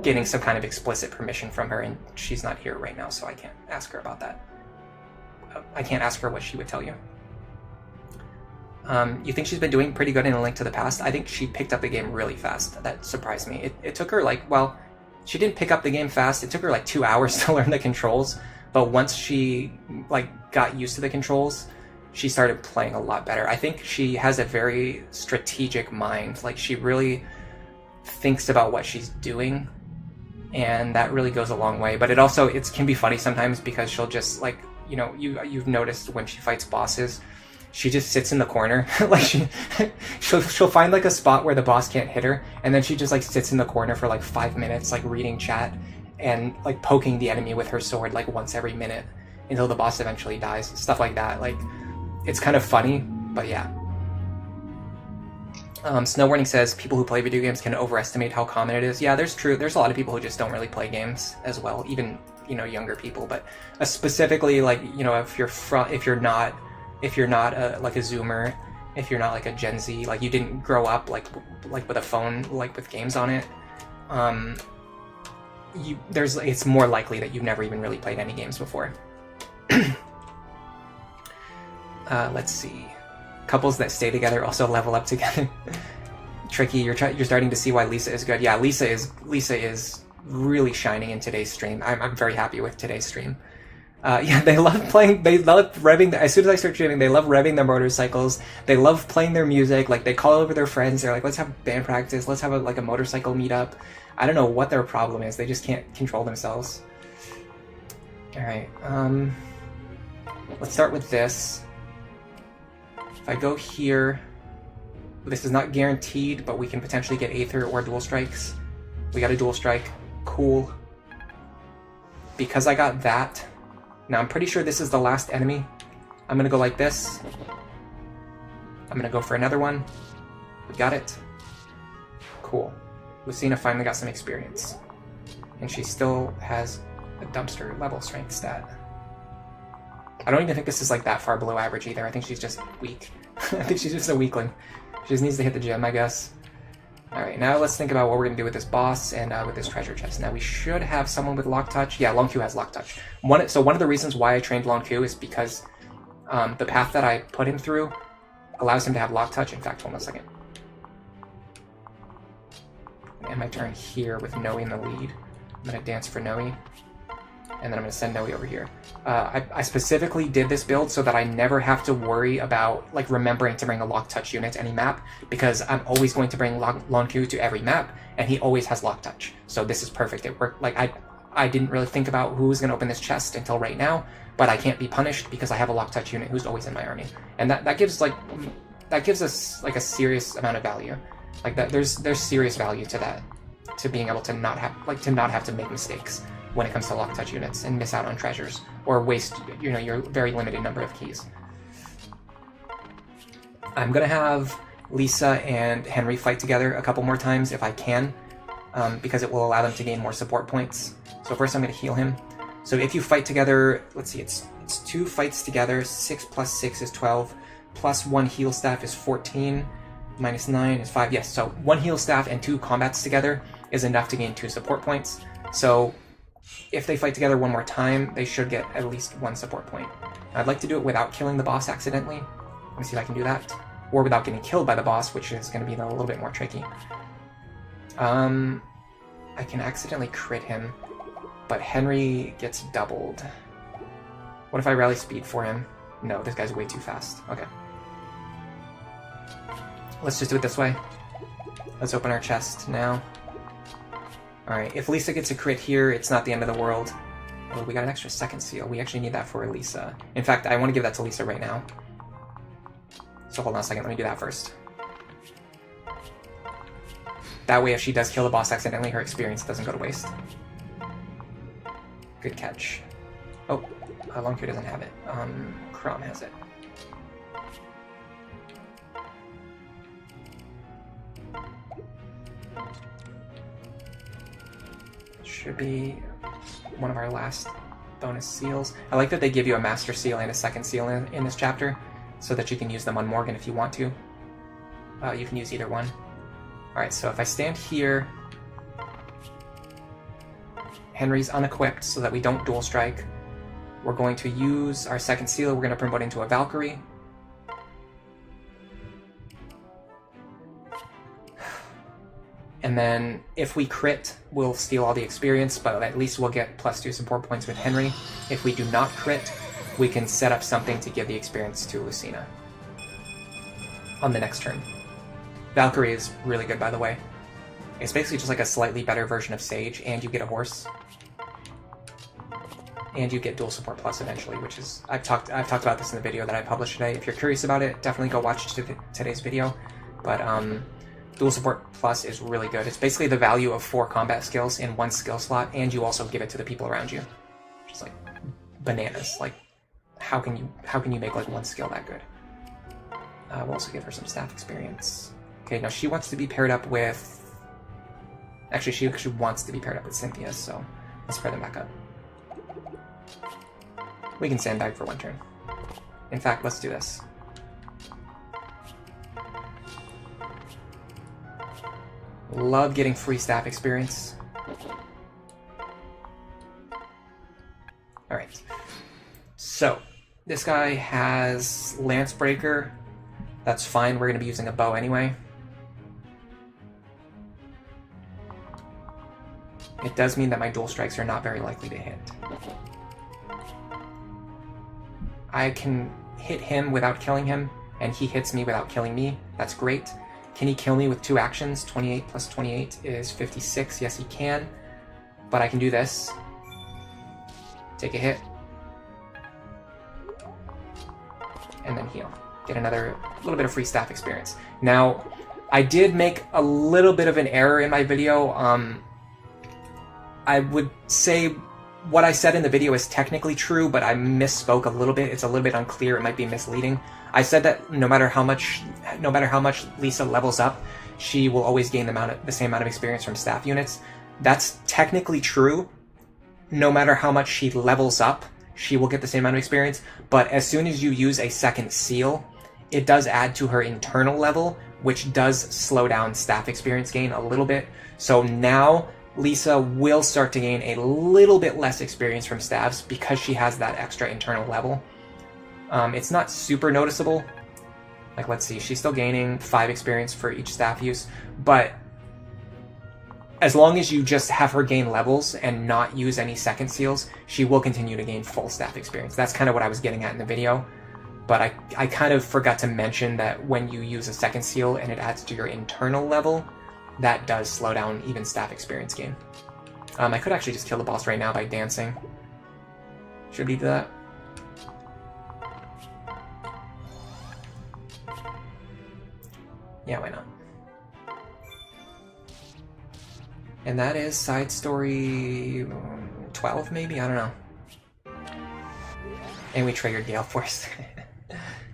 getting some kind of explicit permission from her, and she's not here right now, so I can't ask her about that. I can't ask her what she would tell you. You think she's been doing pretty good in A Link to the Past? I think she picked up the game really fast. That surprised me. It took her like, well, she didn't pick up the game fast. It took her like 2 hours to learn the controls, but once she like got used to the controls, she started playing a lot better. I think she has a very strategic mind. Like, she really thinks about what she's doing, and that really goes a long way. But it can be funny sometimes, because she'll just, like, you know, you've noticed when she fights bosses, she just sits in the corner. Like, she'll find like a spot where the boss can't hit her, and then she just like sits in the corner for like 5 minutes, like reading chat and like poking the enemy with her sword like once every minute until the boss eventually dies. Stuff like that. Like, it's kind of funny, but yeah. Snow Warning says people who play video games can overestimate how common it is. Yeah, there's a lot of people who just don't really play games as well, even, you know, younger people. But specifically, like, you know, if you're not like a Zoomer, if you're not like a Gen Z, like you didn't grow up like with a phone, like with games on it, it's more likely that you've never even really played any games before. Let's see. Couples that stay together also level up together. Tricky, you're starting to see why Lisa is good. Yeah, Lisa is really shining in today's stream. I'm very happy with today's stream. Yeah, they love revving, as soon as I start streaming, they love revving their motorcycles. They love playing their music. Like, they call over their friends. They're like, let's have band practice. Let's have a motorcycle meetup. I don't know what their problem is. They just can't control themselves. All right. Let's start with this. If I go here, this is not guaranteed, but we can potentially get Aether or dual strikes. We got a dual strike. Cool. Because I got that, now I'm pretty sure this is the last enemy. I'm gonna go like this. I'm gonna go for another one. We got it. Cool. Lucina finally got some experience. And she still has the dumpster level strength stat. I don't even think this is like that far below average either. I think she's just weak. I think she's just a weakling. She just needs to hit the gym, I guess. Alright, now let's think about what we're going to do with this boss and with this treasure chest. Now we should have someone with lock touch. Yeah, Long Q has lock touch. So one of the reasons why I trained Long Q is because the path that I put him through allows him to have lock touch. In fact, hold on a second. And my turn here with Noe in the lead. I'm going to dance for Noe, and then I'm going to send Noe over here. I specifically did this build so that I never have to worry about like remembering to bring a lock touch unit to any map, because I'm always going to bring Long Q to every map, and he always has lock touch. So this is perfect. It worked. Like I didn't really think about who was going to open this chest until right now, but I can't be punished because I have a lock touch unit who's always in my army, and that gives us like a serious amount of value. Like that, there's serious value to that, to being able to not have to make mistakes when it comes to lock touch units and miss out on treasures or waste your very limited number of keys. I'm gonna have Lisa and Henry fight together a couple more times if I can, because it will allow them to gain more support points. So first I'm gonna heal him. So if you fight together, let's see, it's 2 fights together. 6 plus 6 is 12, plus 1 heal staff is 14. Minus 9 is 5. Yes, so 1 heal staff and 2 combats together is enough to gain 2 support points. So if they fight together one more time, they should get at least 1 support point. I'd like to do it without killing the boss accidentally. Let me see if I can do that. Or without getting killed by the boss, which is going to be a little bit more tricky. I can accidentally crit him, but Henry gets doubled. What if I rally speed for him? No, this guy's way too fast. Okay. Let's just do it this way. Let's open our chest now. Alright, if Lisa gets a crit here, it's not the end of the world. Oh, we got an extra second seal. We actually need that for Lisa. In fact, I want to give that to Lisa right now. So hold on a second, let me do that first. That way, if she does kill the boss accidentally, her experience doesn't go to waste. Good catch. Oh, Long Q doesn't have it. Crom has it. Should be one of our last bonus seals. I like that they give you a master seal and a second seal in this chapter, so that you can use them on Morgan if you want to. You can use either one. Alright, so if I stand here, Henry's unequipped so that we don't dual strike. We're going to use our second seal. We're going to promote into a Valkyrie. And then if we crit, we'll steal all the experience, but at least we'll get +2 support points with Henry. If we do not crit, we can set up something to give the experience to Lucina on the next turn. Valkyrie is really good, by the way. It's basically just like a slightly better version of Sage, and you get a horse. And you get dual support plus eventually, which is... I've talked about this in the video that I published today. If you're curious about it, definitely go watch today's video. But, dual support plus is really good. It's basically the value of 4 combat skills in 1 skill slot, and you also give it to the people around you. Just like bananas. Like, how can you make like 1 skill that good? We'll also give her some staff experience. Okay, now she wants to be paired up with... Actually, she actually wants to be paired up with Cynthia, so let's pair them back up. We can sandbag for 1 turn. In fact, let's do this. Love getting free staff experience. Alright. So, this guy has Lance Breaker. That's fine, we're going to be using a bow anyway. It does mean that my dual strikes are not very likely to hit. I can hit him without killing him, and he hits me without killing me. That's great. Can he kill me with 2 actions? 28 plus 28 is 56. Yes, he can. But I can do this. Take a hit. And then heal. Get another little bit of free staff experience. Now, I did make a little bit of an error in my video. I would say what I said in the video is technically true, but I misspoke a little bit. It's a little bit unclear. It might be misleading. I said that no matter how much Lisa levels up, she will always gain the same amount of experience from staff units. That's technically true, no matter how much she levels up, she will get the same amount of experience. But as soon as you use a second seal, it does add to her internal level, which does slow down staff experience gain a little bit. So now Lisa will start to gain a little bit less experience from staffs because she has that extra internal level. It's not super noticeable. Like, let's see, she's still gaining 5 experience for each staff use, but as long as you just have her gain levels and not use any second seals, she will continue to gain full staff experience. That's kind of what I was getting at in the video, but I kind of forgot to mention that when you use a second seal and it adds to your internal level, that does slow down even staff experience gain. I could actually just kill the boss right now by dancing. Should we do that? Yeah, why not? And that is side story 12, maybe? I don't know. And we triggered Gale Force.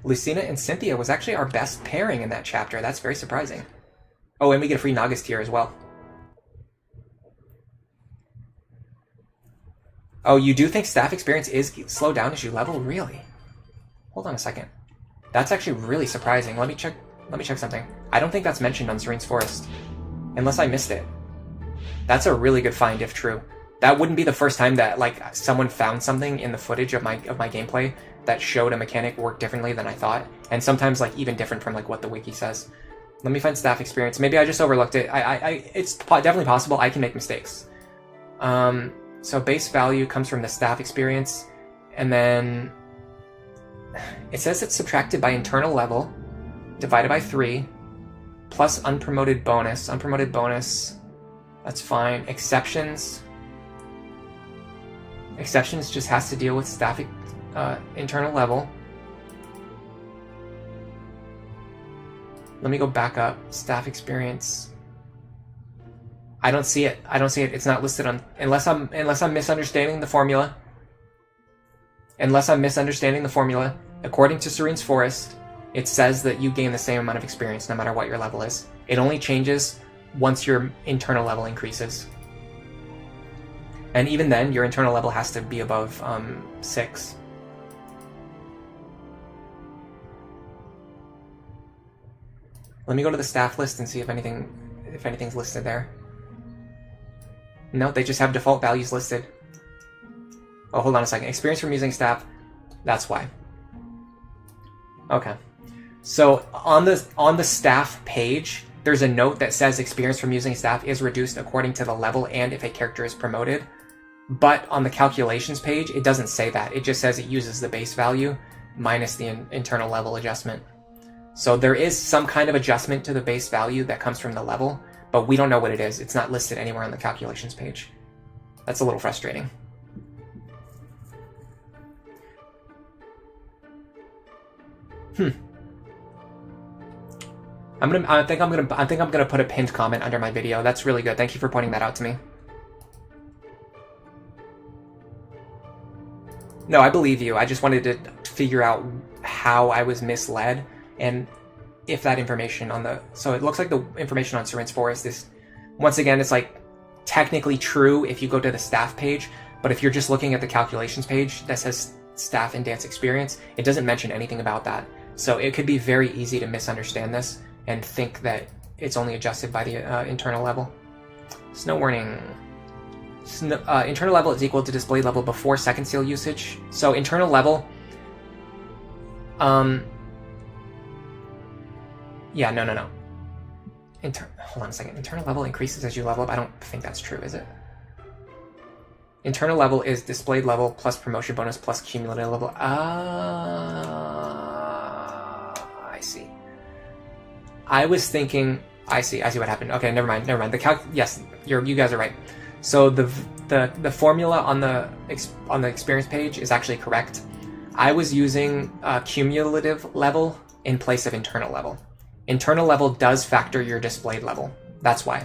Lucina and Cynthia was actually our best pairing in that chapter. That's very surprising. Oh, and we get a free Nagas tier as well. Oh, you do think staff experience is slowed down as you level? Really? Hold on a second. That's actually really surprising. Let me check something. I don't think that's mentioned on Serene's Forest. Unless I missed it. That's a really good find if true. That wouldn't be the first time that like someone found something in the footage of my gameplay that showed a mechanic work differently than I thought, and sometimes like even different from like what the wiki says. Let me find staff experience. Maybe I just overlooked it. It's definitely possible. I can make mistakes. So base value comes from the staff experience, and then it says it's subtracted by internal level, divided by 3, plus unpromoted bonus. Unpromoted bonus, that's fine. Exceptions just has to deal with staff internal level. Let me go back up. Staff experience. I don't see it. It's not listed on, unless I'm misunderstanding the formula. According to Serene's Forest, it says that you gain the same amount of experience no matter what your level is. It only changes once your internal level increases. And even then, your internal level has to be above 6. Let me go to the staff list and see if anything's listed there. No, they just have default values listed. Oh, hold on a second. Experience from using staff. That's why. Okay. So on the staff page, there's a note that says experience from using staff is reduced according to the level and if a character is promoted. But on the calculations page, it doesn't say that. It just says it uses the base value minus the internal level adjustment. So there is some kind of adjustment to the base value that comes from the level, but we don't know what it is. It's not listed anywhere on the calculations page. That's a little frustrating. I think I'm gonna put a pinned comment under my video. That's really good. Thank you for pointing that out to me. No, I believe you. I just wanted to figure out how I was misled and if that information on the... So it looks like the information on Serene's Forest is... Once again, it's like technically true if you go to the staff page, but if you're just looking at the calculations page that says staff and dance experience, it doesn't mention anything about that. So it could be very easy to misunderstand this and think that it's only adjusted by the internal level. Snow warning. Internal level is equal to display level before second seal usage. So internal level... Yeah, no. Hold on a second. Internal level increases as you level up. I don't think that's true, is it? Internal level is displayed level plus promotion bonus plus cumulative level. I see. I was thinking... I see what happened. Okay, never mind. Yes, you guys are right. So the formula on the experience page is actually correct. I was using cumulative level in place of internal level. Internal level does factor your displayed level. That's why.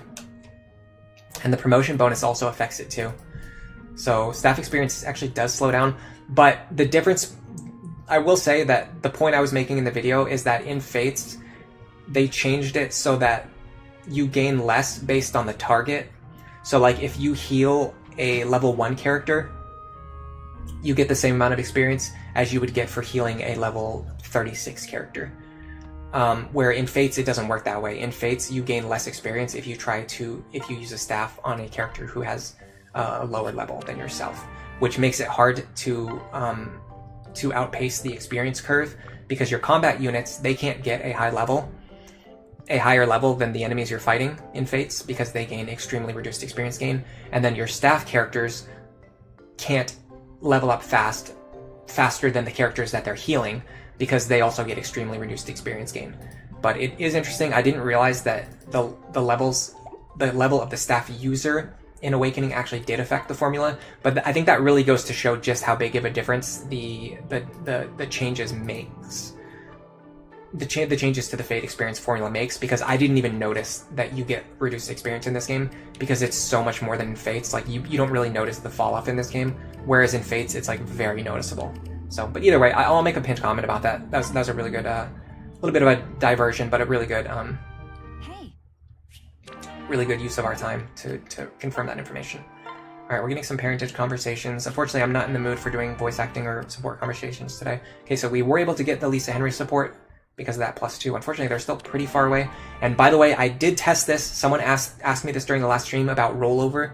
And the promotion bonus also affects it too. So staff experience actually does slow down. But the difference, I will say that the point I was making in the video is that in Fates, they changed it so that you gain less based on the target. So like if you heal a level 1 character, you get the same amount of experience as you would get for healing a level 36 character. Where in Fates, it doesn't work that way. In Fates, you gain less experience if you use a staff on a character who has a lower level than yourself, which makes it hard to outpace the experience curve, because your combat units, they can't get a higher level than the enemies you're fighting in Fates, because they gain extremely reduced experience gain, and then your staff characters can't level up faster than the characters that they're healing, because they also get extremely reduced experience gain. But it is interesting. I didn't realize that the level of the staff user in Awakening actually did affect the formula, but I think that really goes to show just how big of a difference the changes makes. The changes to the Fate experience formula makes, because I didn't even notice that you get reduced experience in this game, because it's so much more than in Fates. Like, you don't really notice the fall off in this game, whereas in Fates it's like very noticeable. So, but either way, I'll make a pinned comment about that. That was a really good, little bit of a diversion, but a really good, really good use of our time to confirm that information. All right, we're getting some parentage conversations. Unfortunately, I'm not in the mood for doing voice acting or support conversations today. Okay, so we were able to get the Lisa Henry support because of that +2. Unfortunately, they're still pretty far away. And by the way, I did test this. Someone asked me this during the last stream about rollover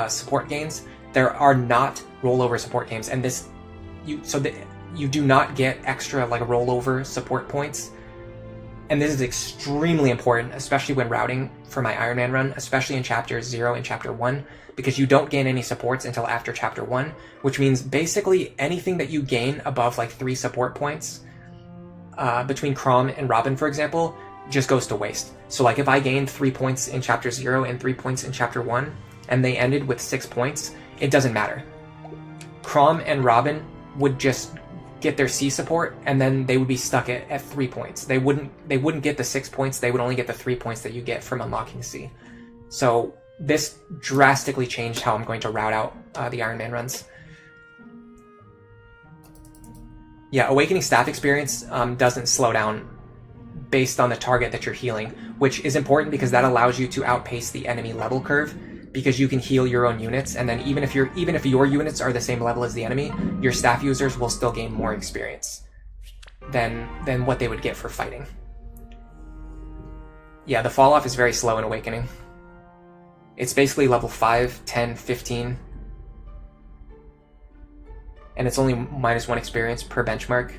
support gains. There are not rollover support games, and you do not get extra like rollover support points. And this is extremely important, especially when routing for my Iron Man run, especially in Chapter 0 and Chapter 1, because you don't gain any supports until after Chapter 1, which means basically anything that you gain above like 3 support points, between Crom and Robin, for example, just goes to waste. So like if I gained 3 points in Chapter 0 and 3 points in Chapter 1, and they ended with 6 points, it doesn't matter. Crom and Robin would just get their C support, and then they would be stuck at 3 points. They wouldn't get the 6 points, they would only get the 3 points that you get from unlocking C. So this drastically changed how I'm going to route out the Iron Man runs. Yeah, Awakening staff experience doesn't slow down based on the target that you're healing, which is important because that allows you to outpace the enemy level curve, because you can heal your own units, and then even if your units are the same level as the enemy, your staff users will still gain more experience than what they would get for fighting. Yeah, the fall off is very slow in Awakening. It's basically level 5, 10, 15. And it's only -1 experience per benchmark.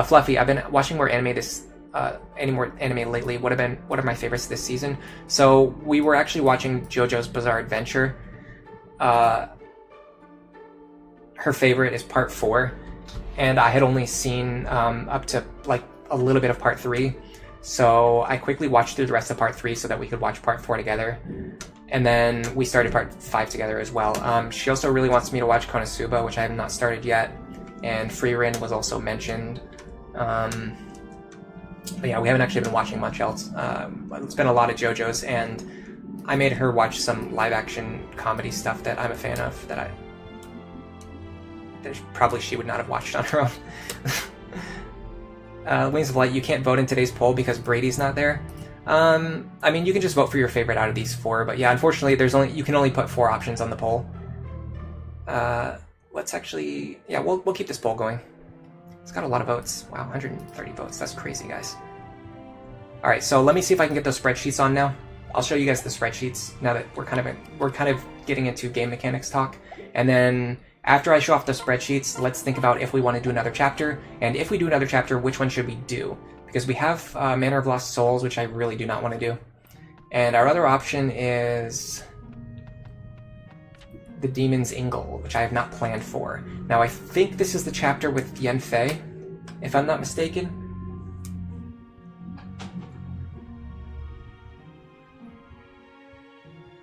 Fluffy, I've been watching more anime lately. What are my favorites this season? So we were actually watching JoJo's Bizarre Adventure. Her favorite is part 4, and I had only seen up to like a little bit of part 3. So I quickly watched through the rest of part 3 so that we could watch part 4 together. And then we started part 5 together as well. She also really wants me to watch Konosuba, which I have not started yet. And Frieren was also mentioned. But yeah, we haven't actually been watching much else. It's been a lot of JoJo's, and I made her watch some live-action comedy stuff that I'm a fan of, that probably she would not have watched on her own. Wings of Light, you can't vote in today's poll because Brady's not there. I mean, you can just vote for your favorite out of these 4, but yeah, unfortunately, you can only put 4 options on the poll. Let's actually, yeah, we'll keep this poll going. It's got a lot of votes. Wow, 130 votes. That's crazy, guys. All right, so let me see if I can get those spreadsheets on now. I'll show you guys the spreadsheets now that we're kind of getting into game mechanics talk. And then after I show off the spreadsheets, let's think about if we want to do another chapter, and if we do another chapter, which one should we do? Because we have Manor of Lost Souls, which I really do not want to do. And our other option is the Demon's Ingle, which I have not planned for. Now, I think this is the chapter with Yen Fei, if I'm not mistaken.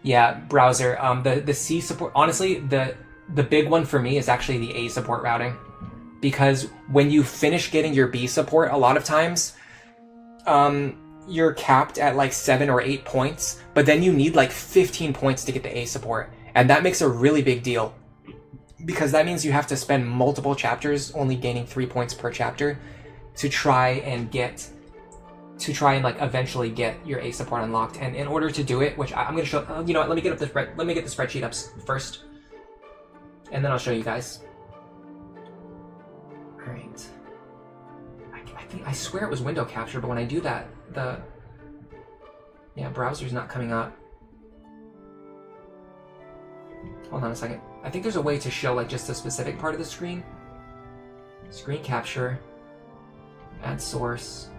Yeah, browser. The C support, honestly, the big one for me is actually the A support routing. Because when you finish getting your B support, a lot of times, you're capped at like 7 or 8 points, but then you need like 15 points to get the A support. And that makes a really big deal, because that means you have to spend multiple chapters only gaining 3 points per chapter to try and get to try and like eventually get your A support unlocked. And in order to do it, which I'm gonna show, you know what? Let me get the spreadsheet up first, and then I'll show you guys. All right. I swear it was window capture, but when I do that, browser's not coming up. Hold on a second. I think there's a way to show like just a specific part of the screen. Screen capture, add source,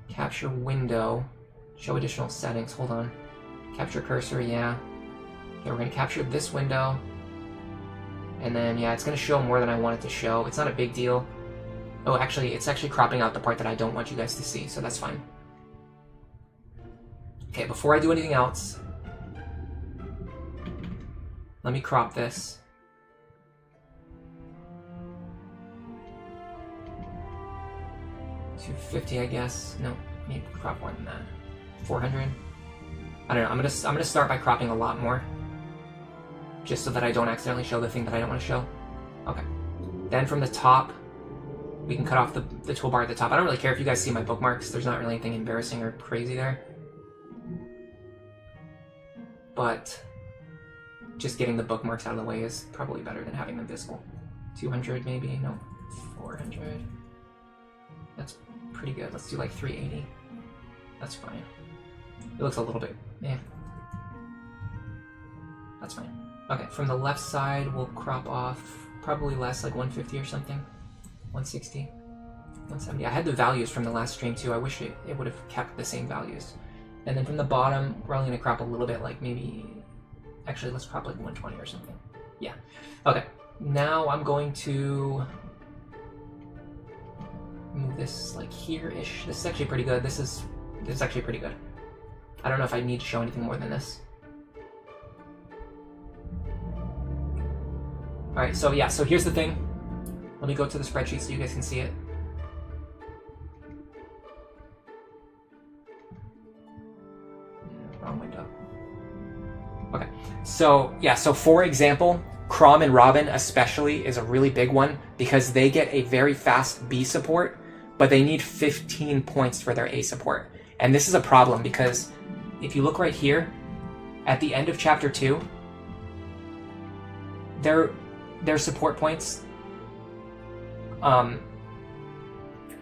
capture window, show additional settings. Hold on. Capture cursor, yeah. Okay, we're gonna capture this window. And then, yeah, it's gonna show more than I want it to show. It's not a big deal. Oh, actually, it's actually cropping out the part that I don't want you guys to see, so that's fine. Okay, before I do anything else, let me crop this. $250, I guess. No, I need to crop more than that. 400. I don't know. I'm gonna start by cropping a lot more, just so that I don't accidentally show the thing that I don't want to show. Okay. Then from the top, we can cut off the toolbar at the top. I don't really care if you guys see my bookmarks. There's not really anything embarrassing or crazy there. But just getting the bookmarks out of the way is probably better than having them visible. 200 maybe? No. 400. That's pretty good. Let's do like 380. That's fine. It looks a little bit... eh. That's fine. Okay, from the left side, we'll crop off probably less, like 150 or something. 160, 170. I had the values from the last stream too. I wish it would have kept the same values. And then from the bottom, we're only going to crop a little bit, like maybe... Actually, let's crop like 120 or something. Yeah. Okay. Now I'm going to move this like here-ish. This is actually pretty good. This is actually pretty good. I don't know if I need to show anything more than this. Alright, so yeah, so here's the thing. Let me go to the spreadsheet so you guys can see it. Wrong window. Okay, so yeah, so for example, Crom and Robin especially is a really big one because they get a very fast B support, but they need 15 points for their A support. And this is a problem because if you look right here, at the end of chapter 2, their support points,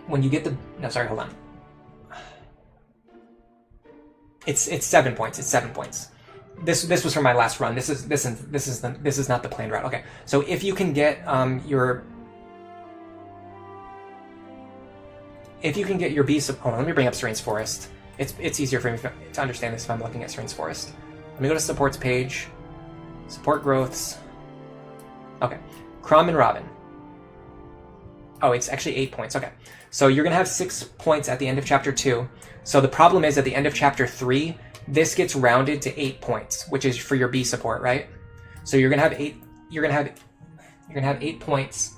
when you get the, no, sorry, hold on. It's 7 points. It's 7 points. This was from my last run. This is not the planned route. Okay, so if you can get your B support, hold on, let me bring up Serene's Forest. It's easier for me to understand this if I'm looking at Serene's Forest. Let me go to supports page, support growths. Okay, Crom and Robin. Oh, it's actually 8 points. Okay, so you're gonna have 6 points at the end of chapter 2. So the problem is at the end of chapter 3, this gets rounded to 8 points, which is for your B support, right? So you're gonna have 8. You're gonna have 8 points.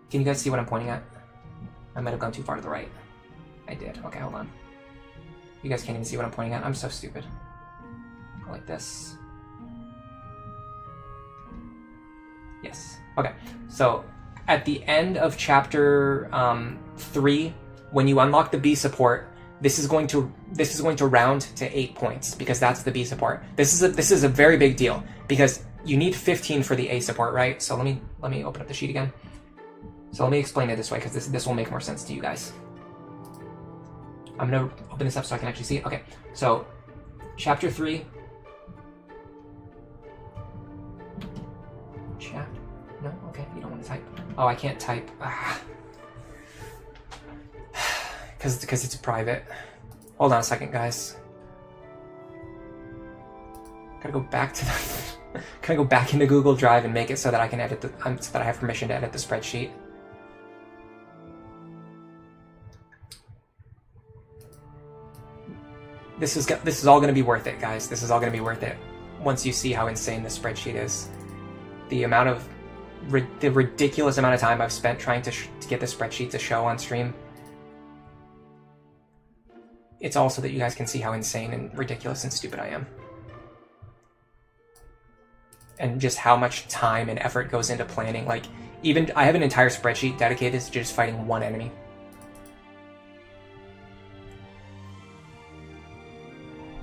Can you guys see what I'm pointing at? I might have gone too far to the right. I did. Okay, hold on. You guys can't even see what I'm pointing at. I'm so stupid. Go like this. Yes. Okay. So at the end of chapter 3, when you unlock the B support, this is going to round to 8 points because that's the B support. This is a very big deal because you need 15 for the A support, right? So let me open up the sheet again. So let me explain it this way because this will make more sense to you guys. I'm gonna open this up so I can actually see it. Okay, so chapter 3. No, okay, you don't want to type. Oh, I can't type. Because it's private. Hold on a second, guys. Gotta go back to the. Gotta go back into Google Drive and make it so that I can edit the. So that I have permission to edit the spreadsheet. This is all gonna be worth it, guys. This is all gonna be worth it once you see how insane this spreadsheet is. The amount of the ridiculous amount of time I've spent trying to get the spreadsheet to show on stream. It's also that you guys can see how insane and ridiculous and stupid I am. And just how much time and effort goes into planning. Like, even I have an entire spreadsheet dedicated to just fighting one enemy.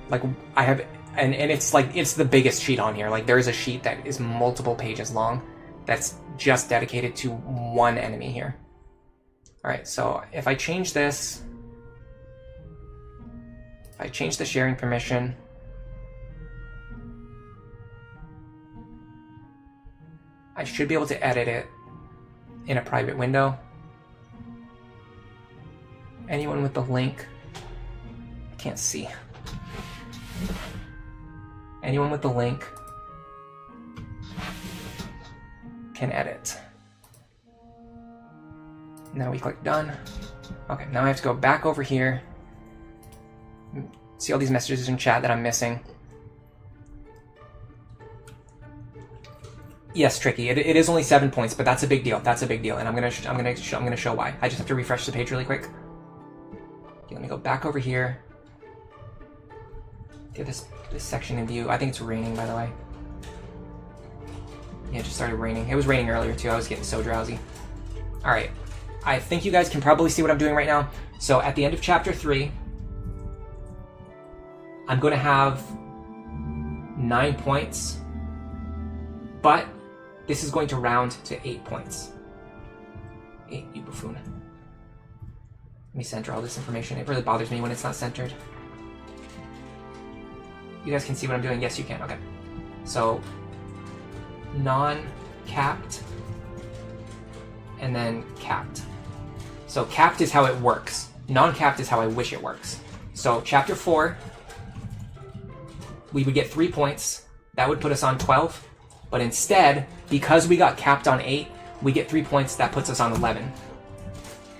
Like, I have, and it's like, it's the biggest sheet on here. Like, there is a sheet that is multiple pages long that's just dedicated to one enemy here. All right, so if I change this, if I change the sharing permission, I should be able to edit it in a private window. Anyone with the link, I can't see. Anyone with the link can edit. Now we click done. Okay, now I have to go back over here. See all these messages in chat that I'm missing. Yes, Tricky. It is only 7 points, but that's a big deal. That's a big deal, and I'm gonna show why. I just have to refresh the page really quick. Okay, let me go back over here. Get this section in view. I think it's raining, by the way. Yeah, it just started raining. It was raining earlier too. I was getting so drowsy. All right, I think you guys can probably see what I'm doing right now. So at the end of chapter 3, I'm going to have 9 points, but this is going to round to 8 points. 8, you buffoon. Let me center all this information. It really bothers me when it's not centered. You guys can see what I'm doing? Yes, you can. Okay. So, non-capped, and then capped. So capped is how it works. Non-capped is how I wish it works. So chapter 4, we would get 3 points. That would put us on 12. But instead, because we got capped on 8, we get 3 points. That puts us on 11.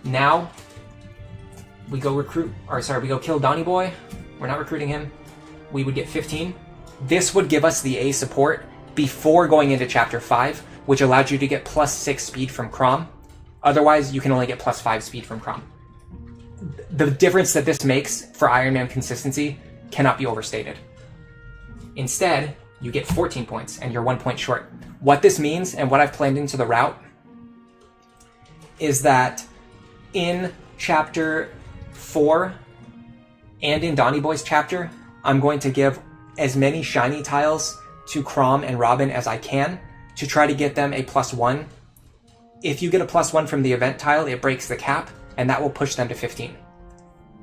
Now, we go we go kill Donny Boy. We're not recruiting him. We would get 15. This would give us the A support before going into chapter 5, which allowed you to get +6 speed from Crom. Otherwise, you can only get +5 speed from Crom. The difference that this makes for Iron Man consistency cannot be overstated. Instead, you get 14 points, and you're 1 point short. What this means, and what I've planned into the route, is that in chapter 4 and in Donny Boy's chapter, I'm going to give as many shiny tiles to Crom and Robin as I can to try to get them a +1. If you get a +1 from the event tile, it breaks the cap, and that will push them to 15.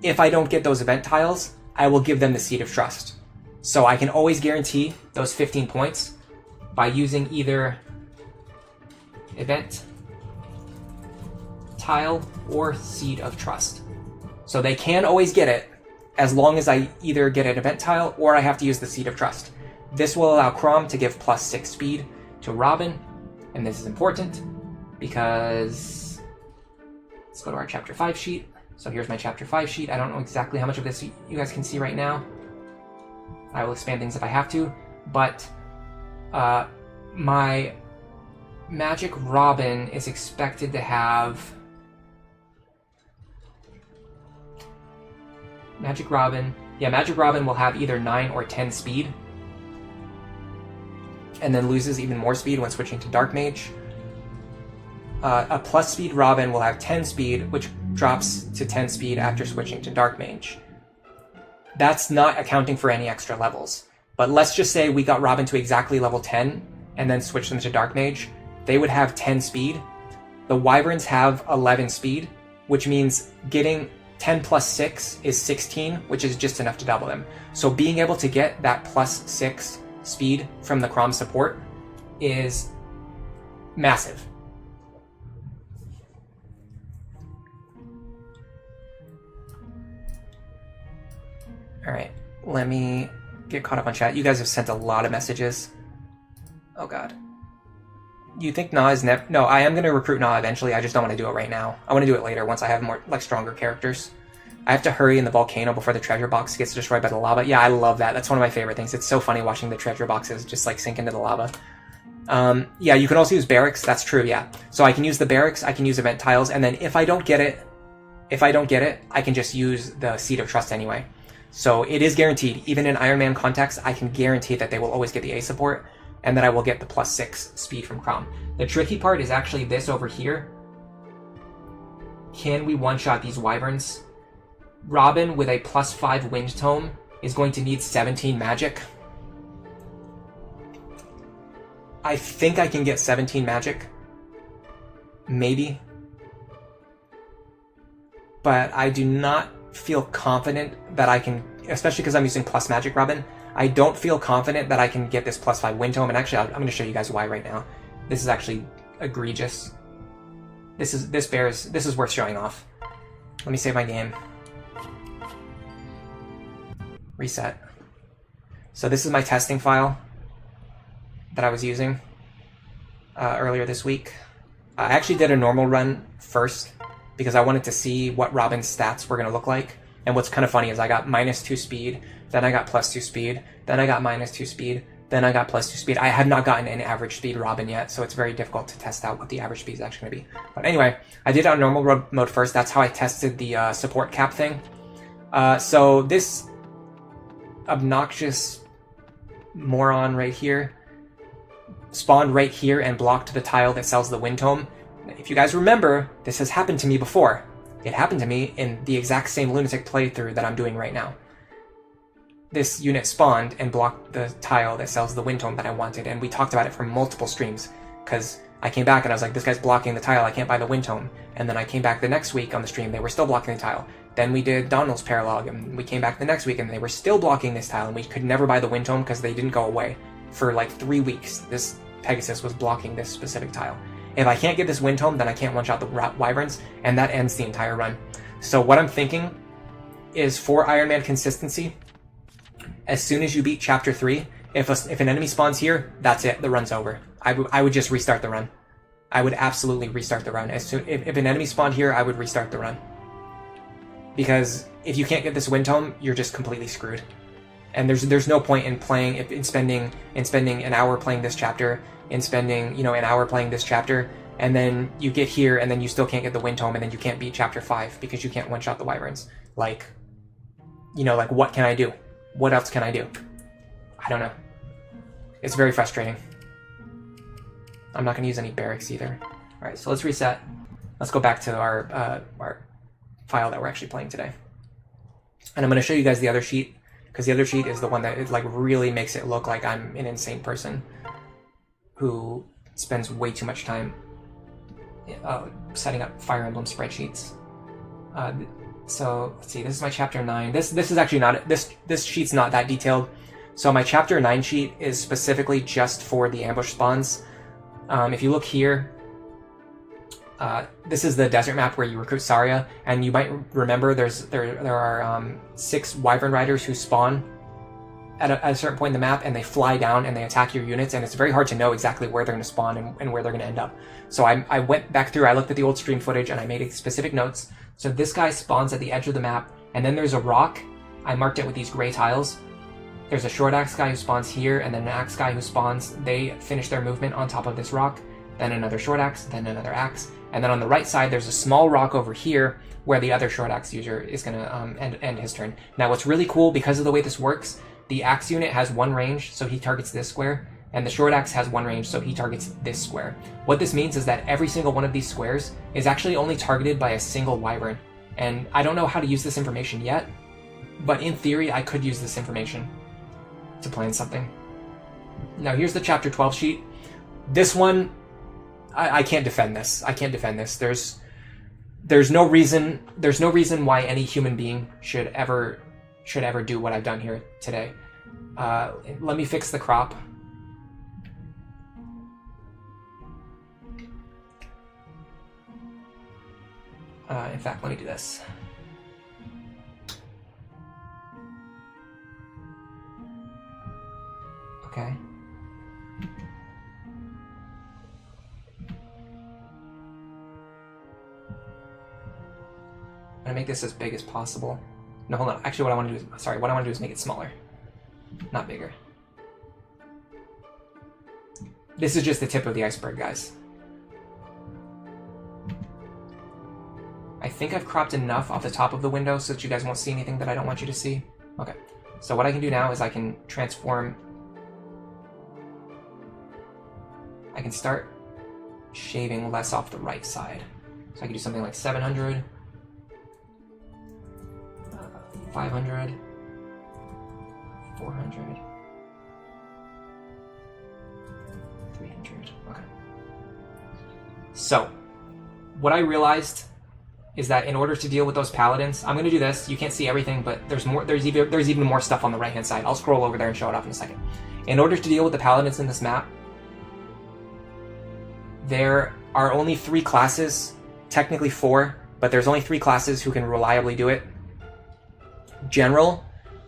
If I don't get those event tiles, I will give them the Seed of Trust. So I can always guarantee those 15 points by using either event tile or Seed of Trust. So they can always get it as long as I either get an event tile or I have to use the Seed of Trust. This will allow Crom to give +6 speed to Robin, and this is important because let's go to our chapter 5 sheet. So here's my chapter 5 sheet. I don't know exactly how much of this you guys can see right now. I will expand things if I have to, but my Magic Robin is expected to have Magic Robin will have either 9 or 10 speed, and then loses even more speed when switching to Dark Mage. A plus speed Robin will have 10 speed, which drops to 10 speed after switching to Dark Mage. That's not accounting for any extra levels. But let's just say we got Robin to exactly level 10 and then switched them to Dark Mage. They would have 10 speed. The Wyverns have 11 speed, which means getting 10 plus 6 is 16, which is just enough to double them. So being able to get that +6 speed from the Crom support is massive. All right, let me get caught up on chat. You guys have sent a lot of messages. Oh God. You think Na is never... No, I am going to recruit Na eventually. I just don't want to do it right now. I want to do it later once I have more, stronger characters. I have to hurry in the volcano before the treasure box gets destroyed by the lava. Yeah, I love that. That's one of my favorite things. It's so funny watching the treasure boxes just sink into the lava. Yeah, you can also use barracks. That's true, yeah. So I can use the barracks, I can use event tiles, and then if I don't get it, I can just use the Seed of Trust anyway. So it is guaranteed. Even in Iron Man context, I can guarantee that they will always get the A support, and that I will get the +6 speed from Crom. The tricky part is actually this over here. Can we one-shot these Wyverns? Robin with a +5 Wind Tome is going to need 17 magic. I think I can get 17 magic. Maybe. But I do not feel confident that I can, especially because I'm using plus magic Robin, I don't feel confident that I can get this +5 Wind Tome, and actually I'm going to show you guys why right now. This is actually egregious. This is worth showing off. Let me save my game. Reset. So this is my testing file that I was using earlier this week. I actually did a normal run first because I wanted to see what Robin's stats were going to look like. And what's kind of funny is I got -2 speed, then I got +2 speed, then I got -2 speed, then I got +2 speed. I have not gotten an average speed Robin yet, so it's very difficult to test out what the average speed is actually going to be. But anyway, I did it on normal mode first. That's how I tested the support cap thing. So this obnoxious moron right here spawned right here and blocked the tile that sells the Wind Tome. If you guys remember, this has happened to me before. It happened to me in the exact same Lunatic playthrough that I'm doing right now. This unit spawned and blocked the tile that sells the Wind Tome that I wanted, and we talked about it for multiple streams, because I came back and I was like, this guy's blocking the tile, I can't buy the Wind Tome. And then I came back the next week on the stream, they were still blocking the tile. Then we did Donald's Paralog, and we came back the next week and they were still blocking this tile, and we could never buy the Wind Tome because they didn't go away. For like 3 weeks, this Pegasus was blocking this specific tile. If I can't get this Wind Tome, then I can't one-shot the Wyverns, and that ends the entire run. So what I'm thinking is, for Iron Man consistency, as soon as you beat Chapter 3, if an enemy spawns here, that's it, the run's over. I would just restart the run. I would absolutely restart the run. If an enemy spawned here, I would restart the run. Because if you can't get this Wind Tome, you're just completely screwed. And there's no point in spending an hour playing this chapter, in spending an hour playing this chapter, and then you get here and then you still can't get the Wind Tome, and then you can't beat Chapter 5 because you can't one-shot the Wyverns. Like what can I do? What else can I do? I don't know. It's very frustrating. I'm not going to use any barracks either. All right, so let's reset. Let's go back to our file that we're actually playing today. And I'm going to show you guys the other sheet, because the other sheet is the one that really makes it look like I'm an insane person who spends way too much time setting up Fire Emblem spreadsheets. So let's see, this is my chapter 9. This is actually not, this sheet's not that detailed. So my chapter 9 sheet is specifically just for the ambush spawns. If you look here, this is the desert map where you recruit Saria, and you might remember there are 6 Wyvern Riders who spawn at a certain point in the map, and they fly down and they attack your units, and it's very hard to know exactly where they're going to spawn and where they're going to end up. So I went back through, I looked at the old stream footage, and I made specific notes. So this guy spawns at the edge of the map, and then there's a rock. I marked it with these gray tiles. There's a short axe guy who spawns here, and then an axe guy who spawns. They finish their movement on top of this rock, then another short axe, then another axe. And then on the right side, there's a small rock over here where the other short axe user is going to end his turn. Now, what's really cool, because of the way this works, the axe unit has 1 range, so he targets this square, and the short axe has 1 range, so he targets this square. What this means is that every single one of these squares is actually only targeted by a single wyvern. And I don't know how to use this information yet, but in theory, I could use this information to plan something. Now, here's the chapter 12 sheet. This one, I can't defend this. I can't defend this. There's no reason why any human being should ever do what I've done here today. Let me fix the crop. In fact, let me do this. Okay. I'm gonna make this as big as possible. No, hold on. Actually, what I want to do is make it smaller, not bigger. This is just the tip of the iceberg, guys. I think I've cropped enough off the top of the window so that you guys won't see anything that I don't want you to see. Okay, so what I can do now is I can transform. I can start shaving less off the right side. So I can do something like 700, 500, 400. 300. Okay. So, what I realized is that in order to deal with those paladins, I'm going to do this. You can't see everything, but there's more. There's even more stuff on the right hand side. I'll scroll over there and show it off in a second. In order to deal with the paladins in this map, there are only 3 classes, technically 4, but there's only 3 classes who can reliably do it. General,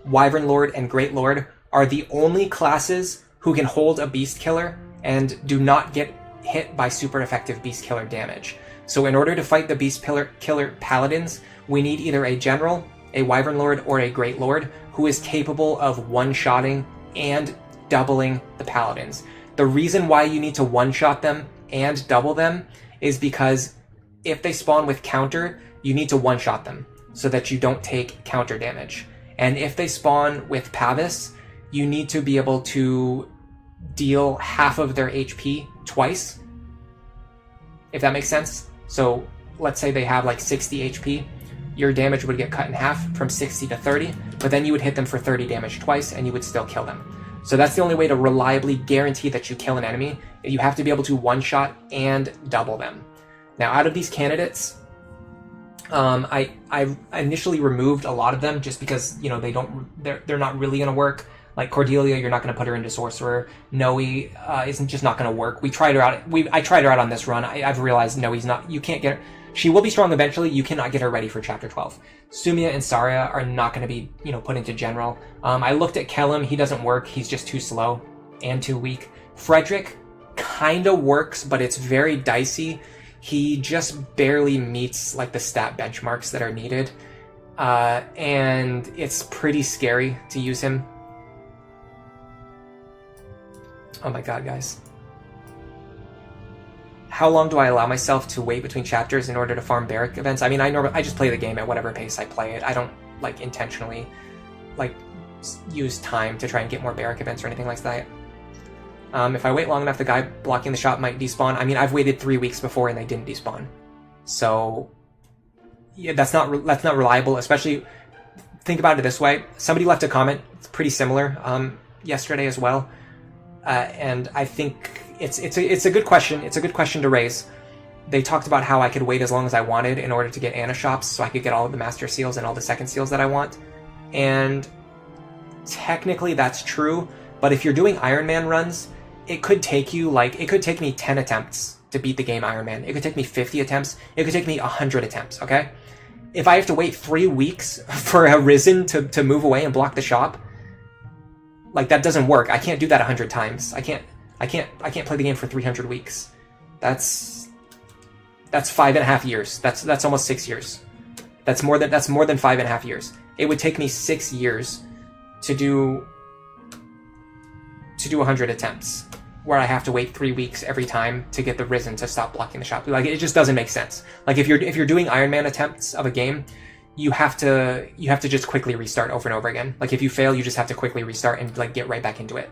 Wyvern Lord, and Great Lord are the only classes who can hold a Beast Killer and do not get hit by super effective Beast Killer damage. So in order to fight the Beast Killer Paladins, we need either a General, a Wyvern Lord, or a Great Lord who is capable of one-shotting and doubling the Paladins. The reason why you need to one-shot them and double them is because if they spawn with counter, you need to one-shot them so that you don't take counter damage. And if they spawn with Pavis, you need to be able to deal half of their HP twice, if that makes sense. So let's say they have like 60 HP, your damage would get cut in half from 60 to 30, but then you would hit them for 30 damage twice and you would still kill them. So that's the only way to reliably guarantee that you kill an enemy. You have to be able to one-shot and double them. Now, out of these candidates, I initially removed a lot of them just because, you know, they're not really going to work. Like Cordelia, you're not going to put her into Sorcerer. Noe isn't just not going to work. I tried her out on this run. I've realized Noe's not. You can't get her. She will be strong eventually. You cannot get her ready for Chapter 12. Sumia and Saria are not going to be, you know, put into General. I looked at Kellum. He doesn't work. He's just too slow and too weak. Frederick kind of works, but it's very dicey. He just barely meets like the stat benchmarks that are needed, and it's pretty scary to use him. Oh my god, guys. How long do I allow myself to wait between chapters in order to farm barrack events? I mean, I just play the game at whatever pace I play it. I don't like intentionally like use time to try and get more barrack events or anything like that. If I wait long enough, the guy blocking the shop might despawn. I mean, I've waited 3 weeks before and they didn't despawn. So yeah, that's not reliable. Especially, think about it this way. Somebody left a comment. It's pretty similar yesterday as well, and I think it's a good question. It's a good question to raise. They talked about how I could wait as long as I wanted in order to get Ana shops, so I could get all of the master seals and all the second seals that I want. And technically, that's true. But if you're doing Iron Man runs, it could take me 10 attempts to beat the game Iron Man. It could take me 50 attempts. It could take me 100 attempts, okay? If I have to wait 3 weeks for a Risen to move away and block the shop, like, that doesn't work. I can't do that 100 times. I can't play the game for 300 weeks. That's 5.5 years. That's almost 6 years. That's more than 5.5 years. It would take me 6 years to do 100 attempts, where I have to wait 3 weeks every time to get the Risen to stop blocking the shop. Like, it just doesn't make sense. Like, if you're doing Iron Man attempts of a game, you have to just quickly restart over and over again. Like, if you fail, you just have to quickly restart and like get right back into it.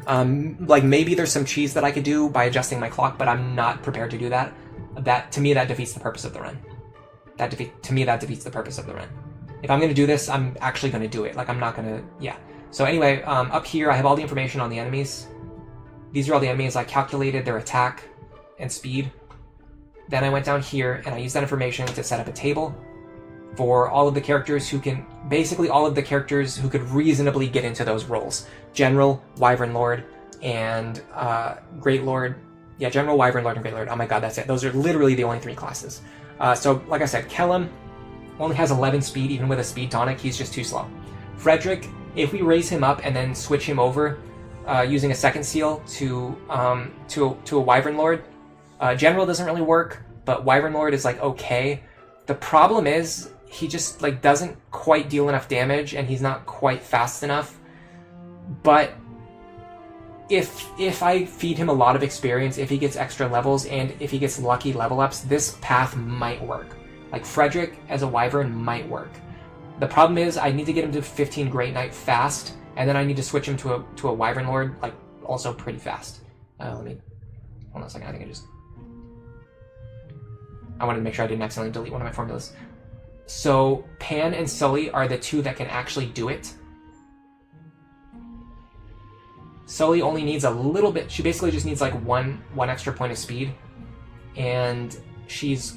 Like, maybe there's some cheese that I could do by adjusting my clock, but I'm not prepared to do that. To me, that defeats the purpose of the run. That defeats the purpose of the run. If I'm going to do this, I'm actually going to do it. Like, I'm not going to, yeah. So anyway, up here, I have all the information on the enemies. These are all the enemies. I calculated their attack and speed. Then I went down here, and I used that information to set up a table for all of the characters who can, basically all of the characters who could reasonably get into those roles. General, Wyvern Lord, and Great Lord. Yeah, General, Wyvern Lord, and Great Lord. Oh my god, that's it. Those are literally the only 3 classes. So, like I said, Kellum only has 11 speed, even with a speed tonic. He's just too slow. Frederick, if we raise him up and then switch him over using a second seal to a Wyvern Lord, General doesn't really work, but Wyvern Lord is like okay. The problem is he just like doesn't quite deal enough damage, and he's not quite fast enough. But if I feed him a lot of experience, if he gets extra levels, and if he gets lucky level ups, this path might work. Like, Frederick as a Wyvern might work. The problem is I need to get him to 15 Great Knight fast, and then I need to switch him to a Wyvern Lord, like, also pretty fast. Let me, hold on a second, I wanted to make sure I didn't accidentally delete one of my formulas. So Pan and Sully are the two that can actually do it. Sully only needs a little bit. She basically just needs like one extra point of speed, and she's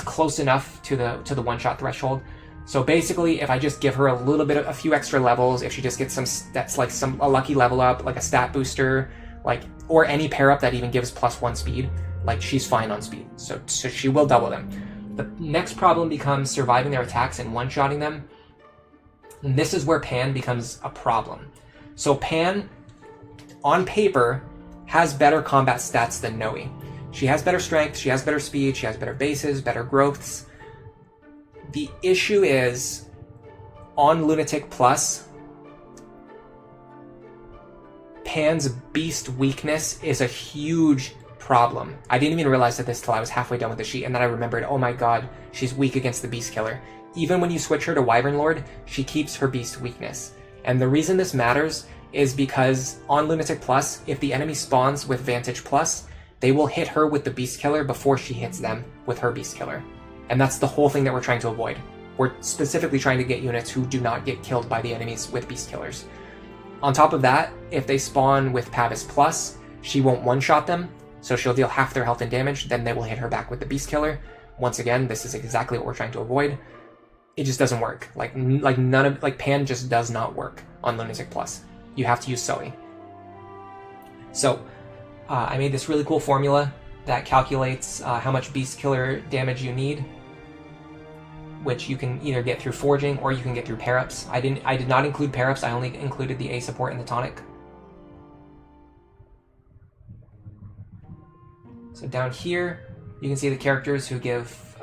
close enough to the one-shot threshold. So basically, if I just give her a few extra levels, if she just gets some stats, like a lucky level up, like a stat booster, like, or any pair up that even gives +1 speed, like, she's fine on speed. So she will double them. The next problem becomes surviving their attacks and one-shotting them. And this is where Pan becomes a problem. So Pan, on paper, has better combat stats than Noe. She has better strength, she has better speed, she has better bases, better growths. The issue is, on Lunatic Plus, Pan's beast weakness is a huge problem. I didn't even realize that this till I was halfway done with the sheet, and then I remembered, oh my god, she's weak against the Beast Killer. Even when you switch her to Wyvern Lord, she keeps her beast weakness. And the reason this matters is because on Lunatic Plus, if the enemy spawns with Vantage Plus, they will hit her with the Beast Killer before she hits them with her Beast Killer. And that's the whole thing that we're trying to avoid. We're specifically trying to get units who do not get killed by the enemies with Beast Killers. On top of that, if they spawn with Pavis Plus, she won't one-shot them, so she'll deal half their health and damage, then they will hit her back with the Beast Killer. Once again, this is exactly what we're trying to avoid. It just doesn't work. Like Pan just does not work on Lunatic Plus. You have to use Sully. So, I made this really cool formula that calculates how much Beast Killer damage you need, which you can either get through forging or you can get through pair-ups. I did not include pair-ups, I only included the A support and the tonic. So down here, you can see the characters who give,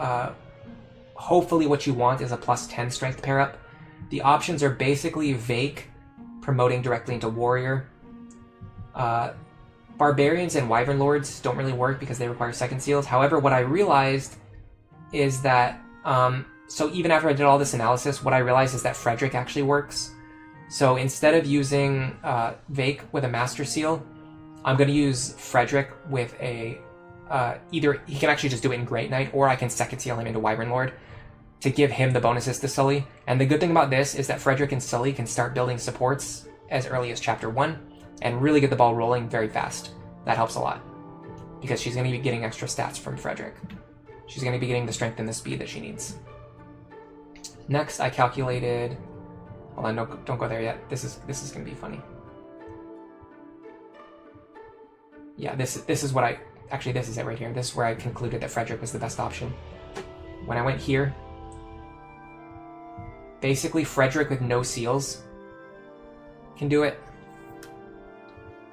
hopefully what you want is a +10 strength pair-up. The options are basically Vake, promoting directly into Warrior. Barbarians and Wyvern Lords don't really work because they require second seals. However, what I realized is that, so even after I did all this analysis, what I realized is that Frederick actually works. So instead of using Vake with a Master Seal, I'm going to use Frederick with a, either he can actually just do it in Great Knight, or I can second seal him into Wyvern Lord to give him the bonuses to Sully. And the good thing about this is that Frederick and Sully can start building supports as early as Chapter 1 and really get the ball rolling very fast. That helps a lot, because she's going to be getting extra stats from Frederick. She's going to be getting the strength and the speed that she needs. Next, I calculated... Hold on, don't go there yet. This is going to be funny. Yeah, this is what I... Actually, this is it right here. This is where I concluded that Frederick was the best option. When I went here, basically Frederick with no seals can do it,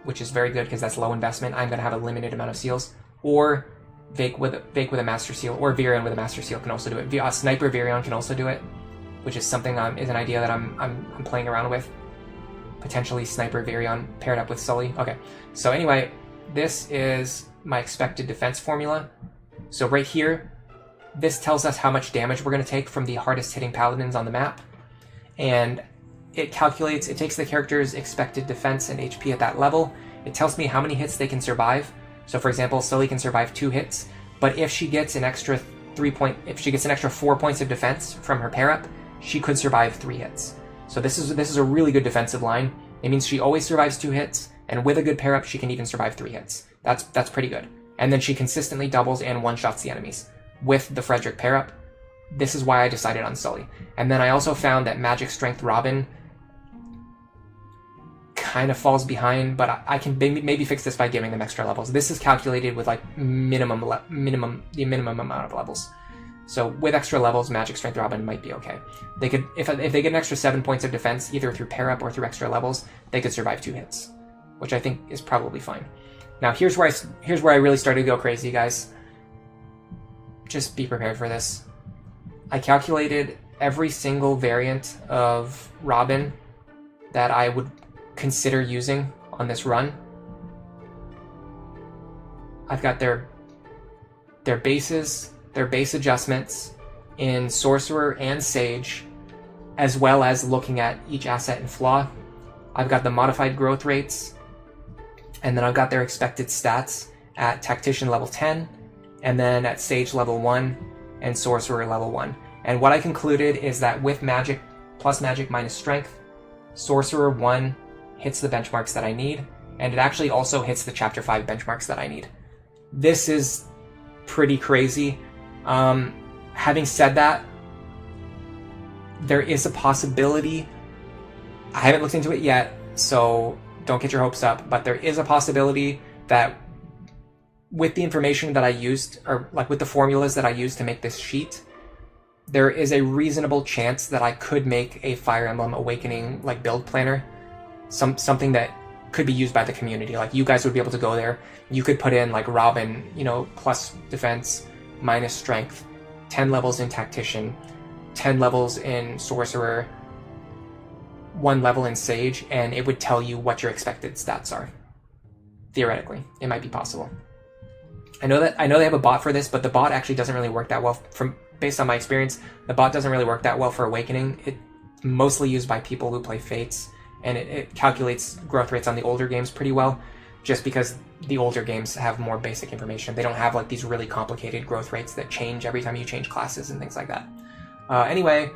which is very good because that's low investment. I'm going to have a limited amount of seals. Or Vake with a Master Seal, or Virion with a Master Seal can also do it. Sniper Virion can also do it, which is something is an idea that I'm playing around with. Potentially Sniper Virion paired up with Sully. Okay, so anyway, this is my expected defense formula. So right here, this tells us how much damage we're going to take from the hardest hitting paladins on the map, and it takes the character's expected defense and HP at that level. It tells me how many hits they can survive. So for example, Sully can survive 2 hits, but if she gets an extra 4 points of defense from her pair up, she could survive 3 hits. So this is a really good defensive line. It means she always survives 2 hits, and with a good pair up, she can even survive 3 hits. That's pretty good. And then she consistently doubles and one-shots the enemies with the Frederick pair up. This is why I decided on Sully. And then I also found that Magic Strength Robin kind of falls behind, but I can maybe fix this by giving them extra levels. This is calculated with like the minimum amount of levels. So with extra levels, Magic Strength Robin might be okay. They could, if they get an extra 7 points of defense, either through pair up or through extra levels, they could survive 2 hits, which I think is probably fine. Now here's where I really started to go crazy, guys. Just be prepared for this. I calculated every single variant of Robin that I would consider using on this run. I've got their bases, their base adjustments in Sorcerer and Sage, as well as looking at each asset and flaw. I've got the modified growth rates, and then I've got their expected stats at Tactician level 10, and then at Sage level 1 and Sorcerer level 1. And what I concluded is that with magic plus magic minus strength, Sorcerer 1 hits the benchmarks that I need, and it actually also hits the Chapter 5 benchmarks that I need. This is pretty crazy. Having said that, there is a possibility, I haven't looked into it yet, so don't get your hopes up, but there is a possibility that with the information that I used, or like with the formulas that I used to make this sheet, there is a reasonable chance that I could make a Fire Emblem Awakening like build planner, something that could be used by the community. Like you guys would be able to go there. You could put in like Robin, you know, plus defense, minus strength, 10 levels in Tactician, 10 levels in Sorcerer, 1 level in Sage, and it would tell you what your expected stats are. Theoretically, it might be possible. I know they have a bot for this, but the bot actually doesn't really work that well. Based on my experience, the bot doesn't really work that well for Awakening. It's mostly used by people who play Fates, and it calculates growth rates on the older games pretty well, just because the older games have more basic information. They don't have like these really complicated growth rates that change every time you change classes and things like that. Anyway,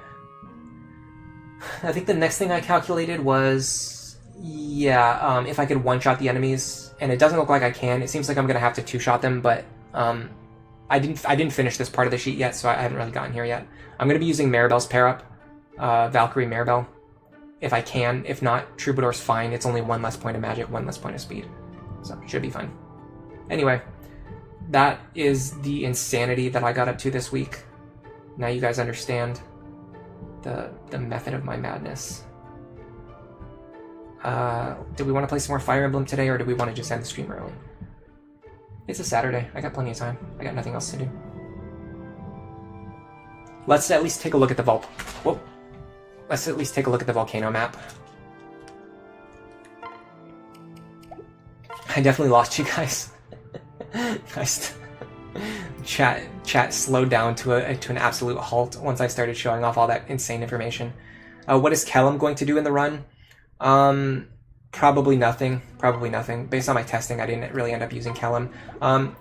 I think the next thing I calculated was, if I could one-shot the enemies, and it doesn't look like I can. It seems like I'm going to have to two-shot them, but I didn't finish this part of the sheet yet, so I haven't really gotten here yet. I'm going to be using Maribel's pair-up, Valkyrie Maribel, if I can. If not, Troubadour's fine. It's only 1 less point of magic, 1 less point of speed, so it should be fine. Anyway, that is the insanity that I got up to this week. Now you guys understand the method of my madness. Do we want to play some more Fire Emblem today, or do we want to just end the stream early? It's a Saturday. I got plenty of time. I got nothing else to do. Let's at least take a look at the Whoa. Let's at least take a look at the volcano map. I definitely lost you guys. Chat slowed down to an absolute halt once I started showing off all that insane information. What is Kellum going to do in the run? Probably nothing. Probably nothing. Based on my testing, I didn't really end up using Kellum.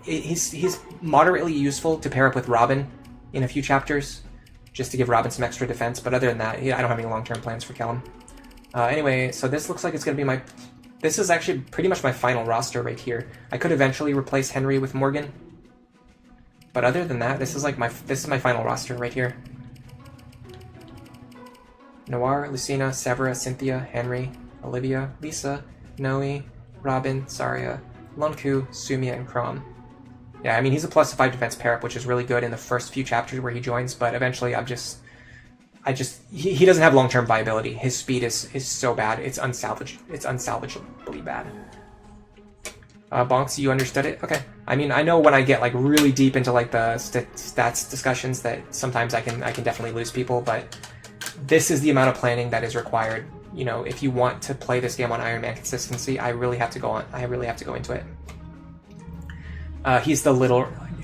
He's moderately useful to pair up with Robin in a few chapters, just to give Robin some extra defense. But other than that, I don't have any long-term plans for Kellum. Anyway, so this looks like it's going to be this is actually pretty much my final roster right here. I could eventually replace Henry with Morgan, but other than that, this is my final roster right here. Noir, Lucina, Severa, Cynthia, Henry, Olivia, Lisa, Noe, Robin, Saria, Lonku, Sumia, and Crom. Yeah, I mean, he's a plus 5 defense pair-up, which is really good in the first few chapters where he joins, but eventually he doesn't have long-term viability. His speed is so bad, it's unsalvageably bad. Bonks, you understood it? Okay. I mean, I know when I get like really deep into like the stats discussions that sometimes I can definitely lose people, but this is the amount of planning that is required. You know, if you want to play this game on Iron Man consistency, I really have to go into it.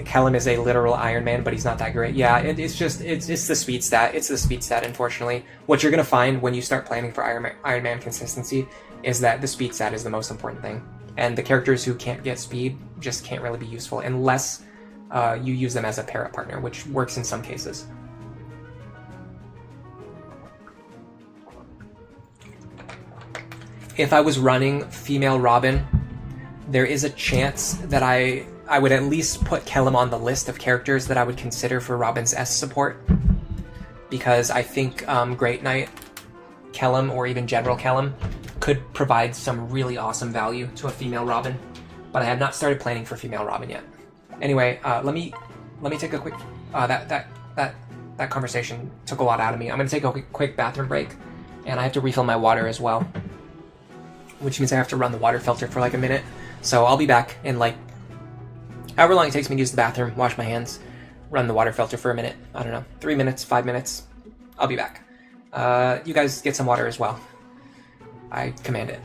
Kellum is a literal Iron Man, but he's not that great. Yeah, it's the speed stat. It's the speed stat, unfortunately. What you're going to find when you start planning for Iron Man consistency is that the speed stat is the most important thing. And the characters who can't get speed just can't really be useful unless you use them as a pair-up partner, which works in some cases. If I was running female Robin, there is a chance that I would at least put Kellum on the list of characters that I would consider for Robin's S support, because I think Great Knight Kellum, or even General Kellum, could provide some really awesome value to a female Robin, but I have not started planning for female Robin yet. Anyway, let me take a quick that conversation took a lot out of me. I'm gonna take a quick bathroom break, and I have to refill my water as well, which means I have to run the water filter for like a minute. So I'll be back in like however long it takes me to use the bathroom, wash my hands, run the water filter for a minute. I don't know, 3 minutes, 5 minutes. I'll be back. You guys get some water as well. I command it.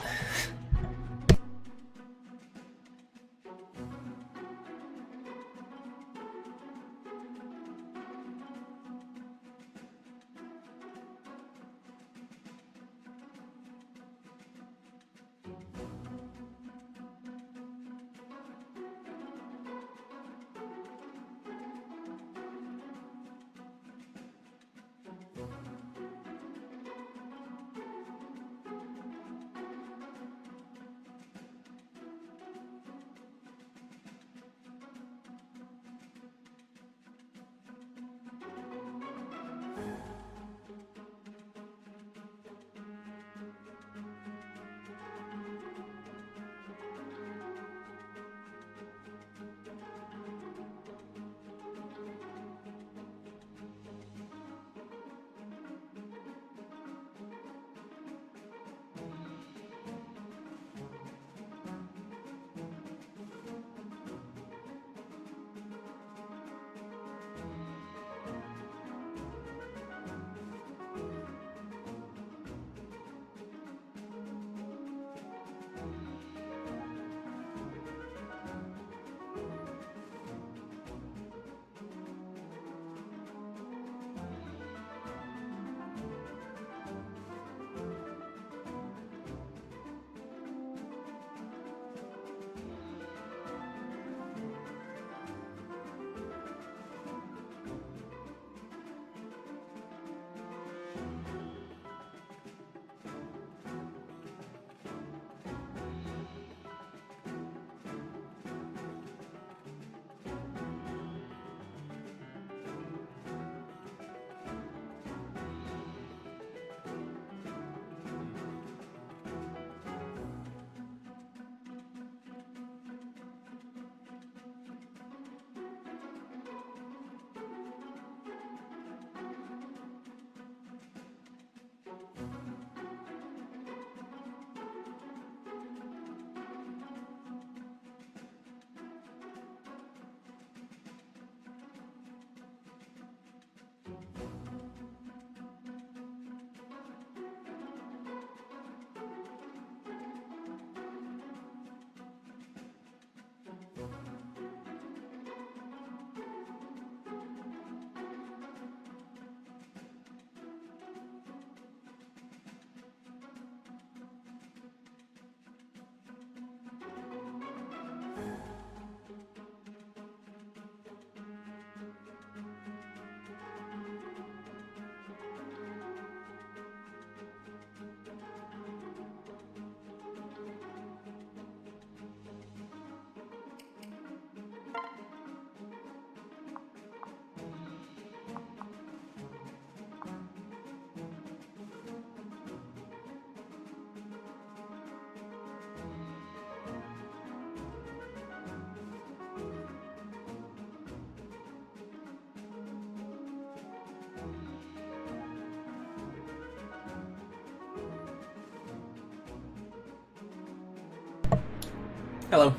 Hello,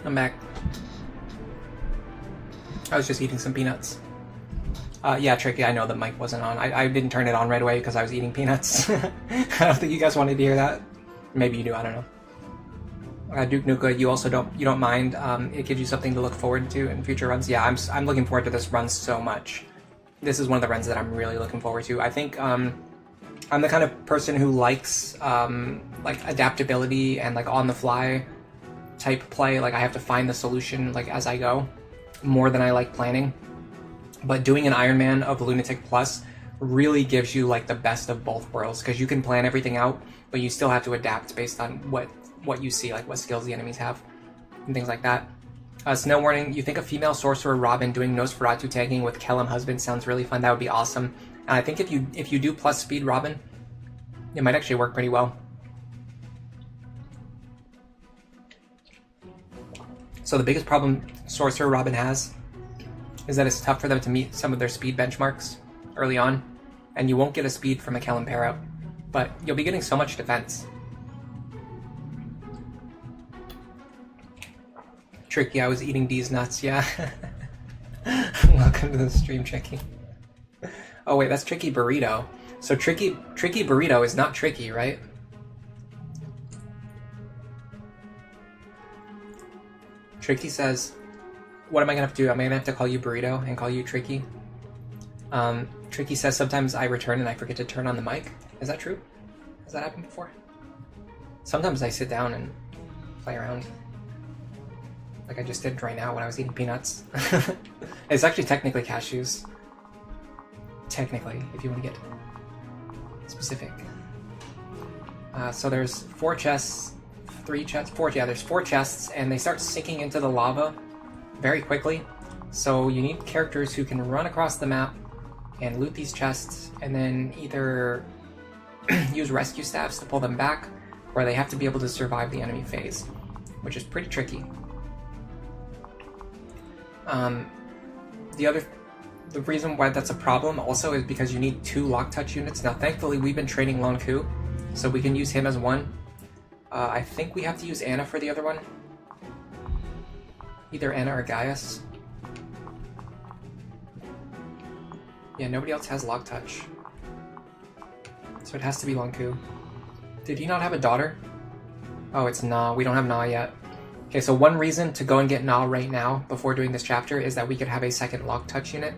I'm back. I was just eating some peanuts. Yeah, Tricky, I know the mic wasn't on. I didn't turn it on right away because I was eating peanuts. I don't think you guys wanted to hear that. Maybe you do, I don't know. Duke Nuka, you also don't mind. It gives you something to look forward to in future runs. Yeah, I'm looking forward to this run so much. This is one of the runs that I'm really looking forward to. I think I'm the kind of person who likes like adaptability and like on the fly type play. Like I have to find the solution like as I go, more than I like planning. But doing an Iron Man of Lunatic Plus really gives you like the best of both worlds, because you can plan everything out, but you still have to adapt based on what you see, like what skills the enemies have and things like that. Snow Warning, you think a female sorcerer Robin doing Nosferatu tagging with Kellum Husband sounds really fun. That would be awesome. And I think if you do plus speed Robin, it might actually work pretty well. So the biggest problem Sorcerer Robin has is that it's tough for them to meet some of their speed benchmarks early on, and you won't get a speed from a Kellum pair out, but you'll be getting so much defense. Tricky, I was eating these nuts, yeah. Welcome to the stream, Tricky. Oh wait, that's Tricky Burrito. So Tricky Burrito is not Tricky, right? Tricky says, what am I gonna have to do? Am I gonna have to call you Burrito and call you Tricky? Tricky says, sometimes I return and I forget to turn on the mic. Is that true? Has that happened before? Sometimes I sit down and play around. Like I just did right now when I was eating peanuts. It's actually technically cashews. Technically, if you want to get specific. So there's 4 chests, 3 chests, 4, yeah, there's 4 chests, and they start sinking into the lava very quickly. So you need characters who can run across the map and loot these chests, and then either use rescue staffs to pull them back, or they have to be able to survive the enemy phase, which is pretty tricky. The reason why that's a problem also is because you need 2 lock touch units. Now thankfully we've been training Lon Ku, so we can use him as one. I think we have to use Anna for the other one. Either Anna or Gaius. Yeah, nobody else has lock touch, so it has to be Lon Ku. Did he not have a daughter? Oh, it's Na. We don't have Na yet. Okay, so one reason to go and get Na right now before doing this chapter is that we could have a second lock touch unit.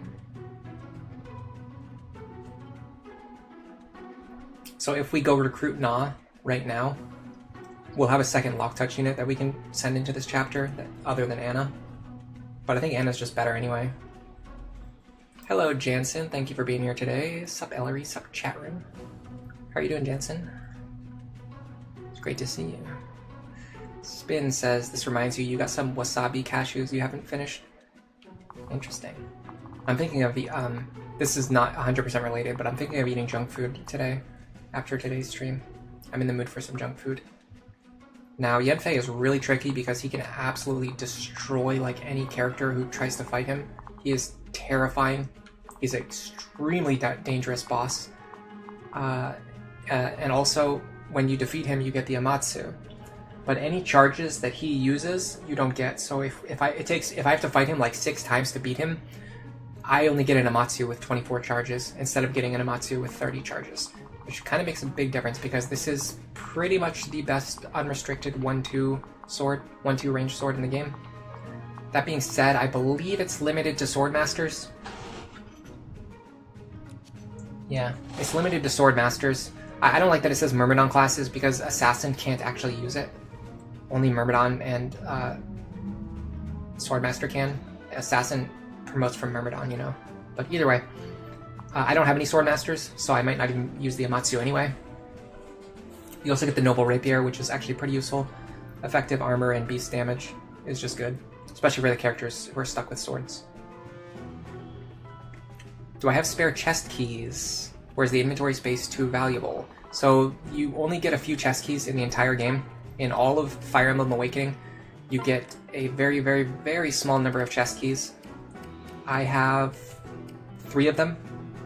So if we go recruit Na right now, we'll have a second lock touch unit that we can send into this chapter other than Anna. But I think Anna's just better anyway. Hello Jansen, thank you for being here today. Sup Ellery, sup chat room. How are you doing, Jansen? It's great to see you. Spin says, this reminds you got some wasabi cashews you haven't finished. Interesting. I'm thinking of the, this is not 100% related, but I'm thinking of eating junk food today, after today's stream. I'm in the mood for some junk food. Now, Yenfei is really tricky because he can absolutely destroy like any character who tries to fight him. He is terrifying. He's an extremely dangerous boss. And also, when you defeat him, you get the Amatsu. But any charges that he uses, you don't get. So if I have to fight him like 6 times to beat him, I only get an Amatsu with 24 charges instead of getting an Amatsu with 30 charges, which kind of makes a big difference because this is pretty much the best unrestricted 1-2 sword, 1-2 range sword in the game. That being said, I believe it's limited to Swordmasters. Yeah, it's limited to Swordmasters. I don't like that it says Myrmidon classes because Assassin can't actually use it. Only Myrmidon and Swordmaster can. Assassin promotes from Myrmidon, you know. But either way, I don't have any Swordmasters, so I might not even use the Amatsu anyway. You also get the Noble Rapier, which is actually pretty useful. Effective armor and beast damage is just good, especially for the characters who are stuck with swords. Do I have spare chest keys? Or is the inventory space too valuable? So you only get a few chest keys in the entire game. In all of Fire Emblem Awakening, you get a very, very, very small number of chest keys. I have 3 of them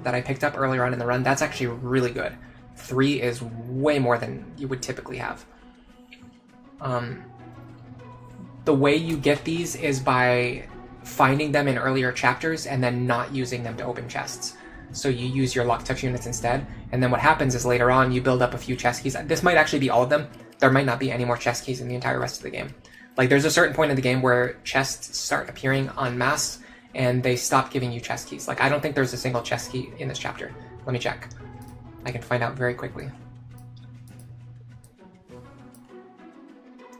that I picked up earlier on in the run. That's actually really good. 3 is way more than you would typically have. the way you get these is by finding them in earlier chapters and then not using them to open chests. So you use your luck touch units instead, and then what happens is later on you build up a few chest keys. This might actually be all of them. There might not be any more chest keys in the entire rest of the game. Like, there's a certain point in the game where chests start appearing en masse and they stop giving you chest keys. Like, I don't think there's a single chest key in this chapter. Let me check. I can find out very quickly.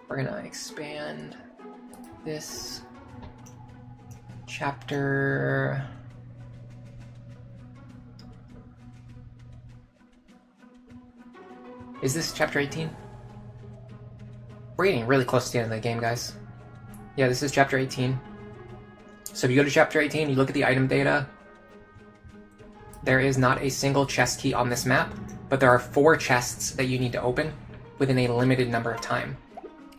We're gonna expand this chapter. Is this chapter 18? We're getting really close to the end of the game, guys. Yeah, this is chapter 18. So if you go to chapter 18, you look at the item data. There is not a single chest key on this map, but there are 4 chests that you need to open within a limited number of time.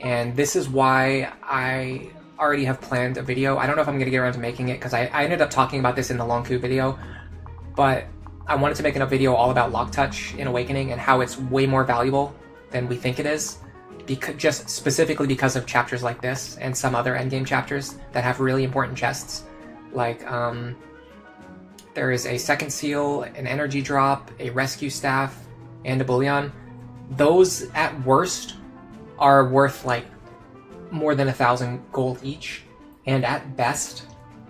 And this is why I already have planned a video. I don't know if I'm going to get around to making it, because I ended up talking about this in the Long Coup video, but I wanted to make a video all about Lock Touch in Awakening and how it's way more valuable than we think it is, just specifically because of chapters like this and some other endgame chapters that have really important chests. Like, there is a second seal, an energy drop, a rescue staff, and a bullion. Those, at worst, are worth like more than 1,000 gold each, and at best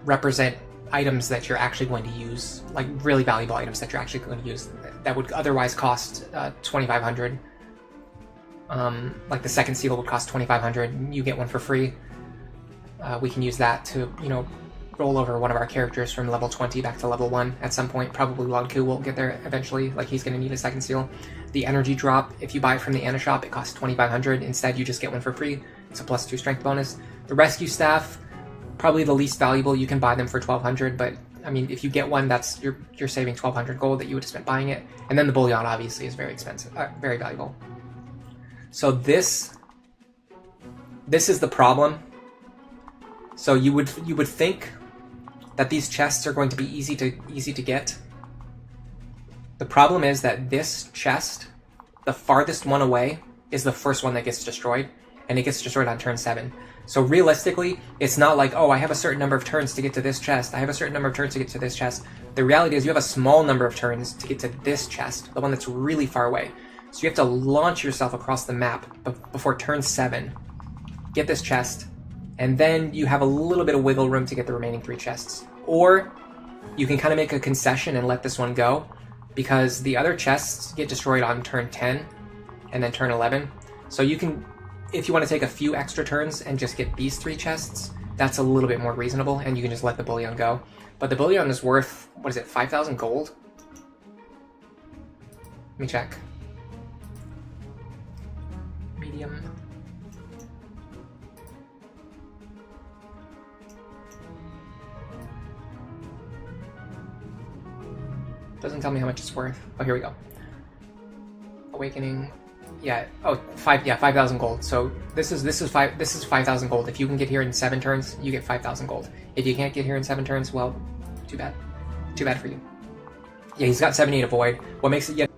represent items that you're actually going to use, like really valuable items that you're actually going to use that would otherwise cost 2,500. Like the second seal would cost 2,500. You get one for free. We can use that to, you know, roll over one of our characters from level 20 back to level 1 at some point. Probably Long Coup will get there eventually. Like, he's going to need a second seal. The energy drop, if you buy it from the Anna shop, it costs 2,500. Instead, you just get one for free. It's a +2 strength bonus. The rescue staff, probably the least valuable. You can buy them for 1,200, but I mean, if you get one, that's you're saving 1,200 gold that you would have spent buying it. And then the bullion obviously is very expensive, very valuable. So this is the problem. So you would think that these chests are going to be easy to get. The problem is that this chest, the farthest one away, is the first one that gets destroyed, and it gets destroyed on turn 7. So realistically, it's not like, oh, I have a certain number of turns to get to this chest, I have a certain number of turns to get to this chest. The reality is you have a small number of turns to get to this chest, the one that's really far away. So you have to launch yourself across the map before turn 7, get this chest, and then you have a little bit of wiggle room to get the remaining 3 chests. Or you can kind of make a concession and let this one go, because the other chests get destroyed on turn 10 and then turn 11. So you can, if you want to take a few extra turns and just get these 3 chests, that's a little bit more reasonable, and you can just let the bullion go. But the bullion is worth, what is it, 5,000 gold? Let me check. Medium. Doesn't tell me how much it's worth. Oh, here we go. Awakening. Yeah. Oh, 5,000 gold. So this is 5,000 gold. If you can get here in 7 turns, you get 5,000 gold. If you can't get here in 7 turns, well, too bad. Too bad for you. Yeah, he's got 78 avoid. What makes it yet?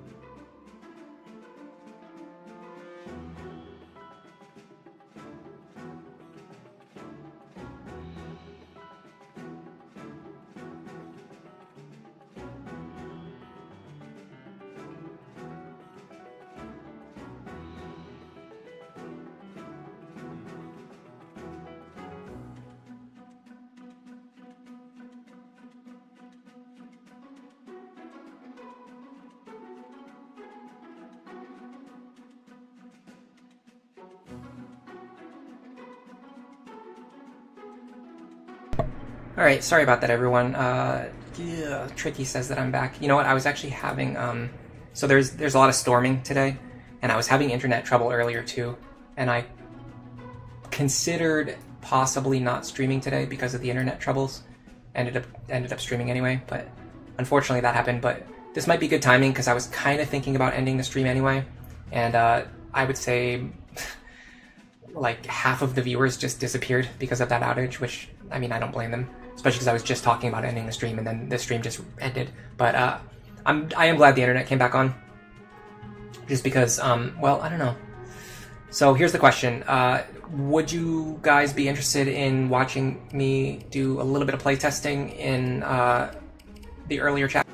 Alright, sorry about that, everyone. Tricky says that I'm back. You know what, I was actually having, so there's a lot of storming today, and I was having internet trouble earlier too, and I considered possibly not streaming today because of the internet troubles. Ended up streaming anyway, but unfortunately that happened. But this might be good timing, because I was kind of thinking about ending the stream anyway, and I would say like half of the viewers just disappeared because of that outage, which, I mean, I don't blame them, especially because I was just talking about ending the stream and then the stream just ended. But I am glad the internet came back on, just because, well, I don't know. So here's the question. Would you guys be interested in watching me do a little bit of playtesting in the earlier chapter?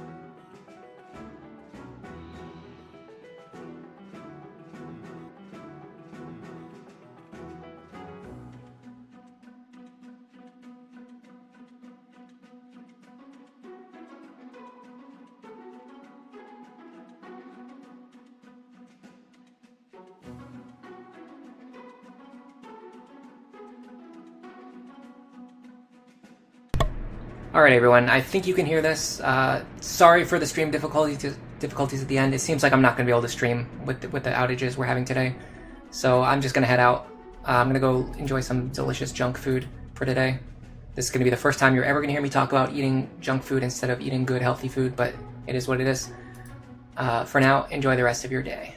Alright everyone, I think you can hear this. Sorry for the stream difficulties at the end. It seems like I'm not going to be able to stream with the outages we're having today. So I'm just going to head out. I'm going to go enjoy some delicious junk food for today. This is going to be the first time you're ever going to hear me talk about eating junk food instead of eating good, healthy food, but it is what it is. For now, enjoy the rest of your day.